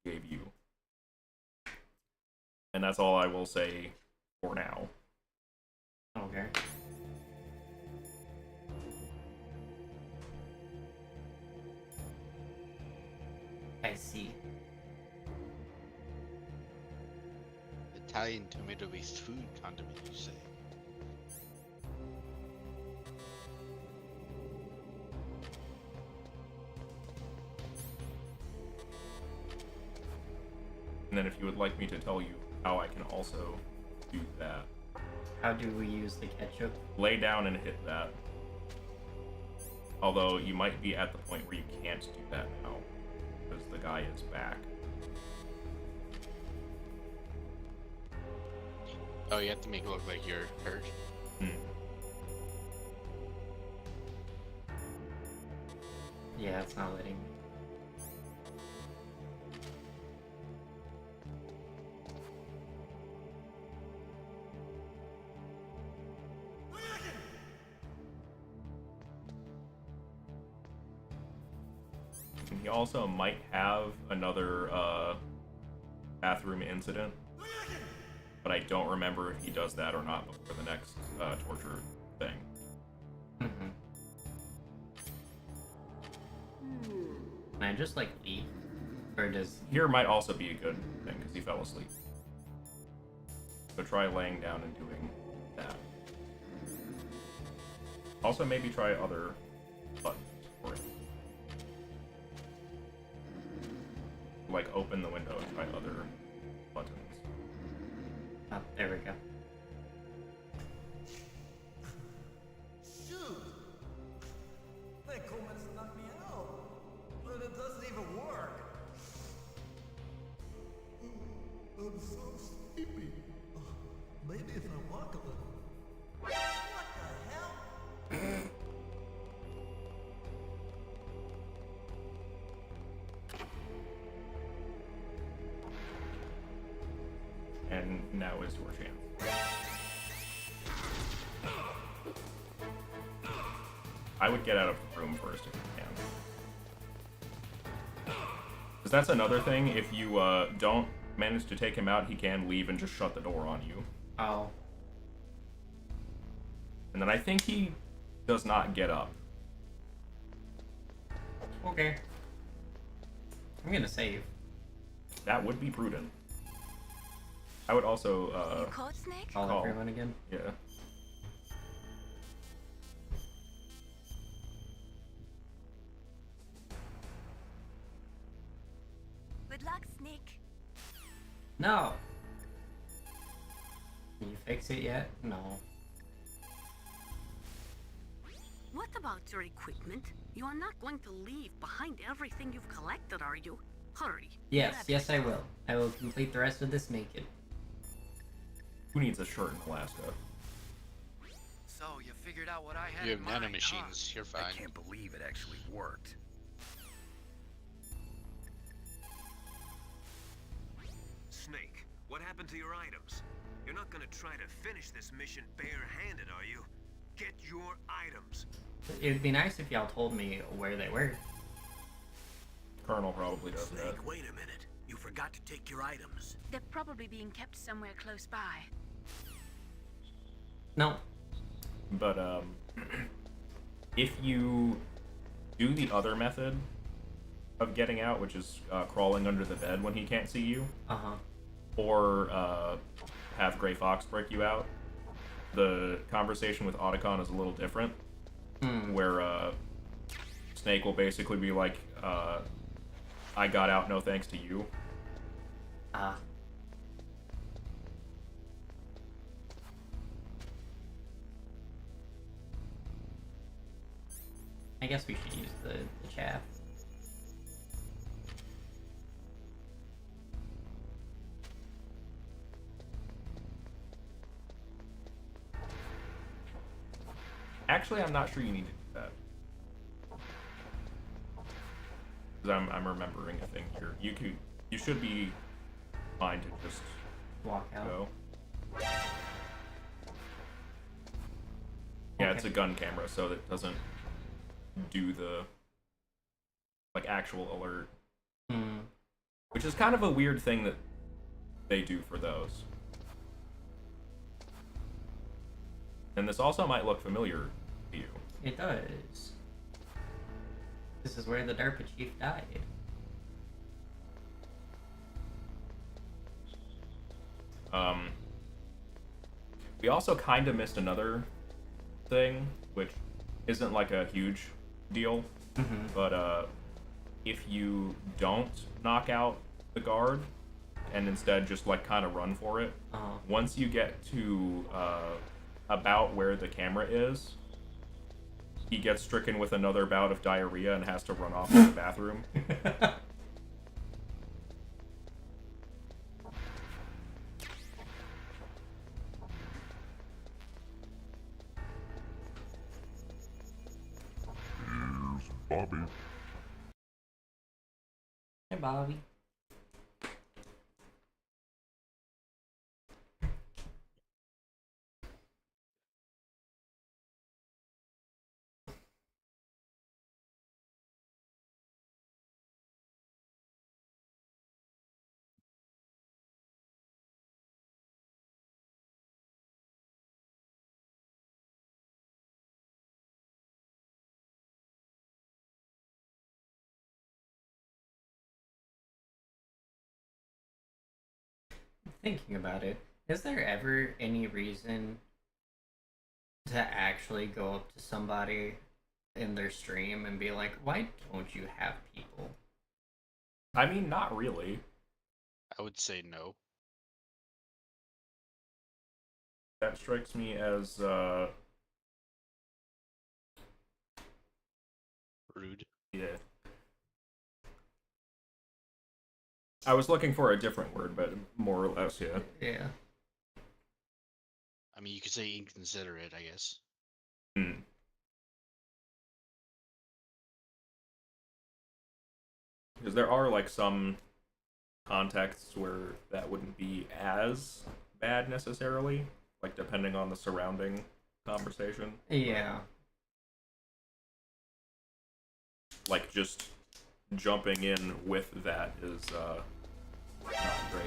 Speaker 3: gave you. And that's all I will say for now.
Speaker 1: Okay. I see.
Speaker 2: Italian tomato-based food condiment, you say?
Speaker 3: And then if you would like me to tell you how I can also do that.
Speaker 1: How do we use the ketchup?
Speaker 3: Lay down and hit that. Although you might be at the point where you can't do that now, because the guy is back.
Speaker 2: Oh, you have to make it look like you're hurt.
Speaker 1: Yeah, it's not letting me.
Speaker 3: And he also might have another bathroom incident, but I don't remember if he does that or not before the next torture thing.
Speaker 1: Mm-hmm. Can I just, like, leave? Or does...
Speaker 3: Here might also be a good thing, because he fell asleep. So try laying down and doing that. Also, maybe try other buttons for it. Like, open the window and try other buttons.
Speaker 1: Oh, there we go.
Speaker 14: Shoot! That Coleman's knocked me out, but it doesn't even work. I'm so sleepy. Maybe if I walk a little. What the hell?
Speaker 3: And now is your chance. I would get out of the room first if you can. Because that's another thing, if you don't manage to take him out, he can leave and just shut the door on you.
Speaker 1: Oh.
Speaker 3: And then I think he does not get up.
Speaker 1: Okay. I'm gonna save.
Speaker 3: That would be prudent. I would also
Speaker 4: Code Snake?
Speaker 1: Call everyone again?
Speaker 3: Yeah.
Speaker 4: Good luck, Snake.
Speaker 1: No! Can you fix it yet? No.
Speaker 7: What about your equipment? You are not going to leave behind everything you've collected, are you? Hurry.
Speaker 1: Yes,
Speaker 7: Grab
Speaker 1: yes I will. I will complete the rest of this naked.
Speaker 3: Who needs a shirt in Alaska?
Speaker 8: So, you figured out what I had
Speaker 2: You
Speaker 8: in
Speaker 2: have
Speaker 8: mind,
Speaker 2: nanomachines, you're fine.
Speaker 5: I can't believe it actually worked.
Speaker 10: Snake, what happened to your items? You're not gonna try to finish this mission bare-handed, are you? Get your items.
Speaker 1: It would be nice if y'all told me where they were.
Speaker 3: Colonel probably does that.
Speaker 6: Snake, wait a minute. You forgot to take your items.
Speaker 15: They're probably being kept somewhere close by.
Speaker 1: No.
Speaker 3: But if you do the other method of getting out, which is crawling under the bed when he can't see you, or have Gray Fox break you out, the conversation with Otacon is a little different, where Snake will basically be like, I got out no thanks to you.
Speaker 1: Ah. I guess we should use the chaff.
Speaker 3: Actually, I'm not sure you need to do that. Because I'm remembering a thing here. You should be fine to just
Speaker 1: walk out.
Speaker 3: Go. Yeah, it's a gun camera, so it doesn't do the like actual alert. Which is kind of a weird thing that they do for those. And this also might look familiar to you.
Speaker 1: It does. This is where the DARPA chief died.
Speaker 3: We also kind of missed another thing, which isn't like a huge deal, but if you don't knock out the guard and instead just like kind of run for it, once you get to about where the camera is, he gets stricken with another bout of diarrhea and has to run off to the bathroom.
Speaker 16: Here's Bobby.
Speaker 1: Hey, Bobby. Thinking about it, is there ever any reason to actually go up to somebody in their stream and be like, why don't you have people?
Speaker 3: I mean, not really.
Speaker 2: I would say no.
Speaker 3: That strikes me as
Speaker 2: rude.
Speaker 3: Yeah. I was looking for a different word, but more or less, yeah.
Speaker 1: Yeah.
Speaker 2: I mean, you could say inconsiderate, I guess.
Speaker 3: Because there are like some contexts where that wouldn't be as bad necessarily, like depending on the surrounding conversation.
Speaker 1: Yeah.
Speaker 3: Like just jumping in with that is not great.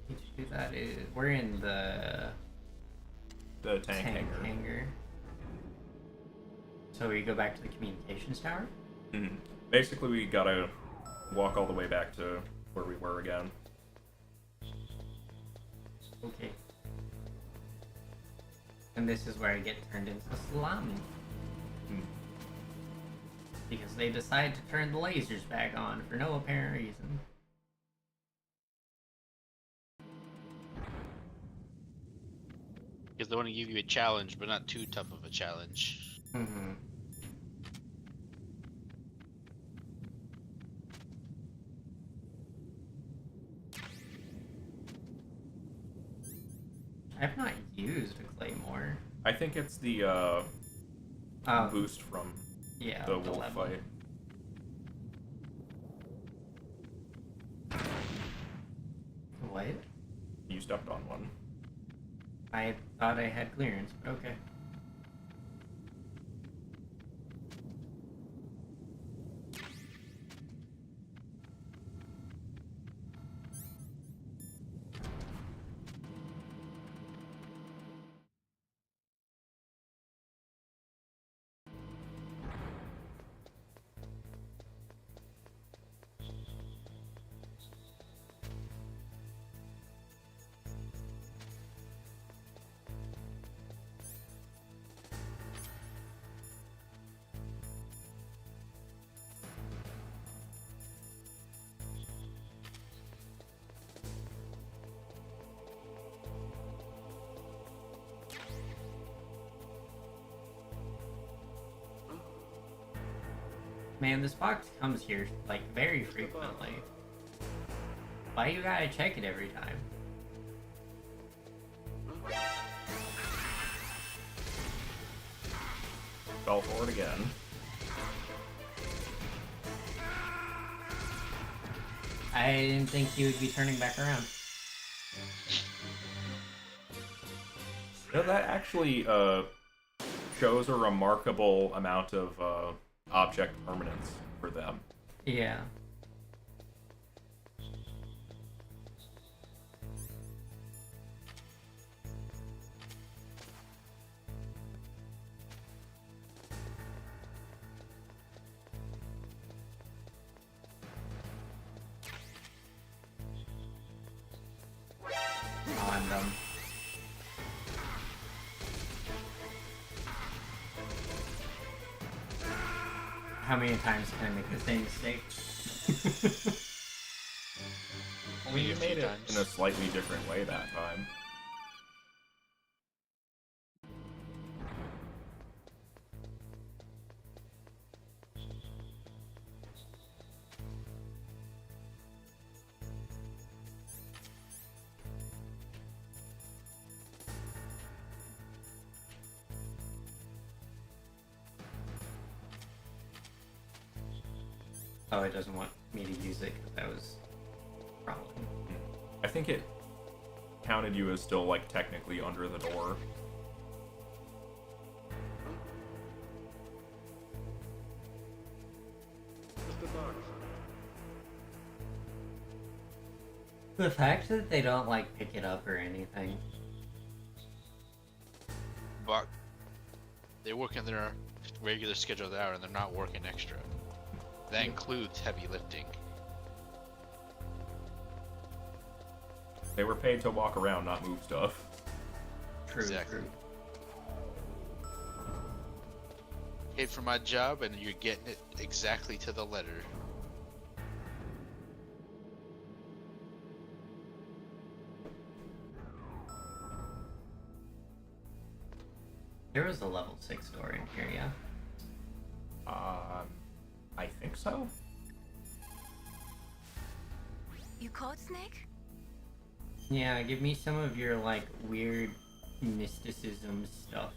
Speaker 1: Need to do that. We're in the
Speaker 3: tank
Speaker 1: hangar. So we go back to the communications tower?
Speaker 3: Basically, we gotta walk all the way back to where we were again.
Speaker 1: Okay. And this is where I get turned into salami. Because they decide to turn the lasers back on for no apparent reason.
Speaker 2: Because they want to give you a challenge, but not too tough of a challenge.
Speaker 1: I've not used a claymore.
Speaker 3: I think it's the boost from the wolf
Speaker 1: level.
Speaker 3: fight.
Speaker 1: What?
Speaker 3: You stepped on one.
Speaker 1: I thought I had clearance, but okay. Man, this box comes here, like, very frequently. Why you gotta check it every time?
Speaker 3: Fell for it again.
Speaker 1: I didn't think he would be turning back around.
Speaker 3: You know, that actually shows a remarkable amount of object permanence for them.
Speaker 1: Yeah. Oh, I'm dumb. How many times can I make the same mistake?
Speaker 3: Well, you made it in a slightly different way that time.
Speaker 1: Oh, it doesn't want me to use it because that was a problem.
Speaker 3: I think it counted you as still, like, technically under the door.
Speaker 1: The fact that they don't, like, pick it up or anything.
Speaker 2: But they work in their regular scheduled hour and they're not working extra. That includes heavy lifting.
Speaker 3: They were paid to walk around, not move stuff.
Speaker 1: True,
Speaker 2: Exactly.
Speaker 1: true.
Speaker 2: Paid for my job and you're getting it exactly to the letter.
Speaker 1: There was a level 6 door in here, yeah?
Speaker 3: I think so.
Speaker 4: You caught Snake?
Speaker 1: Yeah, give me some of your, like, weird mysticism stuff.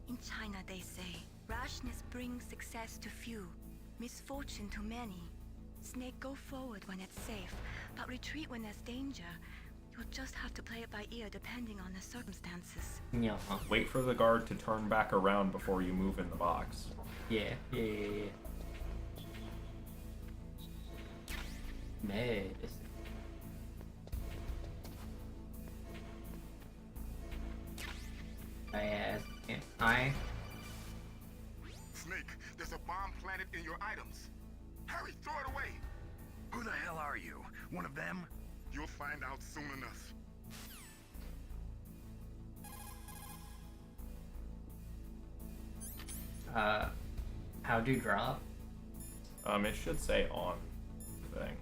Speaker 15: In China, they say, rashness brings success to few, misfortune to many. Snake, go forward when it's safe, but retreat when there's danger. You'll just have to play it by ear depending on the circumstances.
Speaker 1: Yeah.
Speaker 3: Wait for the guard to turn back around before you move in the box.
Speaker 1: Yeah. Medicine. Can't I?
Speaker 17: Snake, there's a bomb planted in your items. Hurry, throw it away.
Speaker 5: Who the hell are you? One of them?
Speaker 17: You'll find out soon enough.
Speaker 1: How do drop?
Speaker 3: It should say on the thing.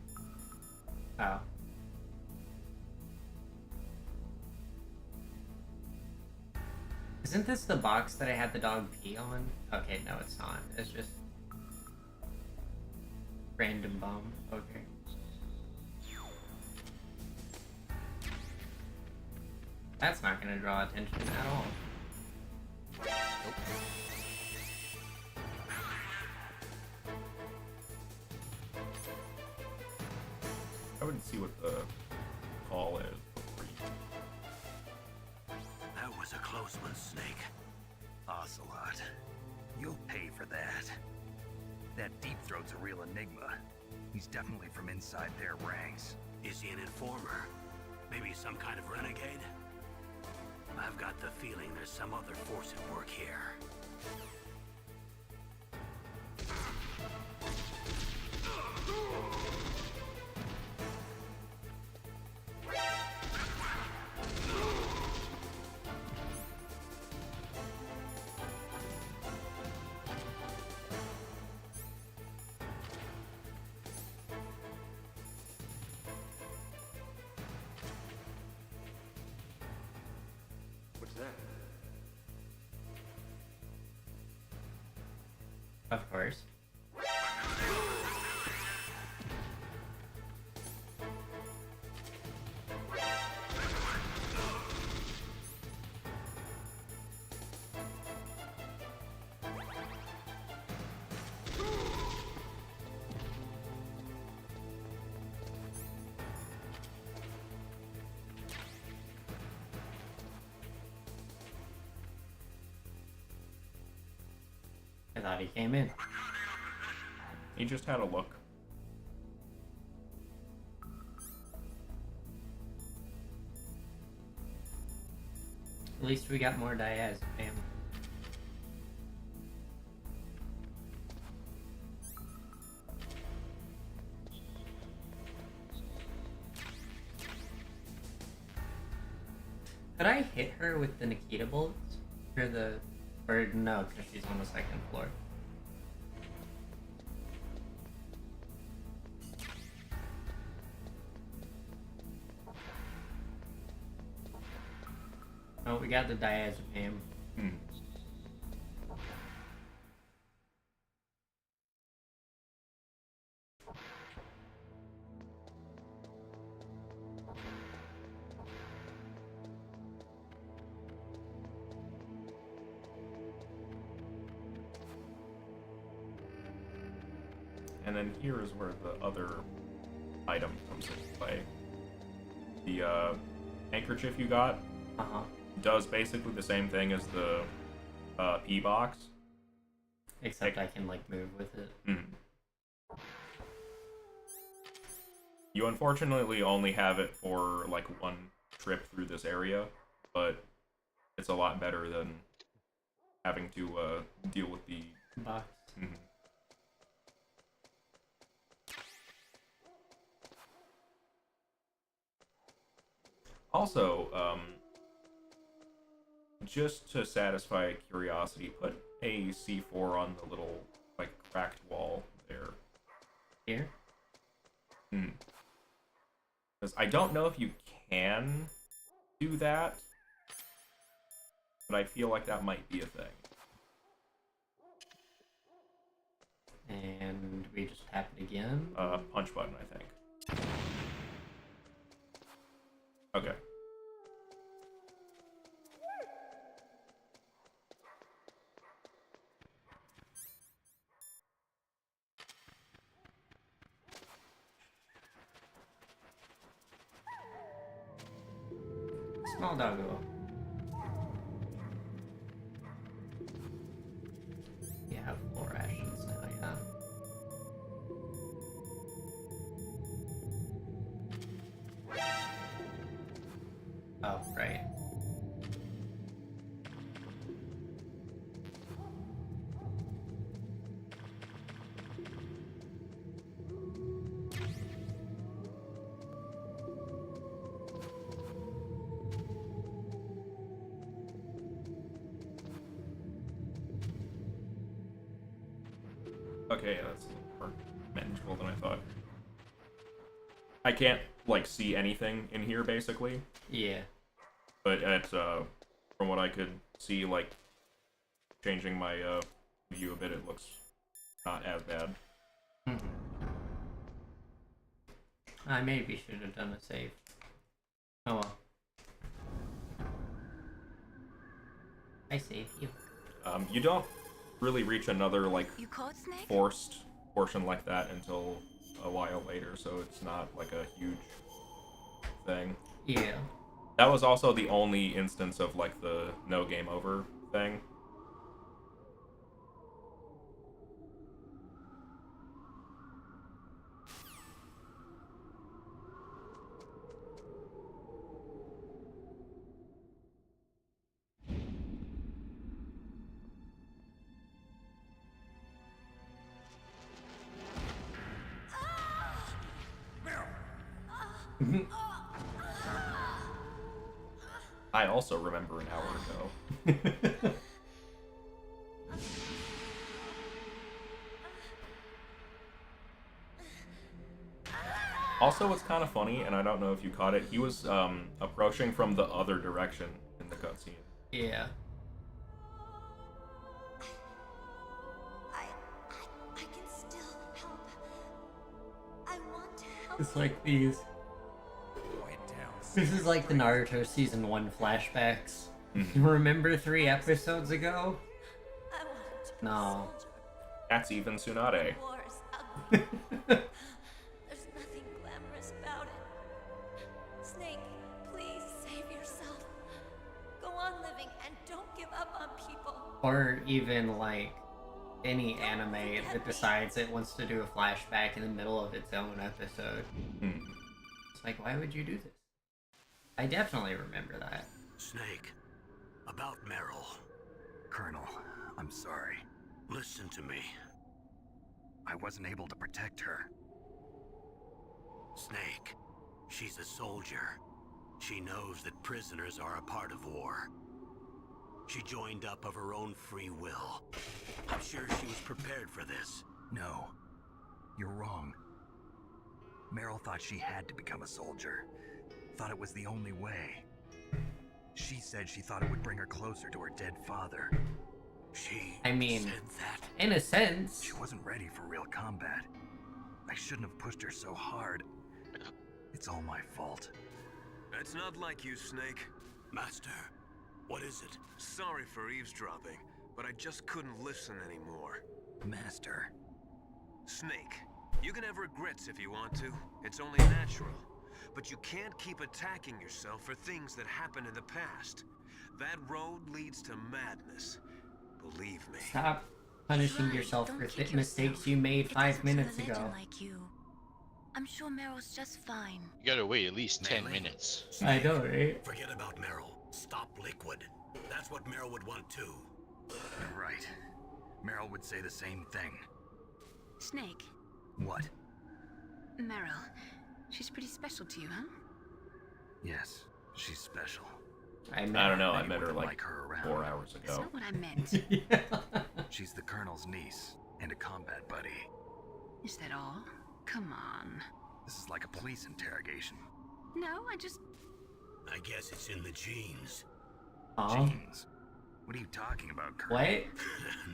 Speaker 1: Oh. Isn't this the box that I had the dog pee on? Okay, no, it's not. It's just random bomb. Okay. That's not gonna draw attention at all.
Speaker 2: Nope.
Speaker 3: I wouldn't see what the call is.
Speaker 6: That was a close one, Snake.
Speaker 5: Ocelot. You'll pay for that. That Deep Throat's a real enigma. He's definitely from inside their ranks.
Speaker 6: Is he an informer? Maybe some kind of renegade? I've got the feeling there's some other force at work here.
Speaker 10: What's that?
Speaker 1: Of course. I thought he came in.
Speaker 3: He just had a look.
Speaker 1: At least we got more diazepam. Could I hit her with the Nikita bullets? Or no, because she's on the second floor. Oh, we got the diazepam.
Speaker 3: And then here is where the other item comes into play. The handkerchief you got does basically the same thing as the P box.
Speaker 1: Except I can like move with it.
Speaker 3: You unfortunately only have it for like one trip through this area, but it's a lot better than having to deal with the
Speaker 1: box.
Speaker 3: Also, just to satisfy curiosity, put a C4 on the little, like, cracked wall there.
Speaker 1: Here?
Speaker 3: Because I don't know if you can do that, but I feel like that might be a thing.
Speaker 1: And we just tap it again?
Speaker 3: Punch button, I think. Okay.
Speaker 1: Small doggo. You have 4 rations now, yeah. Oh, right.
Speaker 3: Okay, that's a little more manageable than I thought. I can't, like, see anything in here, basically.
Speaker 1: Yeah.
Speaker 3: But from what I could see, like, changing my view a bit, it looks not as bad.
Speaker 1: I maybe should have done a save. Oh well. I saved you.
Speaker 3: You don't really reach another, like,
Speaker 15: You caught Snake?
Speaker 3: forced portion like that until a while later, so it's not, like, a huge thing.
Speaker 1: Yeah.
Speaker 3: That was also the only instance of, like, the no game over thing. I also remember an hour ago. Also, what's kind of funny, and I don't know if you caught it, he was approaching from the other direction in the cutscene.
Speaker 1: Yeah. It's like these. This is like the Naruto season 1 flashbacks. You remember 3 episodes ago? No.
Speaker 3: That's even Tsunade.
Speaker 4: There's nothing glamorous about it. Snake, please save yourself. Go on living and don't give up on people.
Speaker 1: Or even like any anime that decides it wants to do a flashback in the middle of its own episode. It's like, why would you do this? I definitely remember that.
Speaker 6: Snake, about Meryl.
Speaker 5: Colonel, I'm sorry.
Speaker 6: Listen to me.
Speaker 5: I wasn't able to protect her.
Speaker 6: Snake, she's a soldier. She knows that prisoners are a part of war. She joined up of her own free will. I'm sure she was prepared for this.
Speaker 5: No, you're wrong. Meryl thought she had to become a soldier. Thought it was the only way. She said she thought it would bring her closer to her dead father.
Speaker 1: I mean, in a sense.
Speaker 5: She wasn't ready for real combat. I shouldn't have pushed her so hard. It's all my fault.
Speaker 10: That's not like you, Snake.
Speaker 6: Master, what is it?
Speaker 10: Sorry for eavesdropping, but I just couldn't listen anymore.
Speaker 5: Master.
Speaker 10: Snake, you can have regrets if you want to. It's only natural. But you can't keep attacking yourself for things that happened in the past. That road leads to madness. Believe me.
Speaker 1: Stop punishing yourself for mistakes you made 5 minutes
Speaker 15: a
Speaker 1: ago.
Speaker 15: legend like you. I'm sure Meryl's just fine.
Speaker 2: You gotta wait at least 10 minutes.
Speaker 1: I know, right?
Speaker 6: Forget about Meryl. Stop Liquid. That's what Meryl would want too.
Speaker 5: You're right. Meryl would say the same thing.
Speaker 7: Snake,
Speaker 5: What?
Speaker 7: Meryl. She's pretty special to you, huh?
Speaker 5: Yes, she's special.
Speaker 3: I don't know, I
Speaker 5: You
Speaker 3: met her
Speaker 5: wouldn't
Speaker 3: like
Speaker 5: like her around.
Speaker 3: 4 hours
Speaker 7: That's
Speaker 3: ago.
Speaker 7: not what I meant.
Speaker 5: She's the Colonel's niece and a combat buddy.
Speaker 7: Is that all? Come on.
Speaker 5: This is like a police interrogation.
Speaker 7: No, I just...
Speaker 6: I guess it's in the genes.
Speaker 5: Genes? What are you talking about, Colonel?
Speaker 1: What?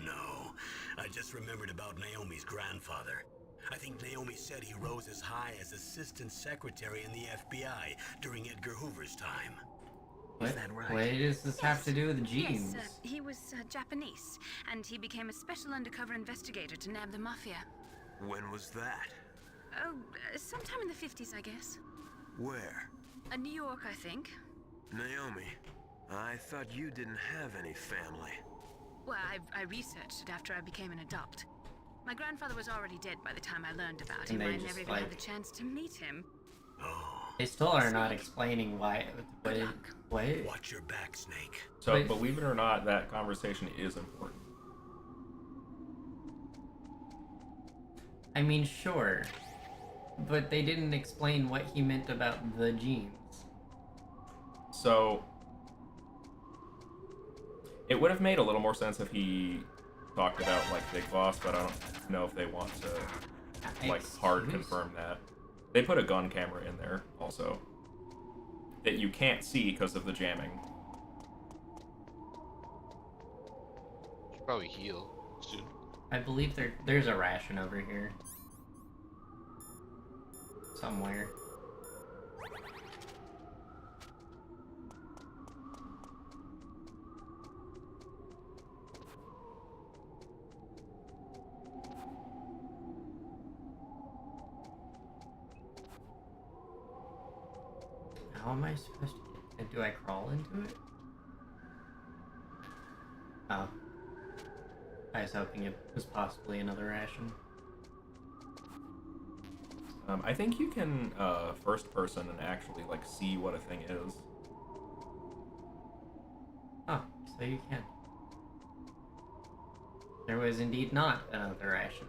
Speaker 6: No, I just remembered about Naomi's grandfather. I think Naomi said he rose as high as assistant secretary in the FBI during Edgar Hoover's time.
Speaker 1: What?
Speaker 5: Is that right?
Speaker 1: What does this have to do with the genes?
Speaker 7: Yes, he was Japanese, and he became a special undercover investigator to nab the mafia.
Speaker 10: When was that?
Speaker 7: Oh, sometime in the 50s, I guess.
Speaker 10: Where?
Speaker 7: New York, I think.
Speaker 10: Naomi, I thought you didn't have any family.
Speaker 7: Well, I researched it after I became an adult. My grandfather was already dead by the time I learned about him.
Speaker 1: And they
Speaker 7: I
Speaker 1: just,
Speaker 7: never even had
Speaker 1: like-
Speaker 7: the chance to meet him.
Speaker 1: They still are not explaining why. What?
Speaker 6: Watch your back, Snake.
Speaker 3: So,
Speaker 1: Wait.
Speaker 3: believe it or not, that conversation is important.
Speaker 1: I mean, sure. But they didn't explain what he meant about the genes.
Speaker 3: So, it would have made a little more sense if he talked about, like, Big Boss, but I don't know if they want to, like, hard confirm that. They put a gun camera in there, also, that you can't see because of the jamming.
Speaker 2: Should probably heal soon.
Speaker 1: I believe there's a ration over here. Somewhere. How am I supposed to get it? Do I crawl into it? Oh. I was hoping it was possibly another ration.
Speaker 3: I think you can first person and actually, like, see what a thing is.
Speaker 1: Oh, so you can. There was indeed not another ration.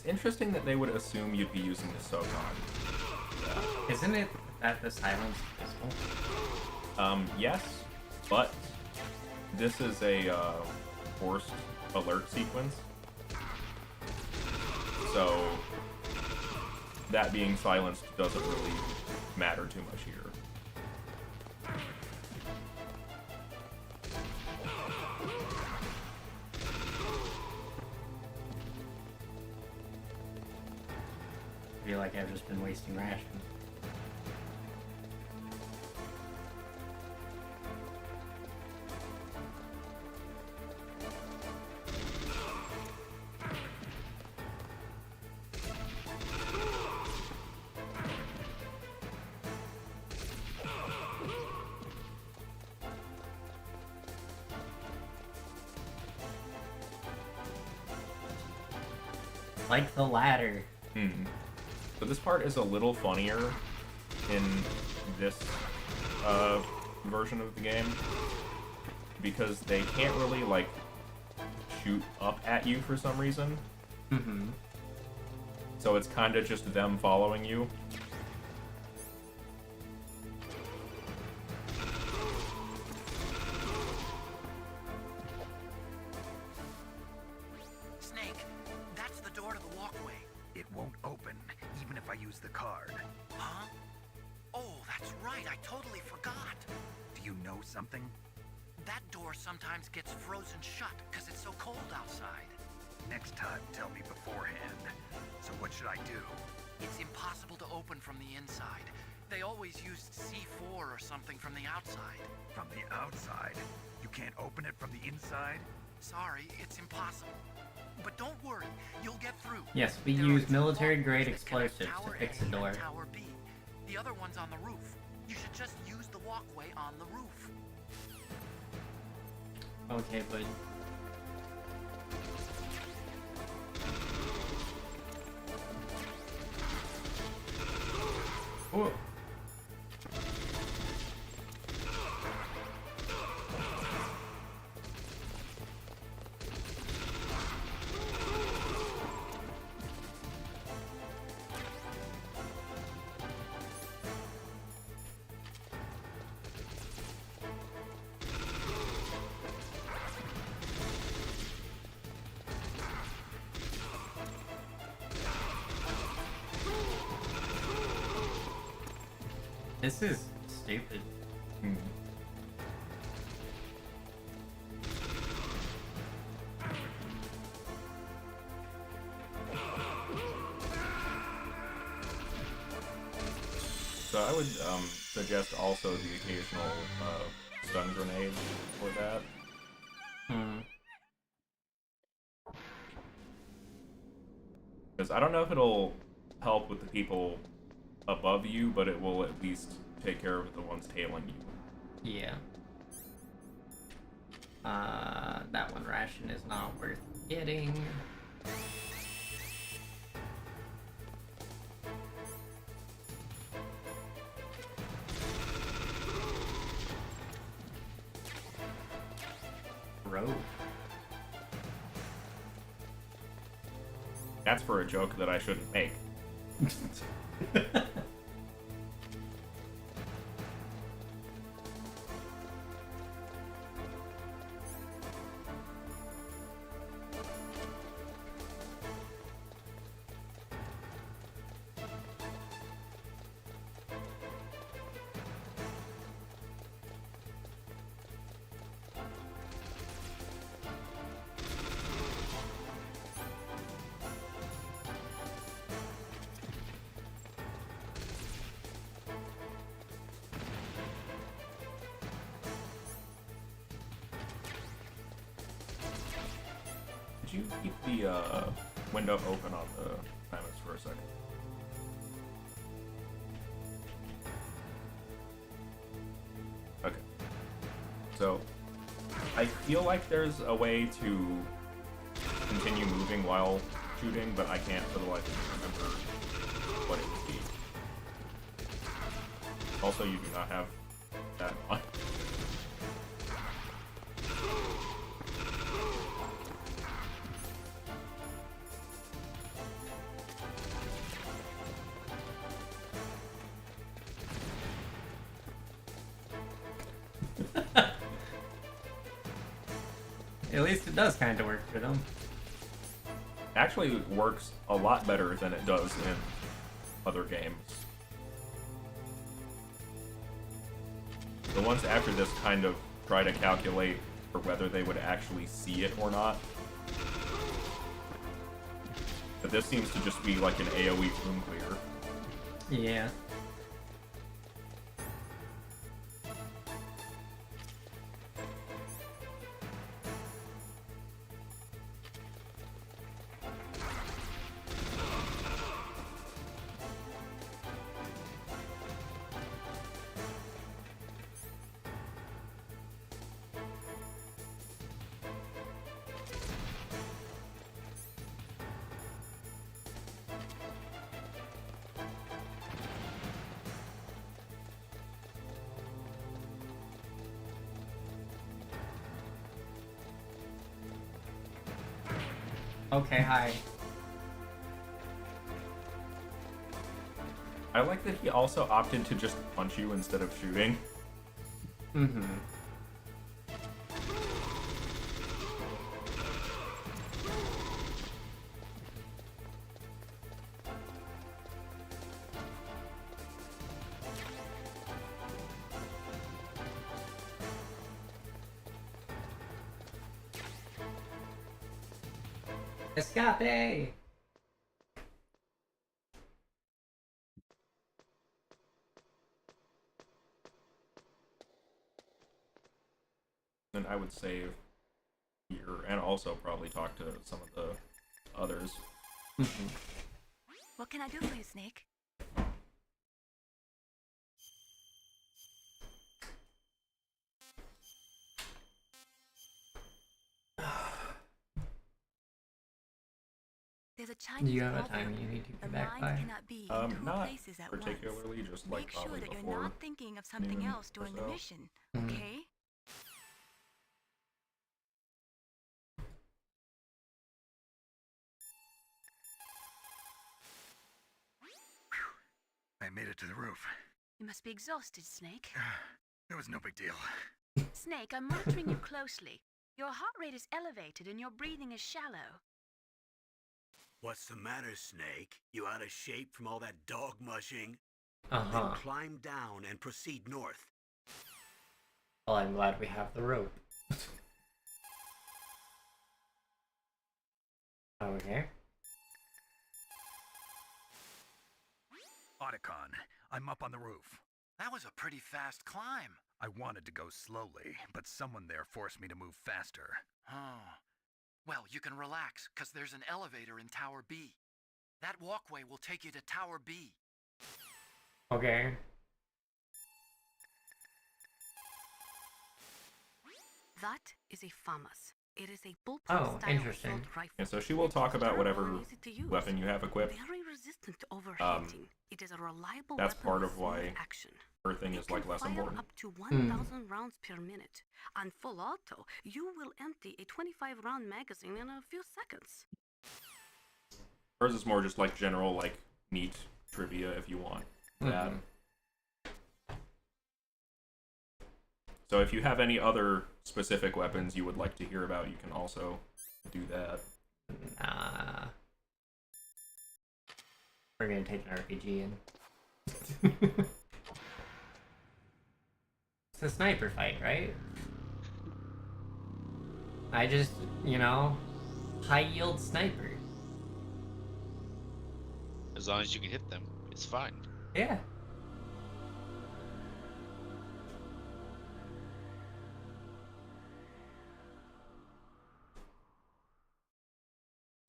Speaker 3: interesting that they would assume you'd be using the Sogon.
Speaker 1: Isn't it that the silence pistol?
Speaker 3: Yes, but this is a forced alert sequence. So that being silenced doesn't really matter too much here.
Speaker 1: I feel like I've just been wasting rations. Like the ladder.
Speaker 3: But this part is a little funnier in this version of the game because they can't really like shoot up at you for some reason. So it's kind of just them following you.
Speaker 8: Snake, that's the door to the walkway.
Speaker 5: It won't open, even if I use the card.
Speaker 8: Huh? Oh, that's right. I totally forgot.
Speaker 5: Do you know something?
Speaker 8: That door sometimes gets frozen shut because it's so cold outside.
Speaker 5: Next time, tell me beforehand. So what should I do?
Speaker 8: It's impossible to open from the inside. They always used C4 or something from the outside.
Speaker 5: From the outside? You can't open it from the inside?
Speaker 8: Sorry, it's impossible. But don't worry, you'll get through.
Speaker 1: Yes, we use military-grade explosives to fix the door.
Speaker 8: Tower B. The other one's on the roof. You should just use the walkway on the roof.
Speaker 1: Okay, but... Whoa. This is stupid.
Speaker 3: So I would suggest also the occasional stun grenade for that. Because I don't know if it'll help with the people above you, but it will at least take care of the ones tailing you.
Speaker 1: Yeah. That one ration is not worth getting. Road.
Speaker 3: That's for a joke that I shouldn't make. Could you keep the window open on the premise for a second? Okay. So, I feel like there's a way to continue moving while shooting, but I can't for the life of me remember what it would be. Also, you do not have that on.
Speaker 1: At least it does kind of work for them.
Speaker 3: Actually works a lot better than it does in other games. The ones after this kind of try to calculate for whether they would actually see it or not. But this seems to just be like an AoE room clear.
Speaker 1: Yeah. Okay, hi.
Speaker 3: I like that he also opted to just punch you instead of shooting.
Speaker 1: Mm-hmm. Escape!
Speaker 3: Then I would save here and also probably talk to some of the others.
Speaker 15: What can I do for you, Snake? There's a Chinese
Speaker 1: Do you have a
Speaker 15: proverb,
Speaker 1: time you need to
Speaker 15: "The
Speaker 1: get back
Speaker 15: mind
Speaker 1: by?
Speaker 15: cannot be in two
Speaker 3: Not
Speaker 15: places at
Speaker 3: particularly,
Speaker 15: once.
Speaker 3: just like
Speaker 15: Make sure
Speaker 3: probably
Speaker 15: that you're
Speaker 3: before
Speaker 15: not thinking of something
Speaker 3: noon
Speaker 15: else
Speaker 3: or
Speaker 15: during the
Speaker 3: so.
Speaker 15: mission,
Speaker 1: Mhm.
Speaker 15: okay?
Speaker 5: I made it to the roof.
Speaker 7: You must be exhausted, Snake.
Speaker 5: It was no big deal.
Speaker 7: Snake, I'm monitoring you closely. Your heart rate is elevated and your breathing is shallow.
Speaker 6: What's the matter, Snake? You out of shape from all that dog mushing?
Speaker 1: Uh-huh.
Speaker 6: Then climb down and proceed north.
Speaker 1: Well, I'm glad we have the rope. Okay.
Speaker 5: Otacon, I'm up on the roof.
Speaker 8: That was a pretty fast climb.
Speaker 5: I wanted to go slowly, but someone there forced me to move faster.
Speaker 8: Oh. Well, you can relax, because there's an elevator in Tower B. That walkway will take you to Tower B.
Speaker 1: Okay.
Speaker 7: That is a FAMAS. It is a bullpup
Speaker 1: Oh,
Speaker 7: style
Speaker 1: interesting.
Speaker 7: assault rifle.
Speaker 3: And so she will talk about whatever weapon you have equipped.
Speaker 7: Very resistant to overheating. It is a reliable
Speaker 3: That's
Speaker 7: weapon
Speaker 3: part
Speaker 7: with
Speaker 3: of why
Speaker 7: smooth action.
Speaker 3: Earthing is like less
Speaker 7: Fire
Speaker 3: important.
Speaker 7: up to 1,000 rounds per minute. On full auto, you will empty a 25-round magazine in a few seconds.
Speaker 3: Hers is more just like general, like, neat trivia if you want that. So if you have any other specific weapons you would like to hear about, you can also do that.
Speaker 1: Nah. We're gonna take an RPG in. It's a sniper fight, right? I just, you know, high yield sniper.
Speaker 2: As long as you can hit them, it's fine.
Speaker 1: Yeah.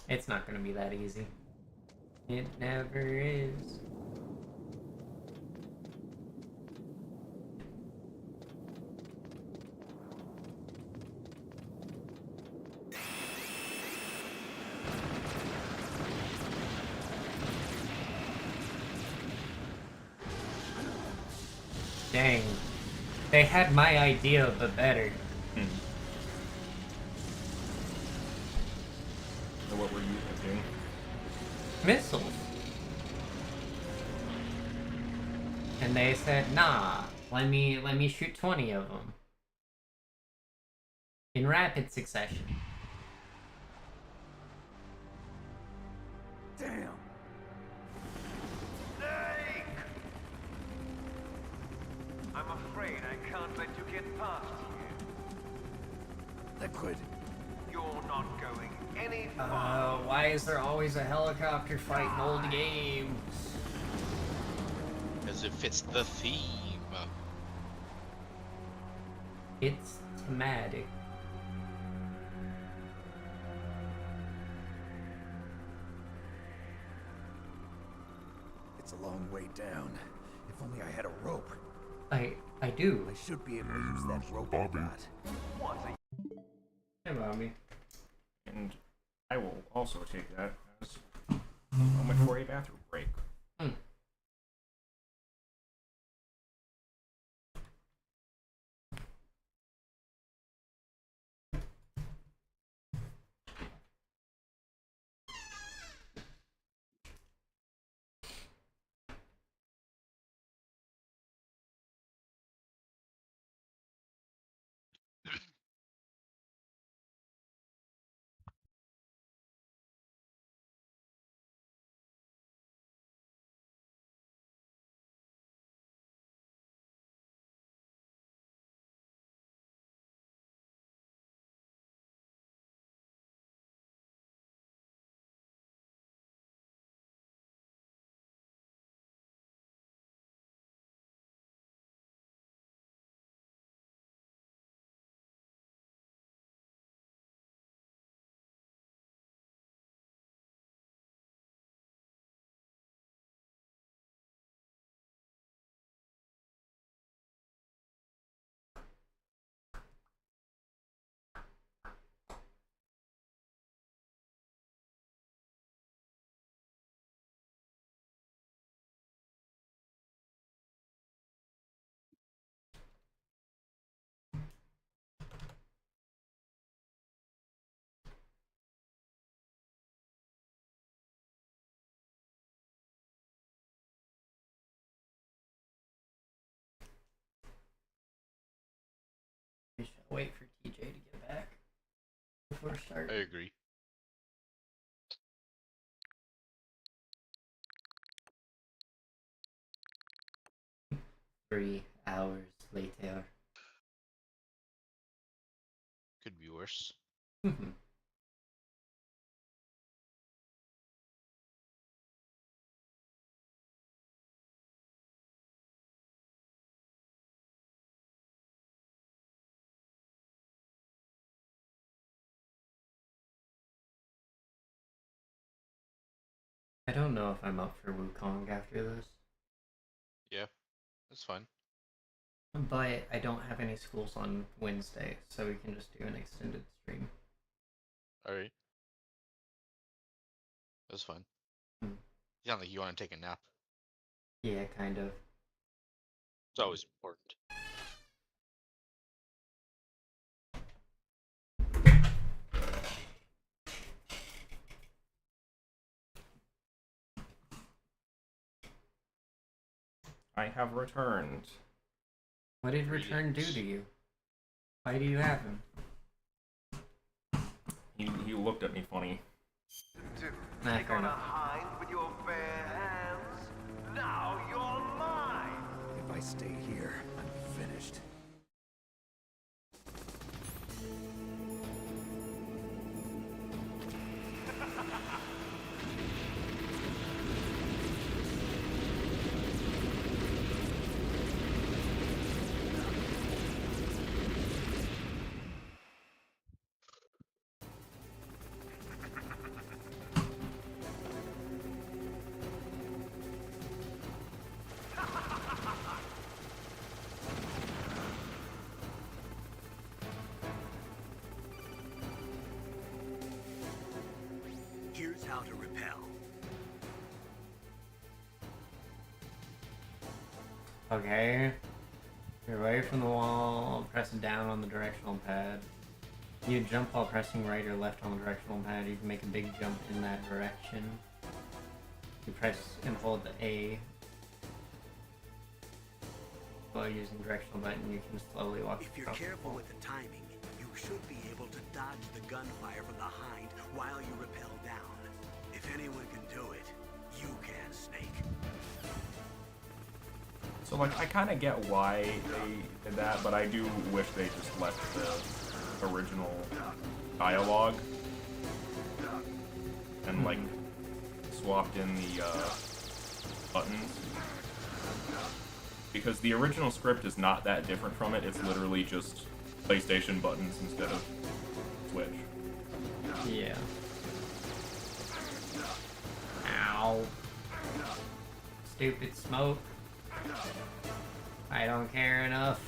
Speaker 1: It's not gonna be that easy. It never is. Dang. They had my idea, but better.
Speaker 3: So what were you thinking?
Speaker 1: Missiles. And they said, nah, let me shoot 20 of them. In rapid succession.
Speaker 12: Damn!
Speaker 10: Snake! I'm afraid I can't let you get past here.
Speaker 12: Liquid.
Speaker 10: You're not going any
Speaker 1: Why is there always a helicopter fight in old games?
Speaker 2: Because it fits the theme.
Speaker 1: It's thematic.
Speaker 12: It's a long way down. If only I had a rope.
Speaker 1: I do.
Speaker 12: I should be able to use that rope I got.
Speaker 1: Hey, Bobby.
Speaker 3: And I will also take that as a moment for a bathroom break.
Speaker 1: We should wait for TJ to get back before start.
Speaker 2: I agree.
Speaker 1: Three hours later.
Speaker 2: Could be worse.
Speaker 1: I don't know if I'm up for Wukong after this,
Speaker 2: Yeah, that's fine.
Speaker 1: but I don't have any schools on Wednesday, so we can just do an extended stream.
Speaker 2: Alright. That's fine.
Speaker 1: Hmm.
Speaker 2: You sound like you want to take a nap.
Speaker 1: Yeah, kind of.
Speaker 2: It's always important.
Speaker 3: I have returned.
Speaker 1: What did Return do to you? Why do you have him?
Speaker 3: He looked at me funny.
Speaker 1: Nah, fair enough.
Speaker 10: hide with your bare hands? Now you're mine!
Speaker 12: If I stay here, I'm finished.
Speaker 6: Here's how to repel.
Speaker 1: Okay. You're away from the wall, press down on the directional pad. You jump while pressing right or left on the directional pad. You can make a big jump in that direction. You press and hold the A while using the directional button. You can slowly walk
Speaker 6: If you're
Speaker 1: across the
Speaker 6: careful
Speaker 1: wall.
Speaker 6: with the timing, you should be able to dodge the gunfire from behind while you rappel down. If If anyone can do it, you can, Snake.
Speaker 3: So, like, I kind of get why they did that, but I do wish they just left the original dialogue and, like, swapped in the buttons. Because the original script is not that different from it, it's literally just PlayStation buttons instead of Switch.
Speaker 1: Yeah. Ow. Stupid smoke. I don't care enough.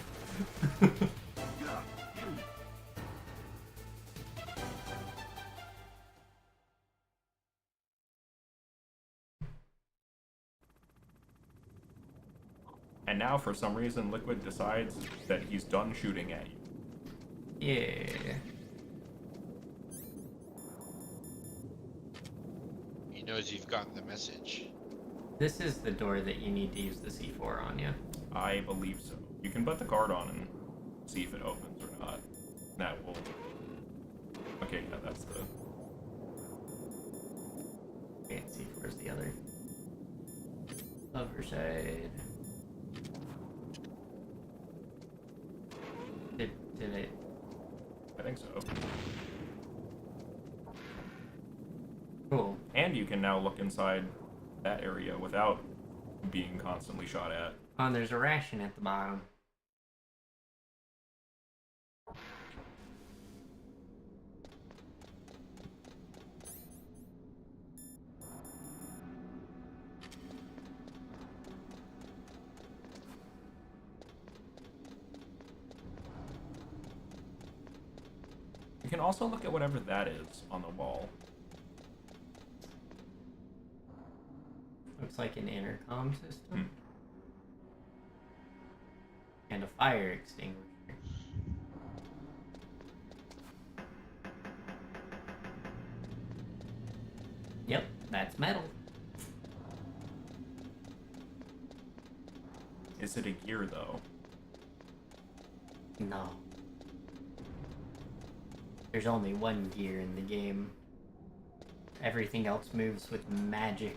Speaker 3: And now, for some reason, Liquid decides that he's done shooting at you.
Speaker 1: Yeah.
Speaker 2: He knows you've gotten the message.
Speaker 1: This is the door that you need to use the C4 on, yeah?
Speaker 3: I believe so. You can put the card on and see if it opens or not. That will... Okay, yeah, that's the...
Speaker 1: Okay, C4 is the other. Other side. Did it?
Speaker 3: I think so.
Speaker 1: Cool.
Speaker 3: And you can now look inside that area without being constantly shot at.
Speaker 1: Oh, and there's a ration at the bottom.
Speaker 3: You can also look at whatever that is on the wall.
Speaker 1: Looks like an intercom system. And a fire extinguisher. Yep, that's metal.
Speaker 3: Is it a gear, though?
Speaker 1: No. There's only one gear in the game. Everything else moves with magic.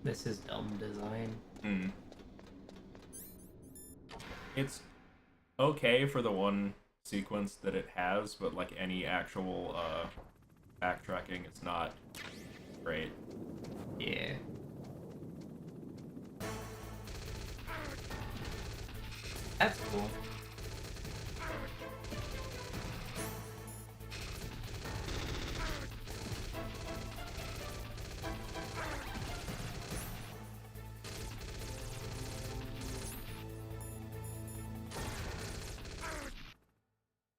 Speaker 1: This is dumb design.
Speaker 3: It's okay for the one sequence that it has, but like any actual backtracking, it's not great.
Speaker 1: Yeah. That's cool.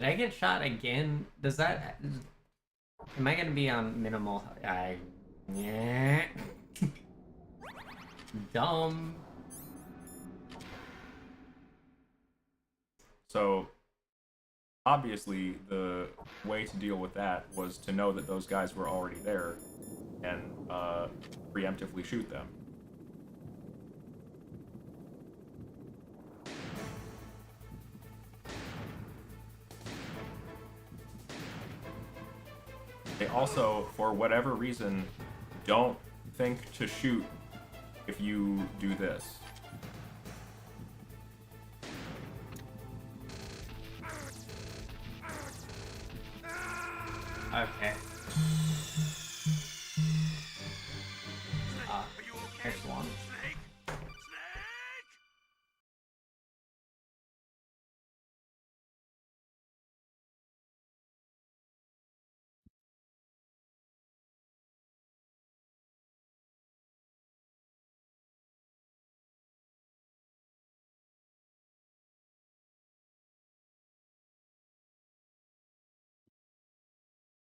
Speaker 1: Did I get shot again? Does that... Am I gonna be on minimal... Yeah. Dumb.
Speaker 3: So, obviously, the way to deal with that was to know that those guys were already there and preemptively shoot them. They also, for whatever reason, don't think to shoot if you do this.
Speaker 1: Okay. There's one.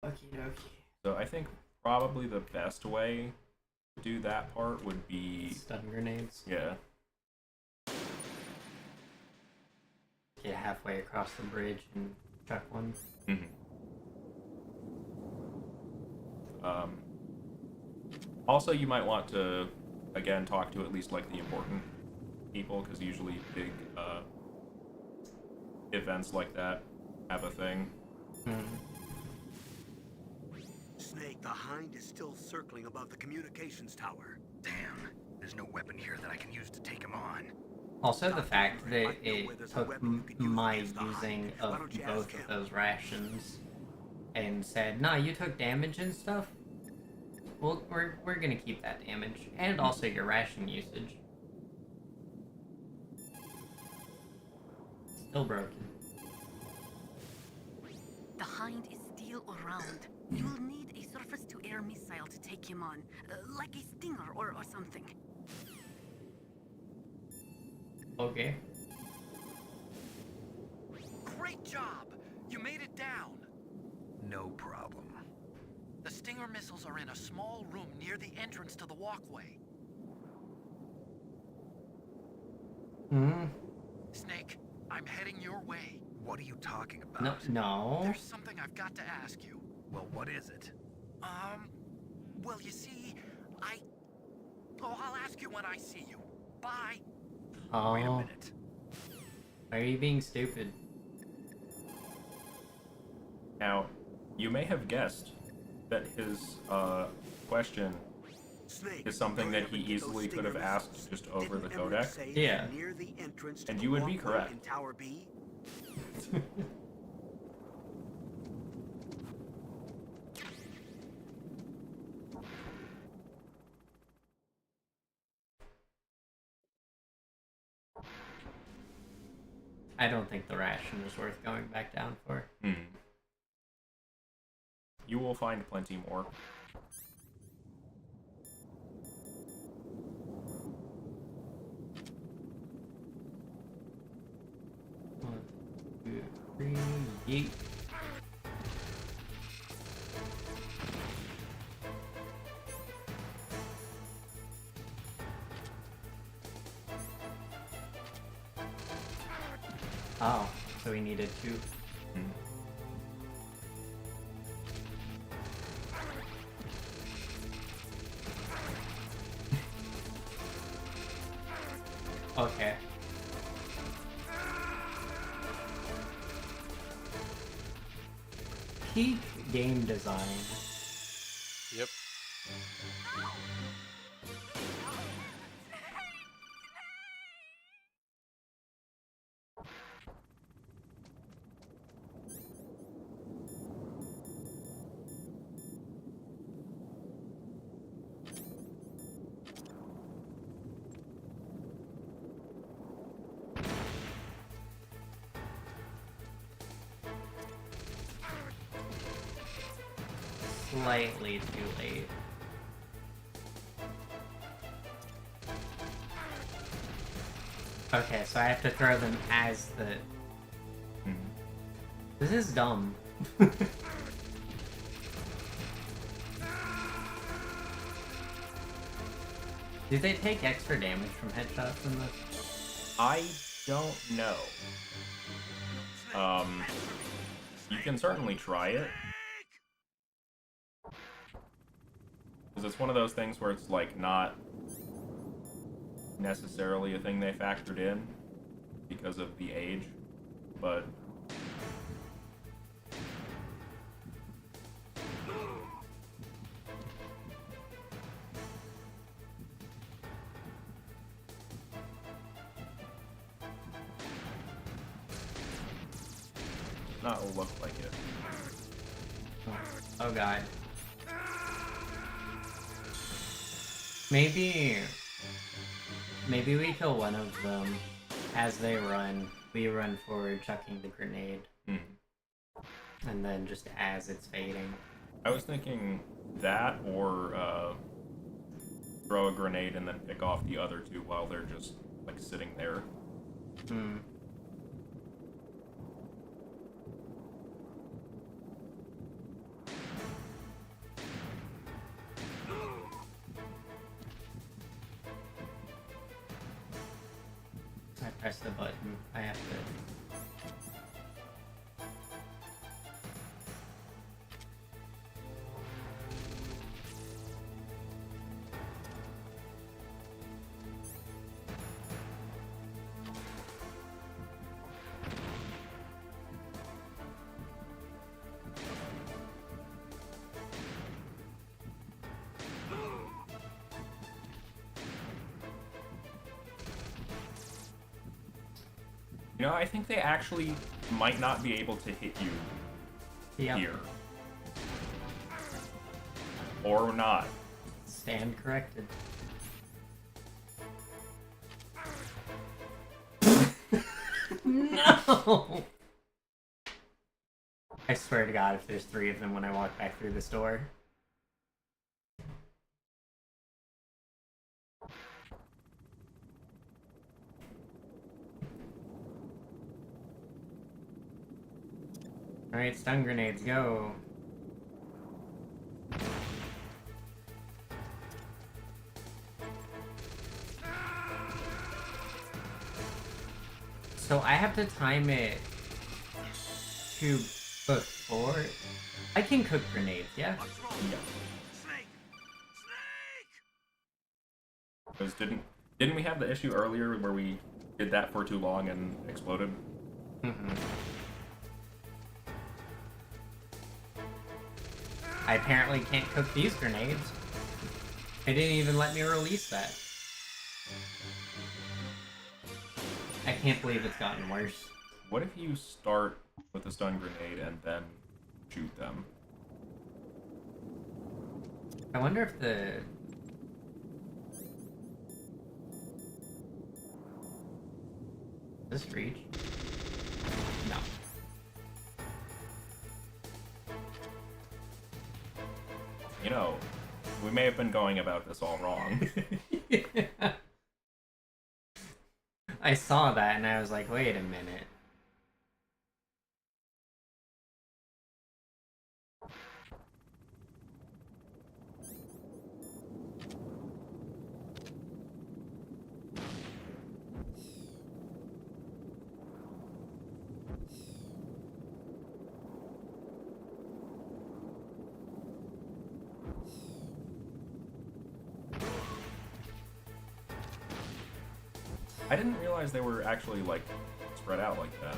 Speaker 1: Okie dokie.
Speaker 3: So I think probably the best way to do that part would be
Speaker 1: stun grenades.
Speaker 3: Yeah.
Speaker 1: Get halfway across the bridge and chuck one.
Speaker 3: Mm-hmm. Also, you might want to, again, talk to at least, like, the important people, because usually big events like that have a thing.
Speaker 6: Snake, the Hind is still circling above the communications tower.
Speaker 5: Damn, there's no weapon here that I can use to take him on.
Speaker 1: Also, the fact that it took my using of both of those rations and said, "No, you took damage and stuff." Well, we're gonna keep that damage and also your ration usage. Still broken.
Speaker 7: The Hind is still around. You will need a surface-to-air missile to take him on, like a Stinger or something.
Speaker 1: Okay.
Speaker 8: Great job! You made it down!
Speaker 5: No problem.
Speaker 8: The Stinger missiles are in a small room near the entrance to the walkway. Snake, I'm heading your way.
Speaker 5: What are you talking about?
Speaker 1: No.
Speaker 8: There's something I've got to ask you.
Speaker 5: Well, what is it?
Speaker 8: Well, you see, I'll ask you when I see you. Bye.
Speaker 1: Oh.
Speaker 5: Wait a minute.
Speaker 1: Why are you being stupid?
Speaker 3: Now, you may have guessed that his question is something that he easily could have asked just over the codec.
Speaker 1: Yeah.
Speaker 3: And you would be correct.
Speaker 6: Tower B?
Speaker 1: I don't think the ration is worth going back down for.
Speaker 3: You will find plenty more.
Speaker 1: One, two, three, yeet. Oh, so we needed two. Okay. Peak game design.
Speaker 2: Yep.
Speaker 1: Slightly too late. Okay, so I have to throw them as the... This is dumb. Do they take extra damage from headshots in this?
Speaker 3: I don't know. You can certainly try it. Because it's one of those things where it's like not necessarily a thing they factored in because of the age, but not look like it.
Speaker 1: Oh god. Maybe we kill one of them as they run. We run forward, chucking the grenade, and then just as it's fading.
Speaker 3: I was thinking that, or throw a grenade and then pick off the other two while they're just like sitting there.
Speaker 1: press the button. I have to.
Speaker 3: You know, I think they actually might not be able to hit you here. Or not.
Speaker 1: Stand corrected. No! I swear to God, if there's 3 of them when I walk back through this door. Alright, stun grenades, go! So I have to time it to before... I can cook grenades, yeah?
Speaker 3: Yeah. Because didn't we have the issue earlier where we did that for too long and exploded?
Speaker 1: Mm-hmm. I apparently can't cook these grenades. They didn't even let me release that. I can't believe it's gotten worse.
Speaker 3: What if you start with a stun grenade and then shoot them?
Speaker 1: I wonder if the... Does this reach? No.
Speaker 3: You know, we may have been going about this all wrong.
Speaker 1: Yeah. I saw that and I was like, wait a minute.
Speaker 3: I didn't realize they were actually, like, spread out like that.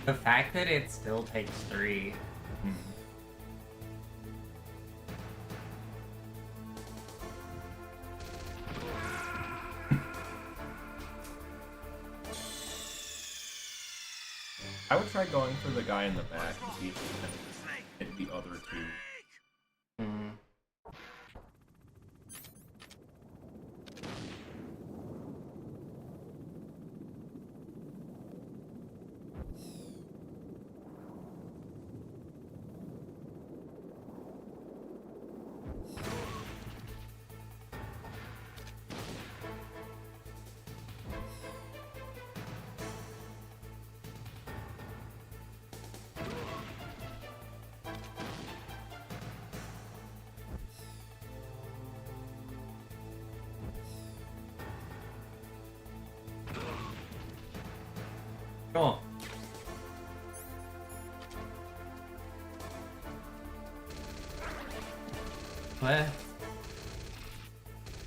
Speaker 1: The fact that it still takes 3.
Speaker 3: I would try going for the guy in the back and see if he can hit the other 2.
Speaker 1: Cool. What?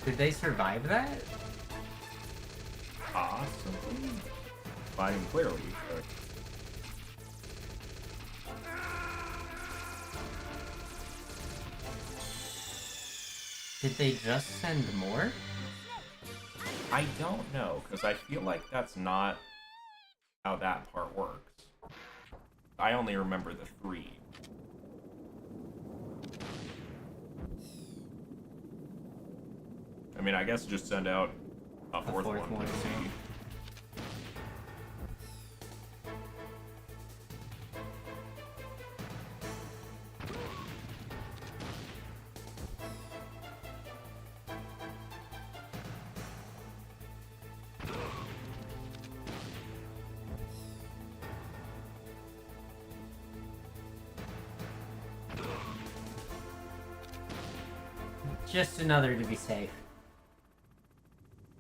Speaker 1: Did they survive that?
Speaker 3: Possibly. I mean, clearly, but...
Speaker 1: Did they just send more?
Speaker 3: I don't know, because I feel like that's not how that part works. I only remember the 3. I mean, I guess just send out a fourth one to see.
Speaker 1: Just another to be safe.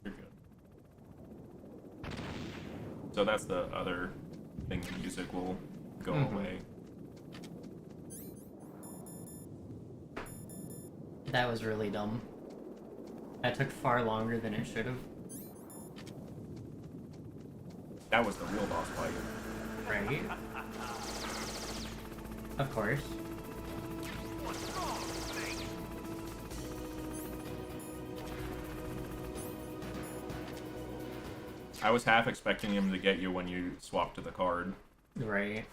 Speaker 3: You're good. So that's the other thing. The music will go away.
Speaker 1: That was really dumb. That took far longer than it should have.
Speaker 3: That was the real boss fight.
Speaker 1: Right? Of course.
Speaker 3: I was half expecting him to get you when you swapped to the card.
Speaker 1: Right.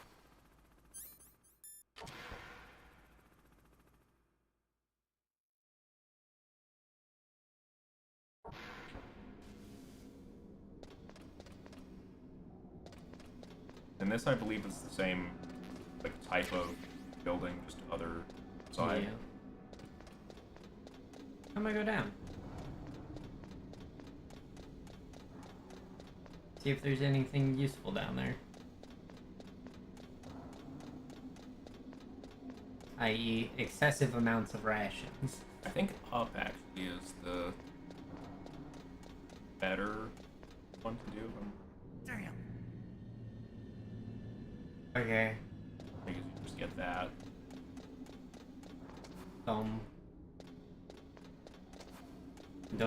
Speaker 3: And this, I believe, is the same like type of building, just other side.
Speaker 1: Yeah. How am I go down? See if there's anything useful down there. I.e. excessive amounts of rations.
Speaker 3: I think up actually is the better one to do.
Speaker 13: Damn.
Speaker 1: Okay.
Speaker 3: Because you just get that.
Speaker 1: Don't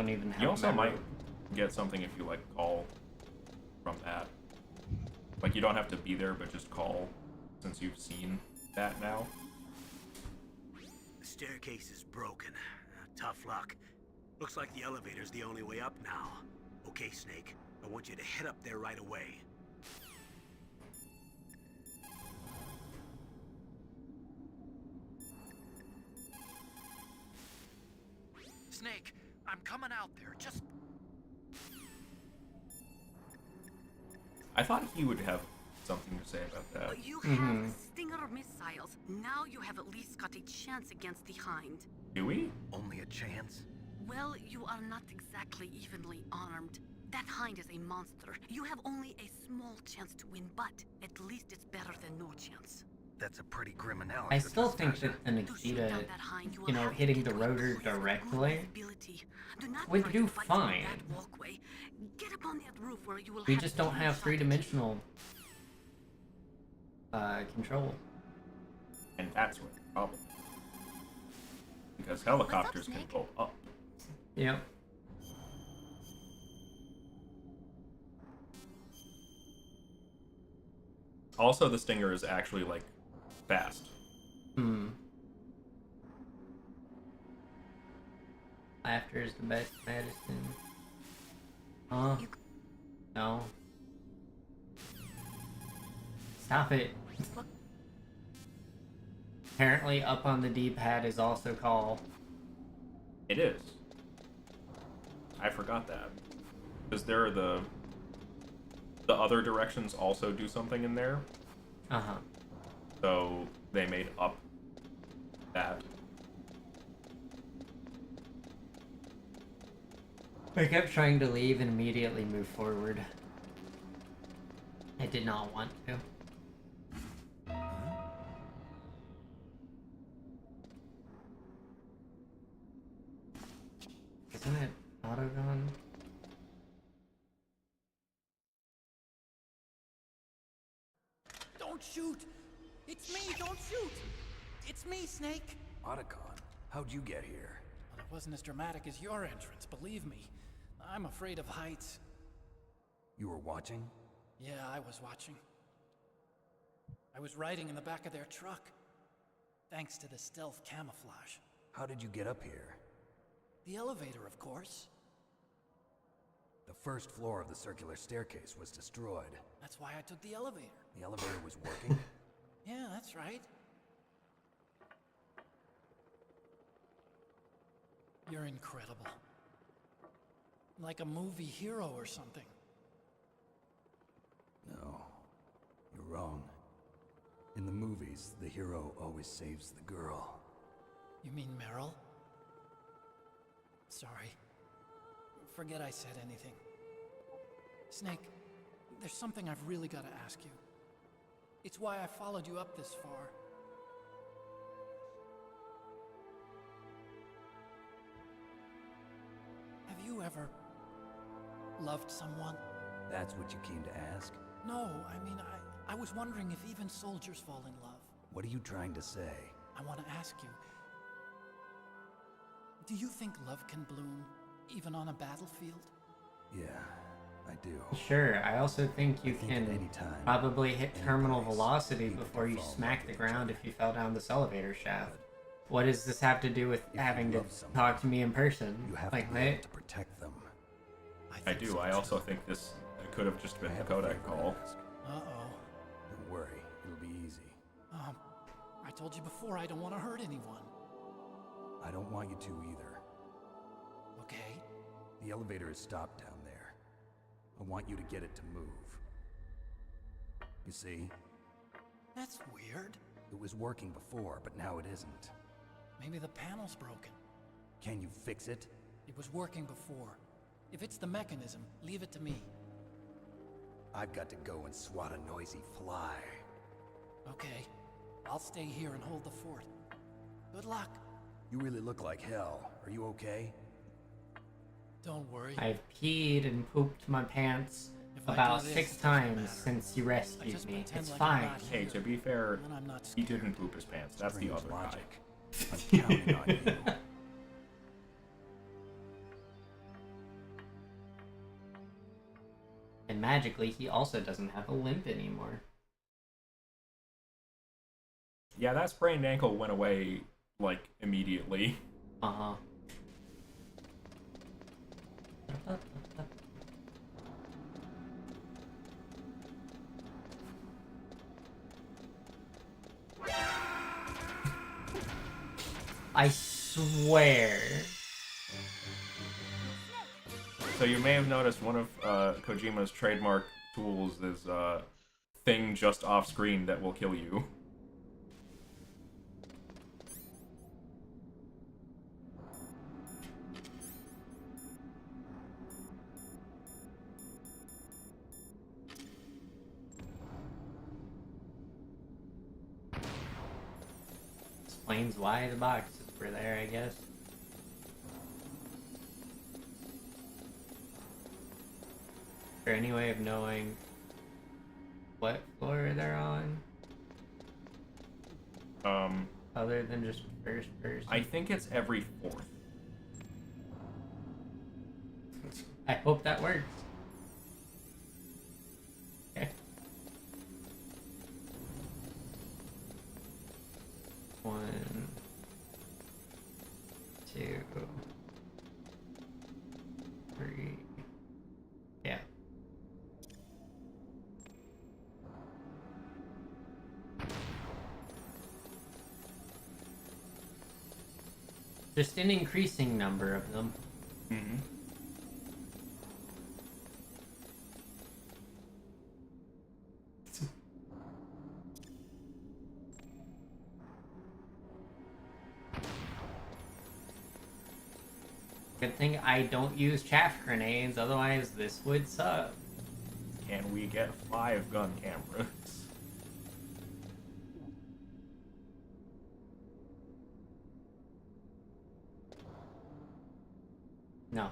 Speaker 1: even have
Speaker 3: You also
Speaker 1: memory.
Speaker 3: might get something if you like call from that. Like you don't have to be there, but just call since you've seen that now.
Speaker 6: The staircase is broken. Tough luck. Looks like the elevator's the only way up now. Okay, Snake. I want you to head up there right away.
Speaker 8: Snake, I'm coming out there. Just
Speaker 3: I thought he would have something to say about that.
Speaker 7: But you have Stinger missiles. Now you have at least got a chance against the Hind.
Speaker 3: Do we?
Speaker 5: Only a chance?
Speaker 7: Well, you are not exactly evenly armed. That Hind is a monster. You have only a small chance to win, but at least it's better than no chance.
Speaker 5: That's a pretty grim analysis.
Speaker 1: I still think that the Nikita, you know, hitting the rotor directly would do fine.
Speaker 7: Get up on that roof where you will
Speaker 1: We
Speaker 7: have
Speaker 1: just don't have three-dimensional control.
Speaker 3: And that's what the problem is. Because helicopters can go up.
Speaker 1: Yep.
Speaker 3: Also, the Stinger is actually, like, fast.
Speaker 1: Laughter is the best medicine. Huh? No. Stop it. Apparently up on the D-pad is also call.
Speaker 3: It is. I forgot that. Because there are the other directions also do something in there.
Speaker 1: Uh-huh.
Speaker 3: So they made up that.
Speaker 1: I kept trying to leave and immediately move forward. I did not want to. Isn't it autogun?
Speaker 13: Don't shoot! It's me, don't shoot! It's me, Snake!
Speaker 12: Otacon, how'd you get here?
Speaker 13: Well, it wasn't as dramatic as your entrance, believe me. I'm afraid of heights.
Speaker 12: You were watching?
Speaker 13: Yeah, I was watching. I was riding in the back of their truck. Thanks to the stealth camouflage.
Speaker 12: How did you get up here?
Speaker 13: The elevator, of course.
Speaker 12: The first floor of the circular staircase was destroyed.
Speaker 13: That's why I took the elevator.
Speaker 12: The elevator was working?
Speaker 13: Yeah, that's right. You're incredible. Like a movie hero or something.
Speaker 12: No, you're wrong. In the movies, the hero always saves the girl.
Speaker 13: You mean Meryl? Sorry. Forget I said anything. Snake, there's something I've really got to ask you. It's why I followed you up this far. you ever loved someone?
Speaker 12: That's what you came to ask?
Speaker 13: No, I mean, I was wondering if even soldiers fall in love.
Speaker 12: What are you trying to say?
Speaker 13: I want to ask you, do you think love can bloom even on a battlefield?
Speaker 12: Yeah, I do.
Speaker 1: Sure, I also think you can
Speaker 12: anytime,
Speaker 1: probably hit terminal velocity before you smack the ground if you fell down this elevator shaft. What does this have to do with having to talk to me in person?
Speaker 12: You have
Speaker 1: Like,
Speaker 12: to be able to protect them.
Speaker 3: I do. I also think this could have just been the Kodak call.
Speaker 13: Uh-oh.
Speaker 12: Don't worry, it'll be easy.
Speaker 13: I told you before I don't want to hurt anyone.
Speaker 12: I don't want you to either.
Speaker 13: Okay.
Speaker 12: The elevator is stopped down there. I want you to get it to move. You see?
Speaker 13: That's weird.
Speaker 12: It was working before, but now it isn't.
Speaker 13: Maybe the panel's broken.
Speaker 12: Can you fix it?
Speaker 13: It was working before. If it's the mechanism, leave it to me.
Speaker 12: I've got to go and swat a noisy fly.
Speaker 13: Okay. I'll stay here and hold the fort. Good luck.
Speaker 12: You really look like hell. Are you okay?
Speaker 13: Don't worry.
Speaker 1: I've peed and pooped my pants
Speaker 13: If I
Speaker 1: about
Speaker 13: do this,
Speaker 1: 6
Speaker 13: it doesn't
Speaker 1: times
Speaker 13: matter.
Speaker 1: since you
Speaker 13: I
Speaker 1: rescued
Speaker 13: just
Speaker 1: me.
Speaker 13: pretend
Speaker 1: It's
Speaker 13: like I'm
Speaker 1: fine.
Speaker 13: not
Speaker 3: Hey, to be fair,
Speaker 13: And I'm not
Speaker 3: he
Speaker 13: scared.
Speaker 3: didn't poop his pants. That's the
Speaker 12: Strange
Speaker 3: other guy.
Speaker 12: logic. I'm counting on you.
Speaker 1: And magically, he also doesn't have a limp anymore.
Speaker 3: Yeah, that sprained ankle went away, like, immediately.
Speaker 1: Uh-huh. I swear.
Speaker 3: So you may have noticed one of Kojima's trademark tools is thing just off screen that will kill you.
Speaker 1: Explains why the boxes were there, I guess. Is there any way of knowing what floor they're on? Other than just first person?
Speaker 3: I think it's every 4th.
Speaker 1: I hope that works. Okay. 1, 2, 3. Yeah. Just an increasing number of them.
Speaker 3: Mm-hmm.
Speaker 1: Good thing I don't use chaff grenades, otherwise this would suck.
Speaker 3: Can we get 5 gun cameras?
Speaker 1: No.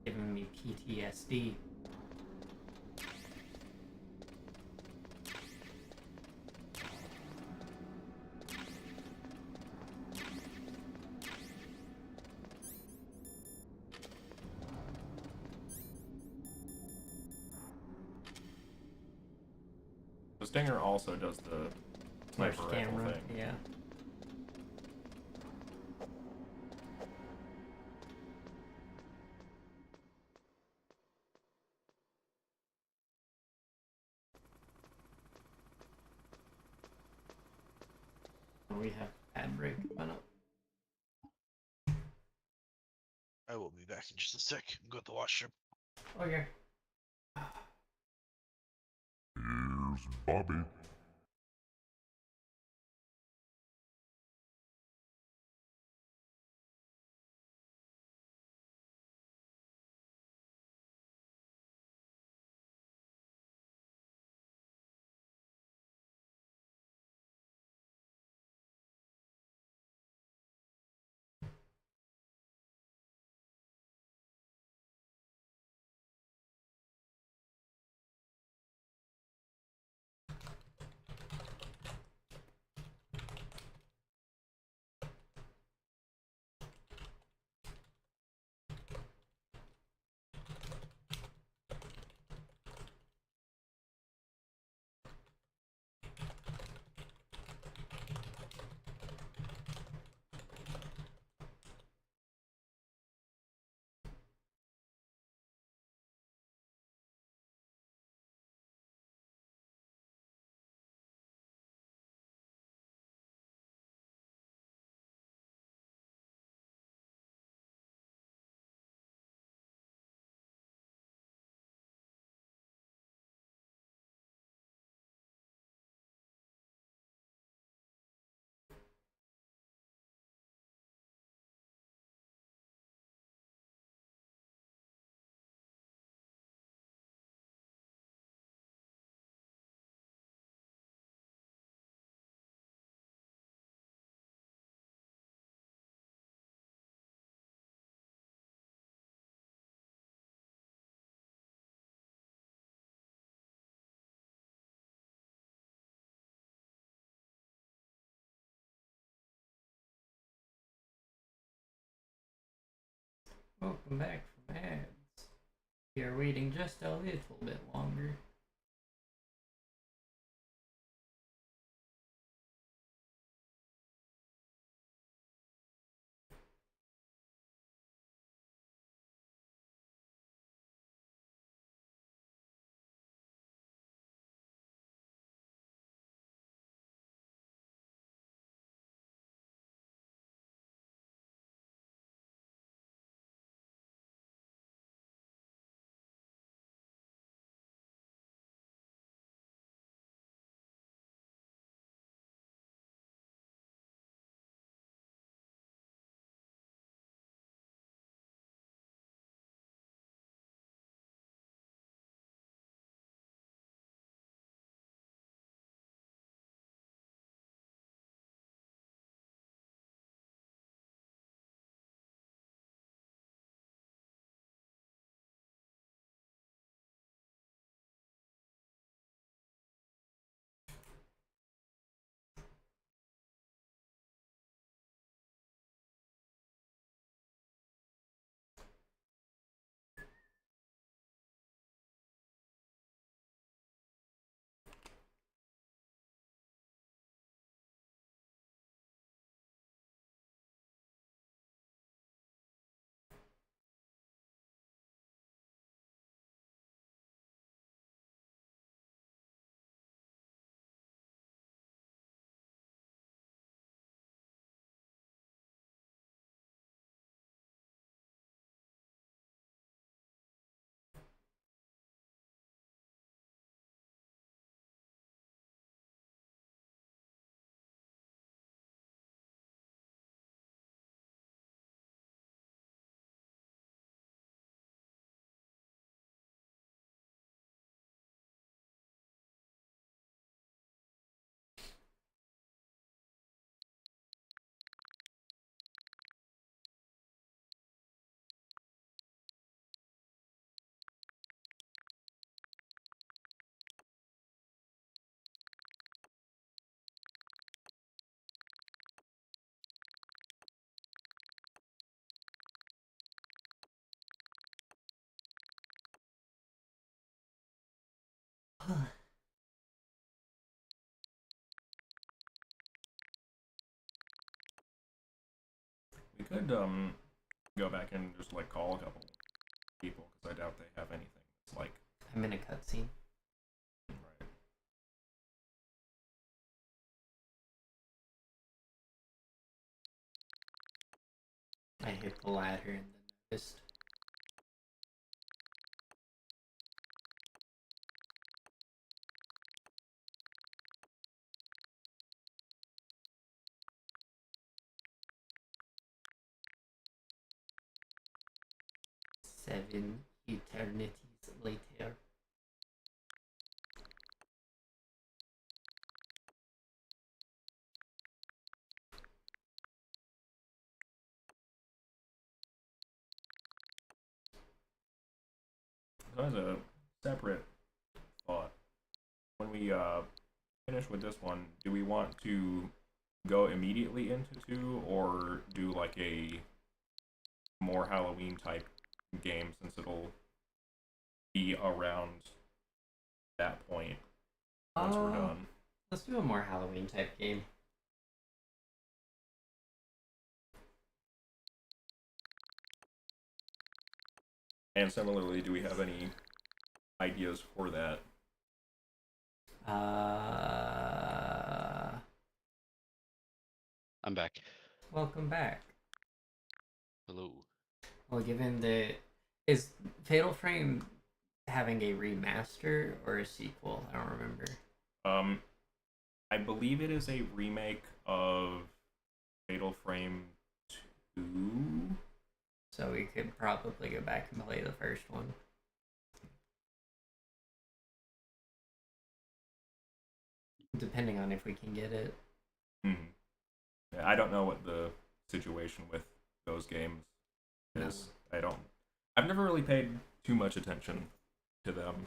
Speaker 1: Giving me PTSD.
Speaker 3: The Stinger also does the
Speaker 1: Flash
Speaker 3: sniper rifle
Speaker 1: camera,
Speaker 3: thing.
Speaker 1: yeah. We have ad break coming up.
Speaker 2: I will be back in just a sec. Go to the washroom.
Speaker 1: Okay.
Speaker 16: Here's Bobby.
Speaker 1: Welcome back from ads. We are waiting just a little bit longer.
Speaker 3: We could go back and just like call a couple people because I doubt they have anything. It's like
Speaker 1: I'm in a cutscene.
Speaker 3: right.
Speaker 1: I hit the ladder and then noticed. Seven eternities later.
Speaker 3: So as a separate thought, when we finish with this one, do we want to go immediately into 2 or do like a more Halloween type game since it'll be around that point once we're done?
Speaker 1: Let's do a more Halloween type game.
Speaker 3: And similarly, do we have any ideas for that?
Speaker 2: I'm back.
Speaker 1: Welcome back.
Speaker 2: Hello.
Speaker 1: Well, given the... Is Fatal Frame having a remaster or a sequel? I don't remember.
Speaker 3: I believe it is a remake of Fatal Frame 2.
Speaker 1: So we could probably go back and play the first one. Depending on if we can get it.
Speaker 3: Yeah, I don't know what the situation with those games is.
Speaker 1: No.
Speaker 3: I've never really paid too much attention to them,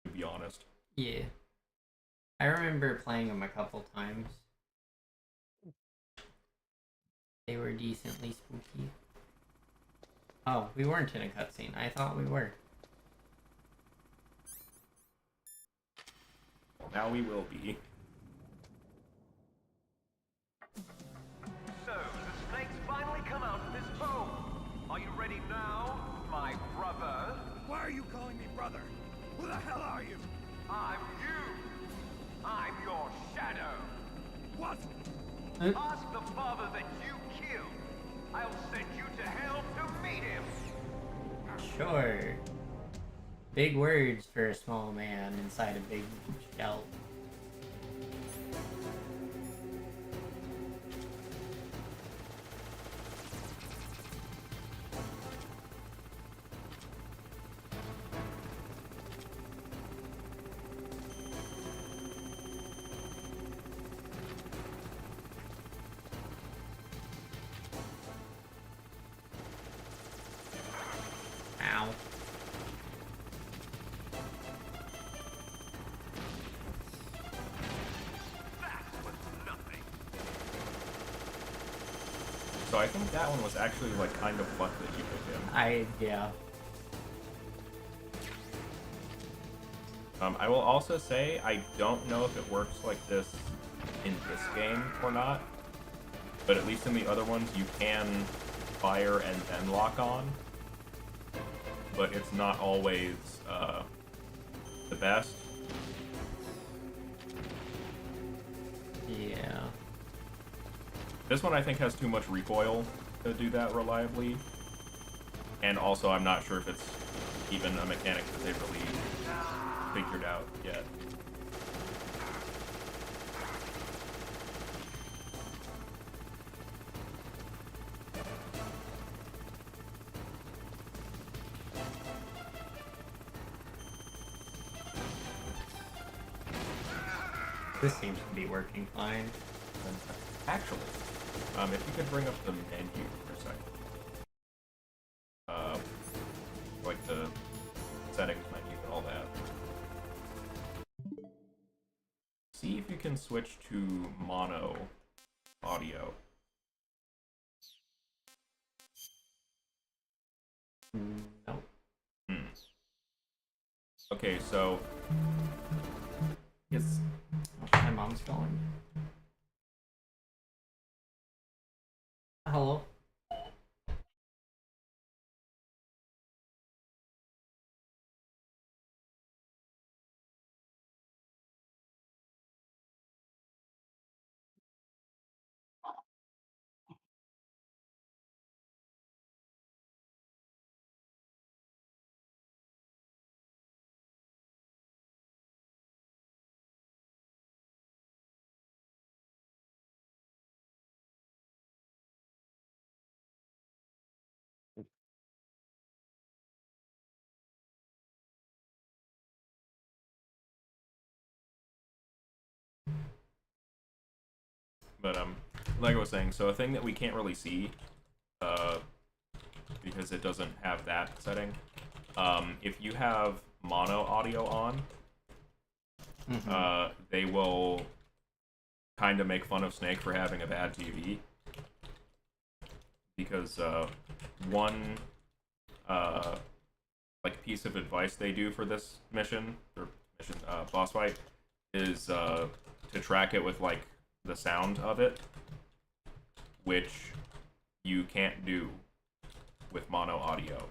Speaker 3: to be honest.
Speaker 1: Yeah. I remember playing them a couple times. They were decently spooky. Oh, we weren't in a cutscene. I thought we were.
Speaker 3: Well, now we will be.
Speaker 18: So, the snakes finally come out of this foam. Are you ready now, my brother?
Speaker 5: Why are you calling me brother? Who the hell are you?
Speaker 18: I'm you. I'm your shadow.
Speaker 5: What?
Speaker 18: Ask the father that you killed. I'll send you to hell to meet him.
Speaker 1: Sure. Big words for a small man inside a big shell. Ow.
Speaker 3: So I think that one was actually like kind of luck that you picked him.
Speaker 1: Yeah.
Speaker 3: I will also say I don't know if it works like this in this game or not, but at least in the other ones you can fire and then lock on, but it's not always the best.
Speaker 1: Yeah.
Speaker 3: This one I think has too much recoil to do that reliably, and also I'm not sure if it's even a mechanic that they've really figured out yet.
Speaker 1: This seems to be working fine.
Speaker 3: Actually, if you could bring up the menu for a second. Like the settings menu and all that. See if you can switch to mono audio.
Speaker 1: No.
Speaker 3: Okay, so
Speaker 1: Yes. Oh, my mom's calling. Hello.
Speaker 3: but like I was saying, so a thing that we can't really see, because it doesn't have that setting. If you have mono audio on, they will kind of make fun of Snake for having a bad TV. Because one like piece of advice they do for this mission, or mission boss fight, is to track it with like the sound of it, which you can't do with mono audio.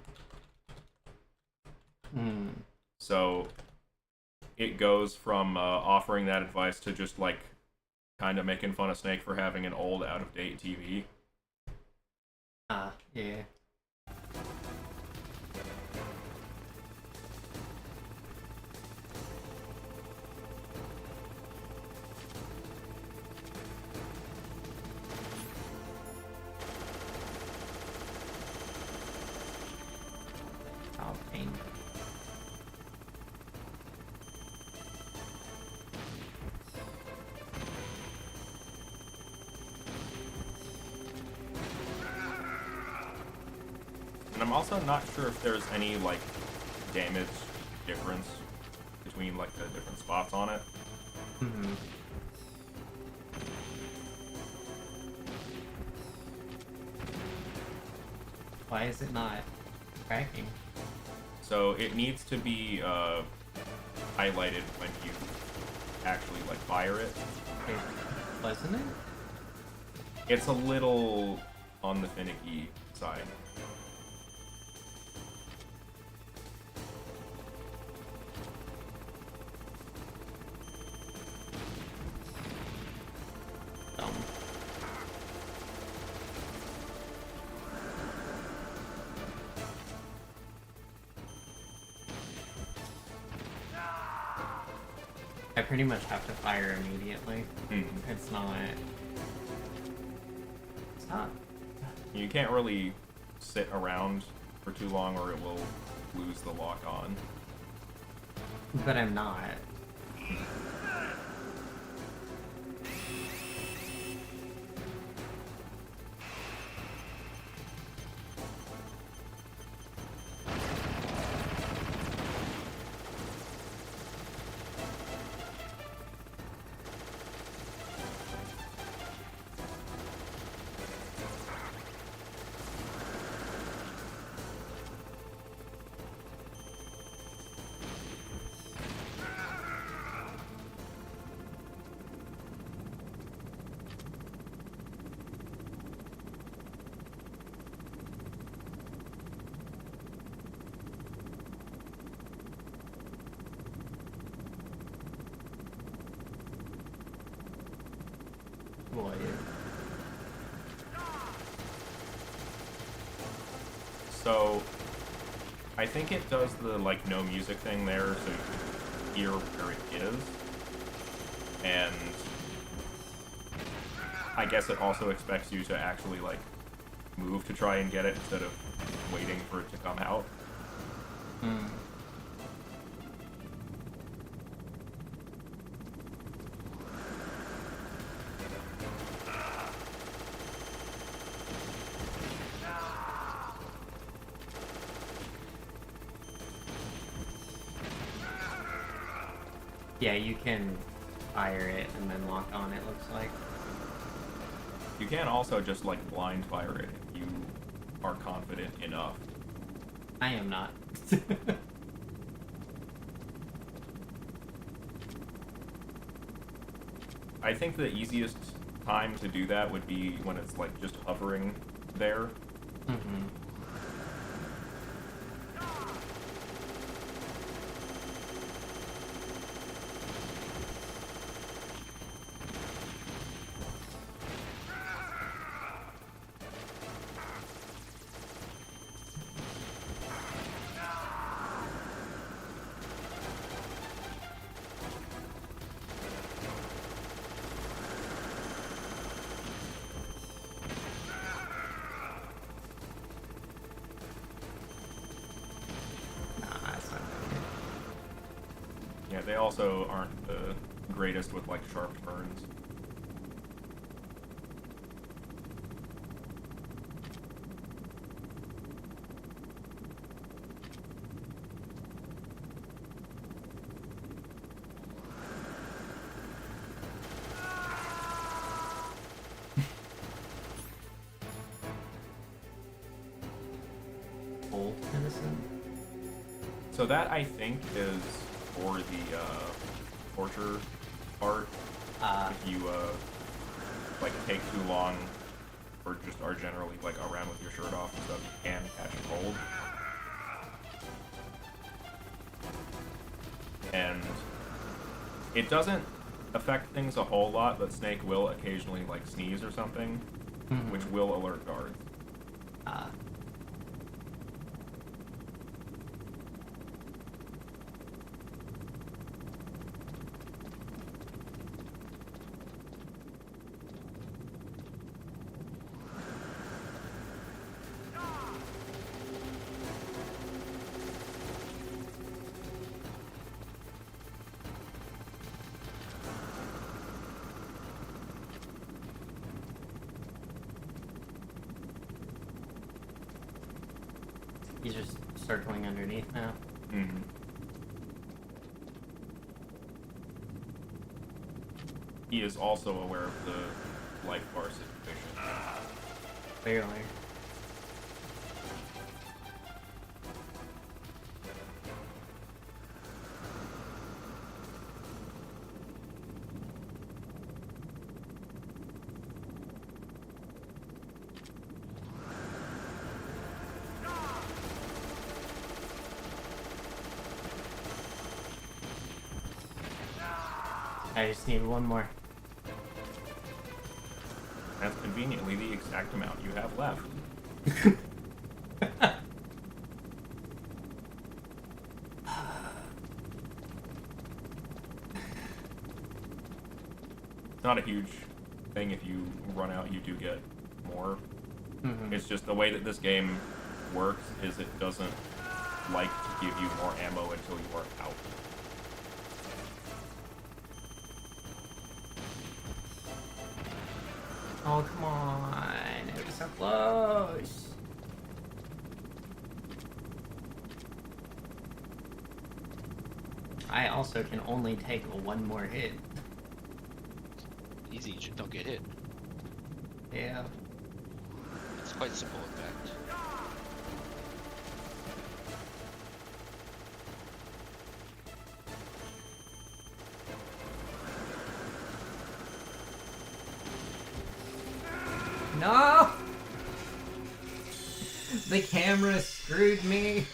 Speaker 3: So it goes from offering that advice to just like kind of making fun of Snake for having an old, out-of-date TV.
Speaker 1: Yeah. Oh, pain.
Speaker 3: And I'm also not sure if there's any like damage difference between like the different spots on it.
Speaker 1: Why is it not? cracking?
Speaker 3: So it needs to be highlighted when you actually like fire it.
Speaker 1: Wasn't it?
Speaker 3: It's a little on the finicky side.
Speaker 1: I pretty much have to fire immediately. It's not. It's not.
Speaker 3: You can't really sit around for too long or it will lose the lock on.
Speaker 1: But I'm not. What?
Speaker 3: So I think it does the like no music thing there, so you hear where it is. And I guess it also expects you to actually like move to try and get it instead of waiting for it to come out.
Speaker 1: Yeah, you can fire it and then lock on, it looks like.
Speaker 3: You can also just like blind fire it if you are confident enough.
Speaker 1: I am not.
Speaker 3: I think the easiest time to do that would be when it's like just hovering there. Yeah, they also aren't the greatest with like sharp turns.
Speaker 1: Old Tennyson?
Speaker 3: So that I think is for the torture part. If you like take too long or just are generally like around with your shirt off and stuff, you can catch a cold. And it doesn't affect things a whole lot, but Snake will occasionally like sneeze or something, which will alert guards.
Speaker 1: He's just circling underneath now.
Speaker 3: He is also aware of the life bar situation.
Speaker 1: Clearly. I just need one more.
Speaker 3: That's conveniently the exact amount you have left. It's not a huge thing if you run out, you do get more. It's just the way that this game works is it doesn't like to give you more ammo until you are out.
Speaker 1: Oh, come on. It was so close. I also can only take one more hit.
Speaker 2: Easy, just don't get hit.
Speaker 1: Yeah.
Speaker 2: It's quite simple, in fact.
Speaker 1: No! The camera screwed me.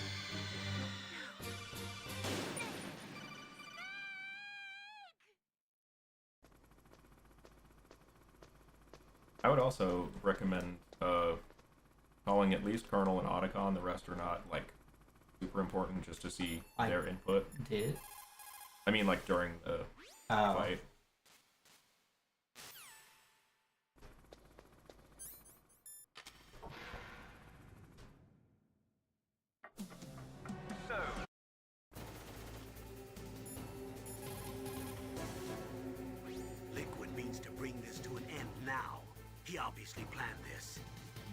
Speaker 3: I would also recommend calling at least Colonel and Otacon. The rest are not like super important, just to see their input.
Speaker 1: Did?
Speaker 3: I mean, like during the fight.
Speaker 6: Liquid means to bring this to an end now. He obviously planned this.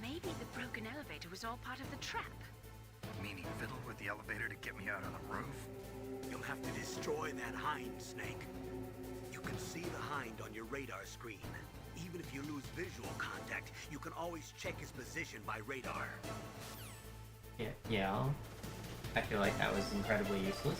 Speaker 19: Maybe the broken elevator was all part of the trap.
Speaker 5: Meaning fiddle with the elevator to get me out on the roof?
Speaker 6: You'll have to destroy that hind, Snake. You can see the hind on your radar screen. Even if you lose visual contact, you can always check his position by radar.
Speaker 1: Yeah. I feel like that was incredibly useless.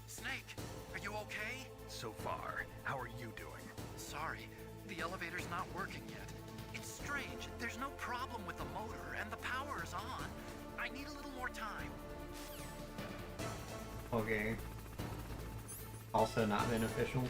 Speaker 8: Snake, are you okay?
Speaker 5: So far, how are you doing?
Speaker 8: Sorry, the elevator's not working yet. It's strange. There's no problem with the motor, and the power is on. I need a little more time.
Speaker 1: Okay. Also not beneficial.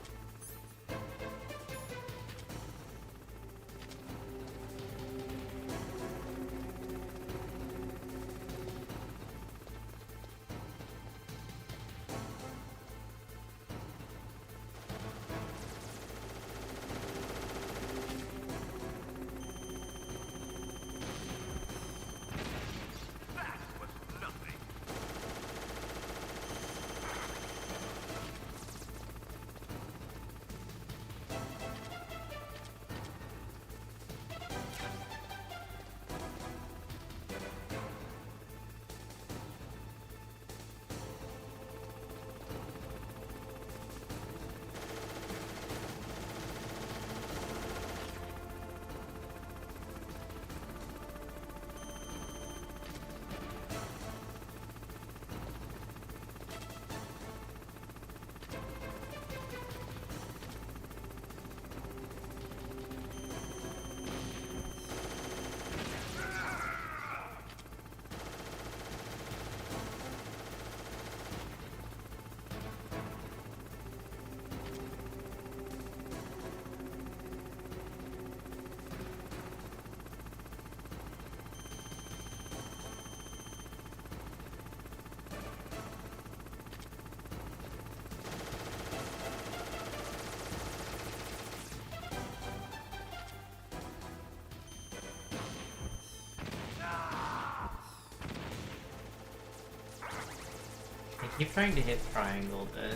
Speaker 1: I keep trying to hit triangle to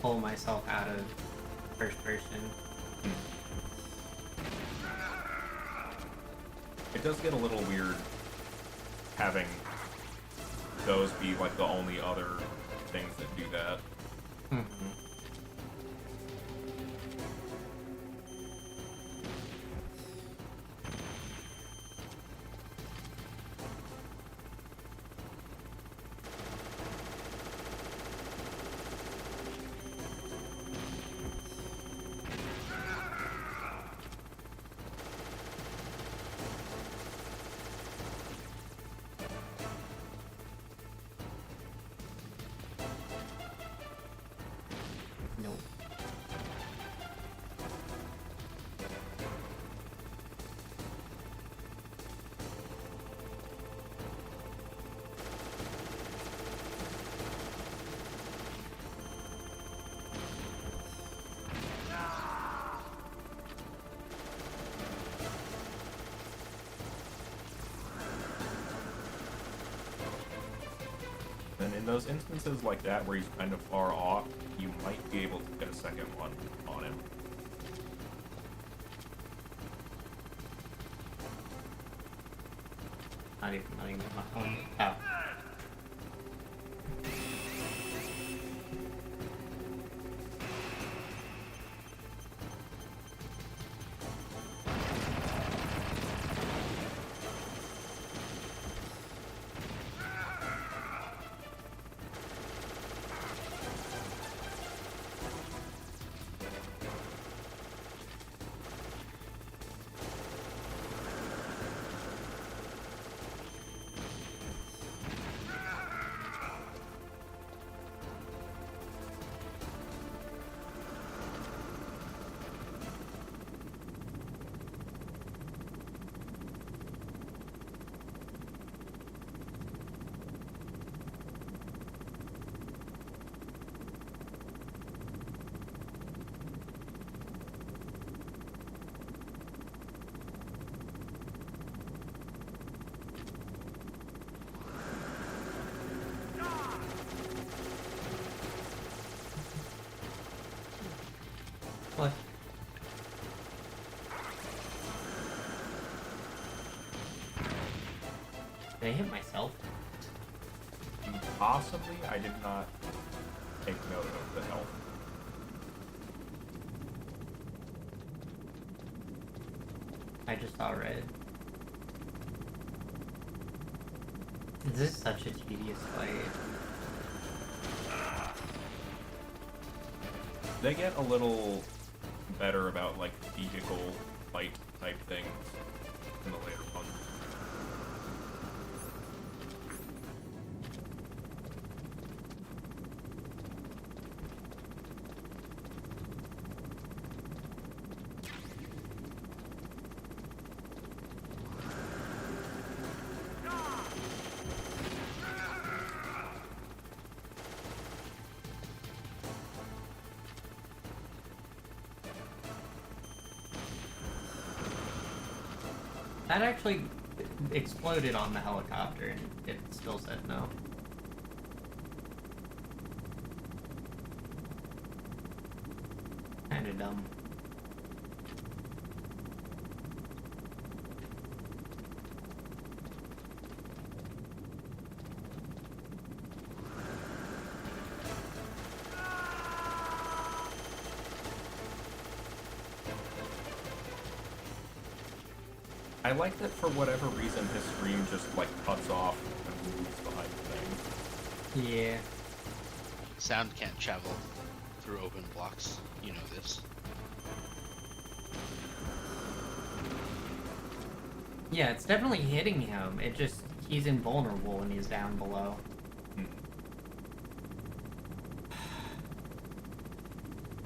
Speaker 1: pull myself out of first person.
Speaker 3: It does get a little weird having those be like the only other things that do that. in those instances like that where he's kind of far off, you might be able to get a second one on him.
Speaker 1: Not even letting me my phone. Oh. What? Did I hit myself?
Speaker 3: Possibly, I did not take note of the health.
Speaker 1: I just saw red. This is such a tedious fight.
Speaker 3: They get a little better about like vehicle fight type things in the later ones.
Speaker 1: That actually exploded on the helicopter and it still said no. Kinda dumb.
Speaker 3: I like that for whatever reason his stream just like cuts off and moves behind things.
Speaker 1: Yeah.
Speaker 2: Sound can't travel through open blocks. You know this.
Speaker 1: Yeah, it's definitely hitting him. It just, he's invulnerable when he's down below.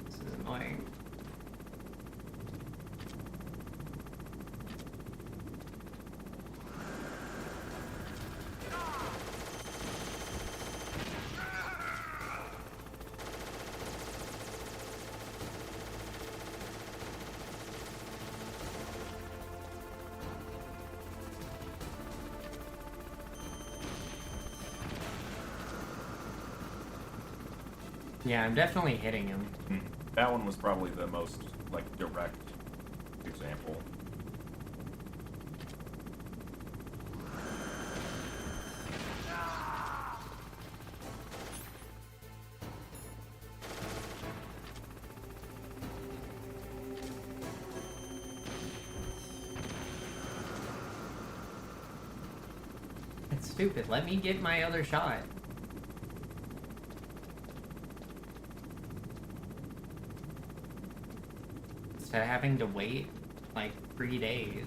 Speaker 1: This is annoying. Yeah, I'm definitely hitting him.
Speaker 3: That one was probably the most like direct example.
Speaker 1: It's stupid. Let me get my other shot. Instead of having to wait like 3 days.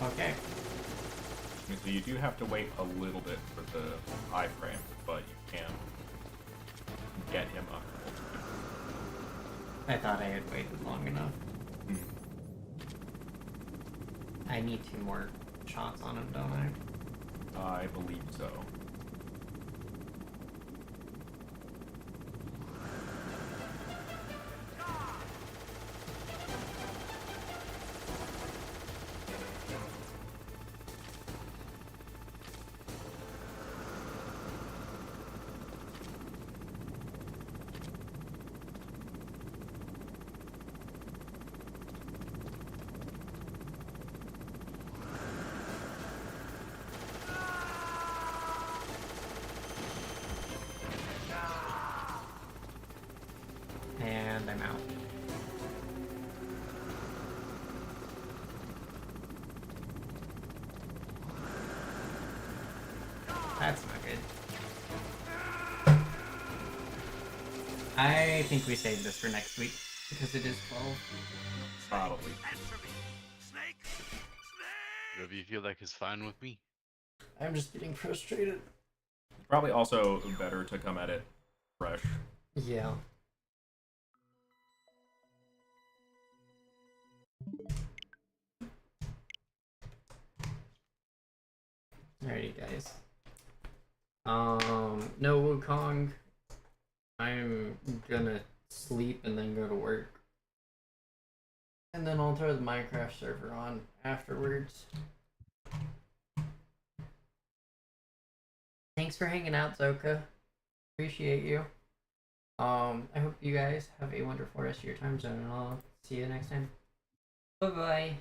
Speaker 1: Okay.
Speaker 3: So you do have to wait a little bit for the iframe, but you can. get him a cult.
Speaker 1: I thought I had waited long enough. I need 2 more shots on him, don't I?
Speaker 3: I believe so.
Speaker 1: And I'm out. That's not good. I think we save this for next week because it is 12.
Speaker 3: Probably.
Speaker 2: Whatever you feel like is fine with me.
Speaker 1: I'm just getting frustrated.
Speaker 3: Probably also better to come at it fresh.
Speaker 1: Yeah. Alrighty, guys. No Wukong. I'm gonna sleep and then go to work. And then I'll throw the Minecraft server on afterwards. Thanks for hanging out, Zoka. Appreciate you. I hope you guys have a wonderful rest of your time zone, and I'll see you next time. Bye-bye.